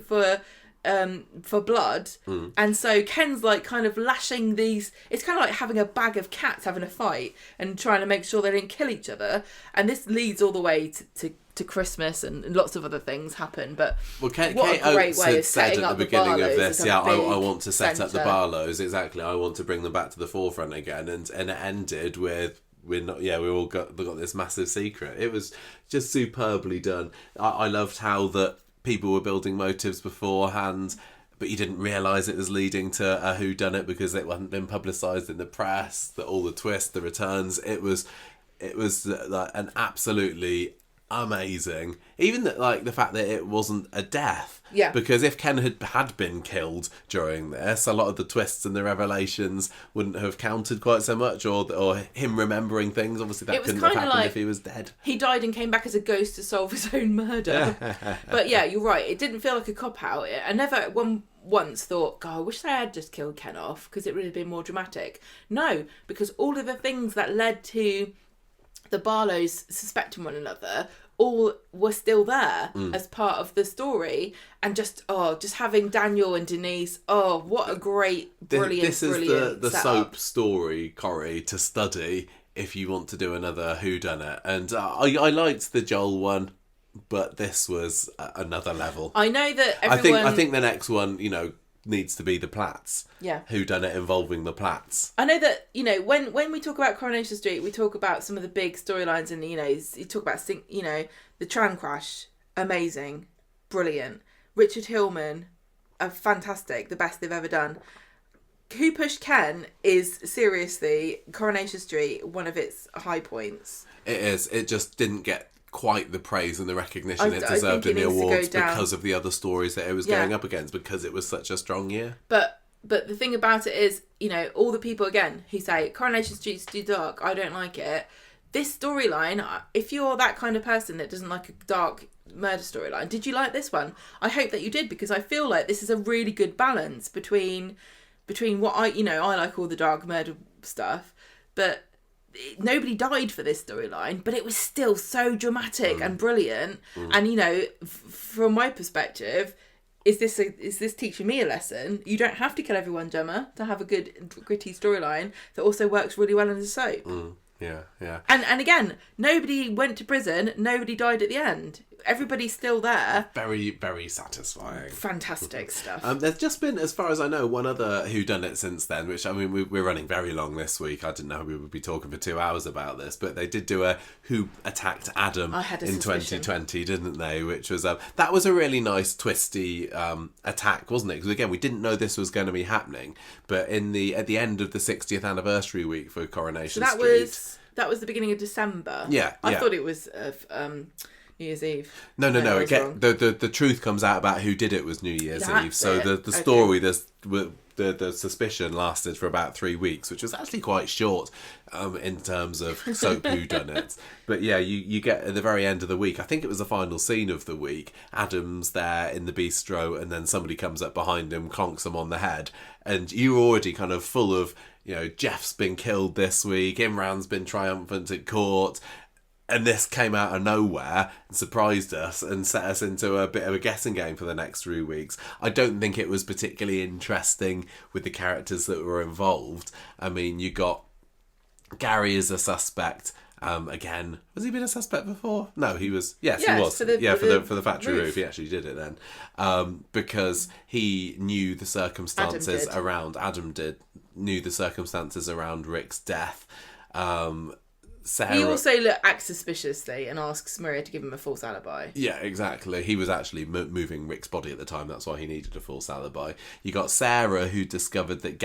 blood. And so Ken's like kind of lashing these, it's kind of like having a bag of cats having a fight and trying to make sure they don't kill each other, and this leads all the way to Christmas, and lots of other things happen. But Kate what a great Oates way had of said setting at up the beginning of this, I want to set up the Barlows, exactly, I want to bring them back to the forefront again, and it ended with we all got this massive secret. It was just superbly done. I loved how that people were building motives beforehand. but you didn't realise it was leading to a whodunit because it hadn't been publicised in the press. That all the twists, the returns. It was like an absolutely amazing. Even the fact that it wasn't a death. Yeah. Because if Ken had been killed during this, a lot of the twists and the revelations wouldn't have counted quite so much, or him remembering things. Obviously, that couldn't have happened if he was dead. He died and came back as a ghost to solve his own murder. But yeah, you're right. It didn't feel like a cop-out. I never once thought, God, I wish they had just killed Ken off because it would have been more dramatic. No, because all of the things that led to the Barlows suspecting one another all were still there as part of the story, and just having Daniel and Denise, what a great, brilliant this is the setup. soap story, Corrie, to study if you want to do another whodunit. And I liked the Joel one, but this was another level. I know that everyone... I think the next one, needs to be the Platts. Yeah. Whodunit involving the Platts. I know that, when we talk about Coronation Street, we talk about some of the big storylines, and, you talk about, the tram crash, amazing, brilliant. Richard Hillman, fantastic, the best they've ever done. Who Pushed Ken is seriously, Coronation Street, one of its high points. It is. It just didn't get quite the praise and the recognition it deserved in the awards because of the other stories that it was going up against, because it was such a strong year. But the thing about it is, all the people, again, who say, Coronation Street's too dark, I don't like it. This storyline, if you're that kind of person that doesn't like a dark murder storyline, did you like this one? I hope that you did, because I feel like this is a really good balance between what I like all the dark murder stuff, but nobody died for this storyline, but it was still so dramatic and brilliant. And from my perspective, is this teaching me a lesson? You don't have to kill everyone, Gemma, to have a good gritty storyline that also works really well in a soap. Yeah. And again, nobody went to prison, nobody died at the end. Everybody's still there. Very, very satisfying. Fantastic stuff. There's just been, as far as I know, one other whodunit since then, which, we're running very long this week. I didn't know we would be talking for 2 hours about this, but they did do a Who Attacked Adam in 2020, didn't they? Which was, that was a really nice, twisty attack, wasn't it? Because, again, we didn't know this was going to be happening, but at the end of the 60th anniversary week for Coronation Street... That was the beginning of December. Yeah. I thought it was... New Year's Eve. No. The truth comes out about who did it was New Year's Eve. So the story, the suspicion lasted for about 3 weeks, which was actually quite short in terms of soap whodunits. But yeah, you get at the very end of the week, I think it was the final scene of the week, Adam's there in the bistro, and then somebody comes up behind him, conks him on the head, and you're already kind of full of, Jeff's been killed this week, Imran's been triumphant at court. And this came out of nowhere and surprised us and set us into a bit of a guessing game for the next 3 weeks. I don't think it was particularly interesting with the characters that were involved. I mean, you got Gary as a suspect. Again, has he been a suspect before? No, he was. Yes, he was. For the factory roof. He actually did it then, because he knew the circumstances Adam knew the circumstances around Rick's death. Sarah... He also acts suspiciously and asks Maria to give him a false alibi. Yeah, exactly. He was actually moving Rick's body at the time. That's why he needed a false alibi. You got Sarah, who discovered that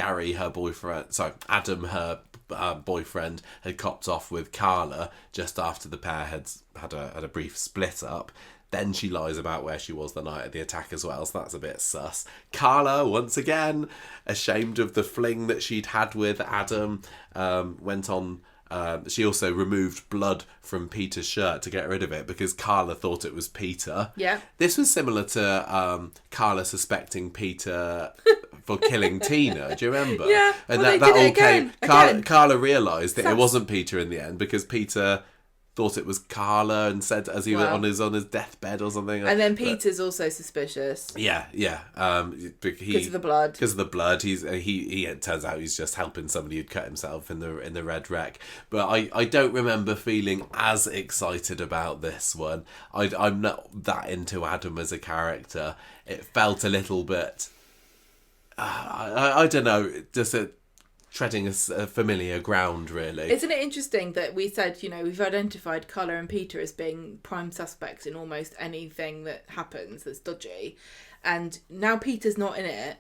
Adam, her boyfriend, had copped off with Carla just after the pair had a brief split up. Then she lies about where she was the night of the attack as well, so that's a bit sus. Carla, once again, ashamed of the fling that she'd had with Adam, went on... she also removed blood from Peter's shirt to get rid of it because Carla thought it was Peter. Yeah. This was similar to Carla suspecting Peter for killing Tina. Do you remember? Yeah. And well, that all came. Carla realised that it wasn't Peter in the end because Peter thought it was Carla and said as he was on his deathbed or something. And then Peter's also suspicious. Yeah. Because of the blood. Because of the blood, he it turns out he's just helping somebody who'd cut himself in the red wreck. But I don't remember feeling as excited about this one. I'm not that into Adam as a character. It felt a little bit. I don't know. Just treading a familiar ground, really. Isn't it interesting that we said, we've identified Carla and Peter as being prime suspects in almost anything that happens that's dodgy, and now Peter's not in it.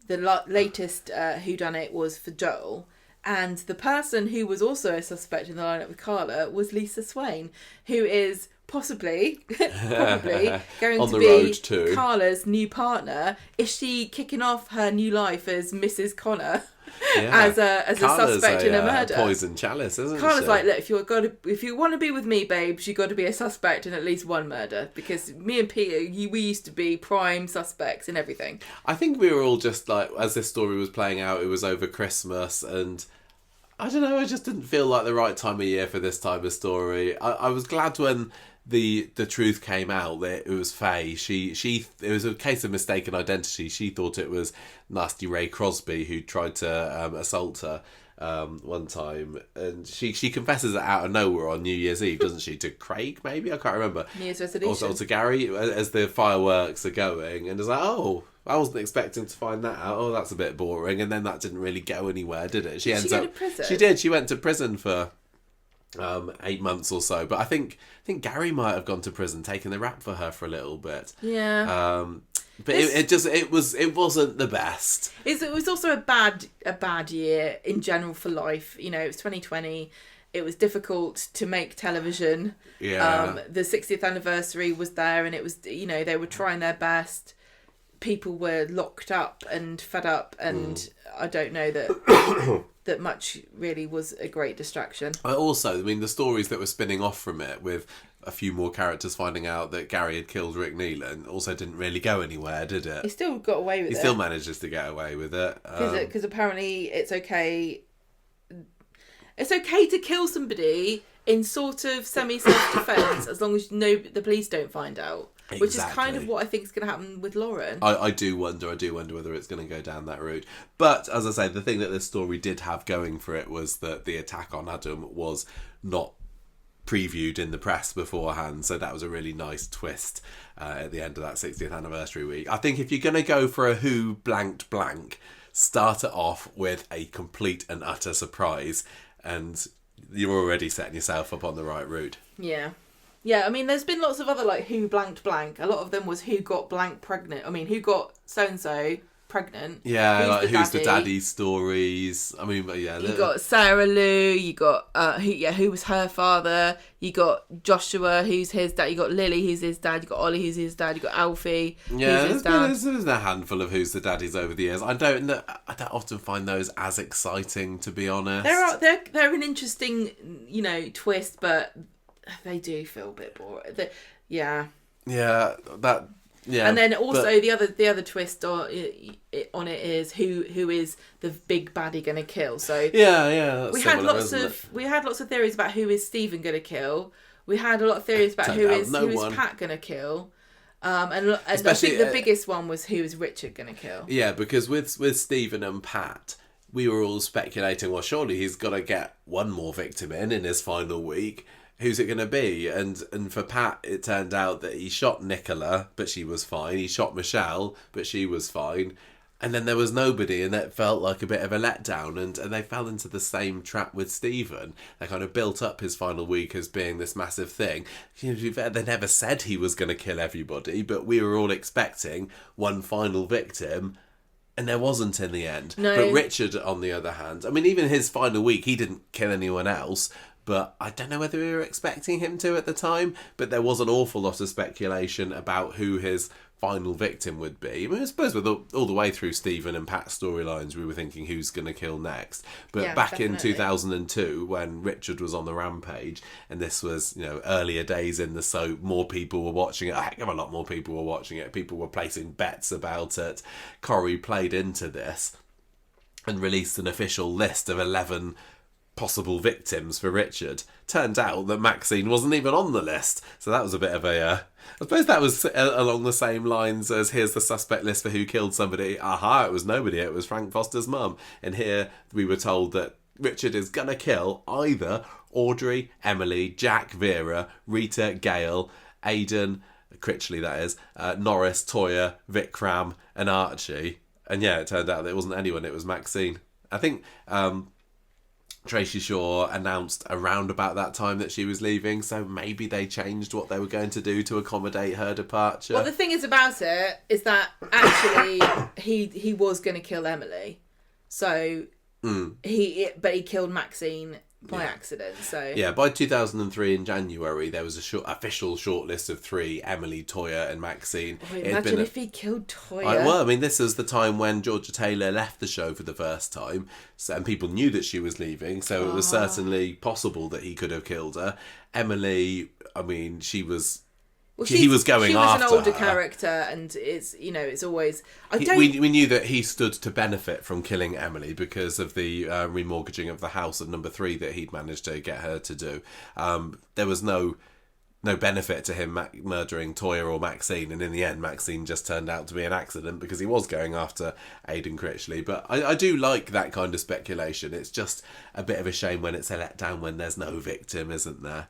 The latest whodunit was for Joel, and the person who was also a suspect in the lineup with Carla was Lisa Swain, who is probably going on to the be road too. Carla's new partner. Is she kicking off her new life as Mrs. Connor? Yeah. as a suspect in a murder. Poison chalice, isn't Carla's she? like, look, if you want to be with me, babes, you got to be a suspect in at least one murder, because me and Peter, we used to be prime suspects in everything. I think we were all just like, as this story was playing out, it was over Christmas, and I don't know, I just didn't feel like the right time of year for this type of story. I was glad when the truth came out that it was Faye. It was a case of mistaken identity. She thought it was nasty Ray Crosby who tried to assault her one time, and she confesses it out of nowhere on New Year's Eve, doesn't she? To Craig, maybe, I can't remember. New Year's resolution. Also to Gary, as the fireworks are going, and it's like, oh, I wasn't expecting to find that out. Oh, that's a bit boring. And then that didn't really go anywhere, did it? Did she go to prison? She did. She went to prison for 8 months or so, but I think Gary might have gone to prison, taking the rap for her for a little bit. Yeah. But it wasn't the best. It was also a bad year in general for life. It was 2020. It was difficult to make television. Yeah. The 60th anniversary was there, and it was, they were trying their best. People were locked up and fed up, and I don't know that that much really was a great distraction. Also, the stories that were spinning off from it, with a few more characters finding out that Gary had killed Rick Neelan, also didn't really go anywhere, did it? He still got away with it. He still manages to get away with it. Because apparently it's okay. It's okay to kill somebody in sort of semi-self-defence as long as the police don't find out. Exactly. Which is kind of what I think is going to happen with Lauren. I do wonder whether it's going to go down that route. But, as I say, the thing that this story did have going for it was that the attack on Adam was not previewed in the press beforehand. So that was a really nice twist at the end of that 60th anniversary week. I think if you're going to go for a who blanked blank, start it off with a complete and utter surprise. And you're already setting yourself up on the right route. Yeah. Yeah, there's been lots of other, who blanked blank. A lot of them was who got blank pregnant. Who got so-and-so pregnant. Yeah, who's the daddy stories. Yeah. You got Sarah Lou, you got, who was her father. You got Joshua, who's his dad. You got Lily, who's his dad. You got Ollie, who's his dad. You got Alfie, who's his dad. There's a handful of who's the daddies over the years. I don't often find those as exciting, to be honest. They're an interesting, twist, but they do feel a bit boring. Yeah. Yeah, that. Yeah. And then also the other twist on it is who is the big baddie going to kill. So yeah. We had lots of theories about who is Stephen going to kill. We had a lot of theories about who is Pat going to kill. And especially, I think the biggest one was who is Richard going to kill. Yeah, because with Stephen and Pat, we were all speculating, well, surely he's got to get one more victim in his final week. Who's it going to be? And for Pat, it turned out that he shot Nicola, but she was fine. He shot Michelle, but she was fine. And then there was nobody, and that felt like a bit of a letdown. And they fell into the same trap with Stephen. They kind of built up his final week as being this massive thing. They never said he was going to kill everybody, but we were all expecting one final victim. And there wasn't in the end. No. But Richard, on the other hand, even his final week, he didn't kill anyone else. But I don't know whether we were expecting him to at the time. But there was an awful lot of speculation about who his final victim would be. I suppose with all the way through Stephen and Pat's storylines, we were thinking who's going to kill next. But back definitely. In 2002, when Richard was on the rampage, and this was earlier days in the soap, more people were watching it. A heck of a lot more people were watching it. People were placing bets about it. Corrie played into this and released an official list of 11 possible victims for Richard. Turned out that Maxine wasn't even on the list, so that was a bit of a I suppose that was along the same lines as here's the suspect list for who killed somebody. Aha, it was nobody, it was Frank Foster's mum. And here we were told that Richard is gonna kill either Audrey, Emily, Jack, Vera, Rita, Gail, Aidan, Critchley that is, Norris, Toya, Vikram and Archie. And yeah, it turned out that it wasn't anyone, it was Maxine. I think Tracy Shaw announced around about that time that she was leaving, so maybe they changed what they were going to do to accommodate her departure. Well, the thing is about it is that actually he was going to kill Emily, so he killed Maxine by accident. So yeah, by 2003 in January there was a official shortlist of 3: Emily, Toya, and Maxine. Oh, imagine if he killed Toya. Well, I mean, this was the time when Georgia Taylor left the show for the first time, and people knew that she was leaving, so it was certainly possible that he could have killed her. Emily, I mean, he was going after her. She was an older character, and it's always... We knew that he stood to benefit from killing Emily because of the remortgaging of the house at number 3 that he'd managed to get her to do. There was no benefit to him murdering Toya or Maxine, and in the end Maxine just turned out to be an accident because he was going after Aidan Critchley. But I do like that kind of speculation. It's just a bit of a shame when it's a letdown when there's no victim, isn't there?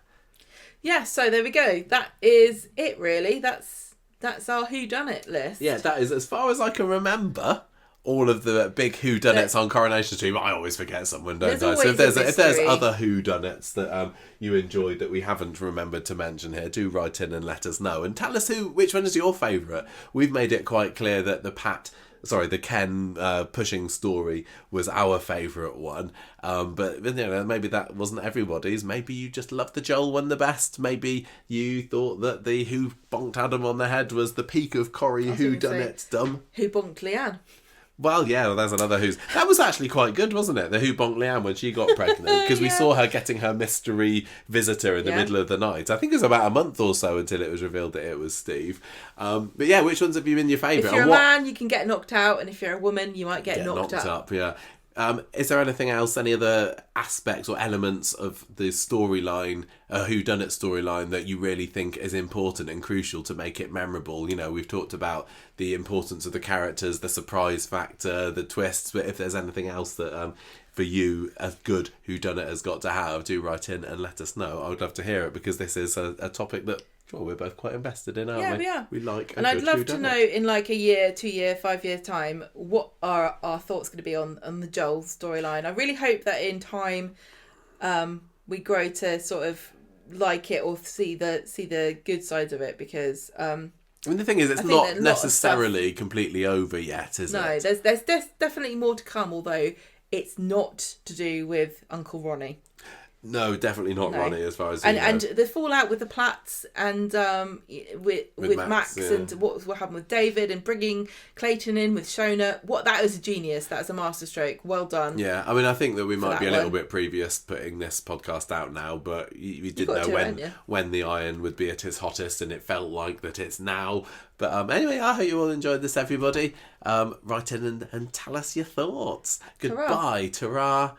Yeah, so there we go. That is it, really. That's our whodunit list. Yeah, that is, as far as I can remember, all of the big whodunits on Coronation Street. I always forget someone, don't I? So if there's other whodunits that you enjoyed that we haven't remembered to mention here, do write in and let us know. And tell us which one is your favourite. We've made it quite clear that the Ken pushing story was our favourite one. But maybe that wasn't everybody's. Maybe you just loved the Joel one the best. Maybe you thought that the Who Bonked Adam on the Head was the peak of Corrie whodunitdom. Who Bonked Leanne? Well, yeah, there's another Who's. That was actually quite good, wasn't it? The Who Bonked Leanne when she got pregnant. Because we saw her getting her mystery visitor in the middle of the night. I think it was about a month or so until it was revealed that it was Steve. But yeah, which ones have you been your favourite? If you're a man, you can get knocked out. And if you're a woman, you might get knocked up. Yeah. Is there anything else, any other aspects or elements of the storyline, whodunit storyline, that you really think is important and crucial to make it memorable? We've talked about the importance of the characters, the surprise factor, the twists, but if there's anything else that for you a good whodunit has got to have, do write in and let us know. I would love to hear it, because this is a topic that we're both quite invested in, aren't we? Yeah, we are. We like and I'd love to know in like a year, 2 year, 5 year time, what are our thoughts going to be on the Joel storyline. I really hope that in time we grow to sort of like it or see the good sides of it, because I mean, the thing is, it's not necessarily completely over yet, is it? No, there's definitely more to come, although it's not to do with Uncle Ronnie. No, definitely not Ronnie, as far as and the fallout with the Platts and with Max yeah. and what happened with David and bringing Clayton in with Shona. That was a genius. That's a masterstroke. Well done. Yeah, I mean, I think that we might be a little bit previous putting this podcast out now, but we did know when the iron would be at its hottest, and it felt like that it's now. But anyway, I hope you all enjoyed this, everybody. Write in and tell us your thoughts. Goodbye. Ta-ra.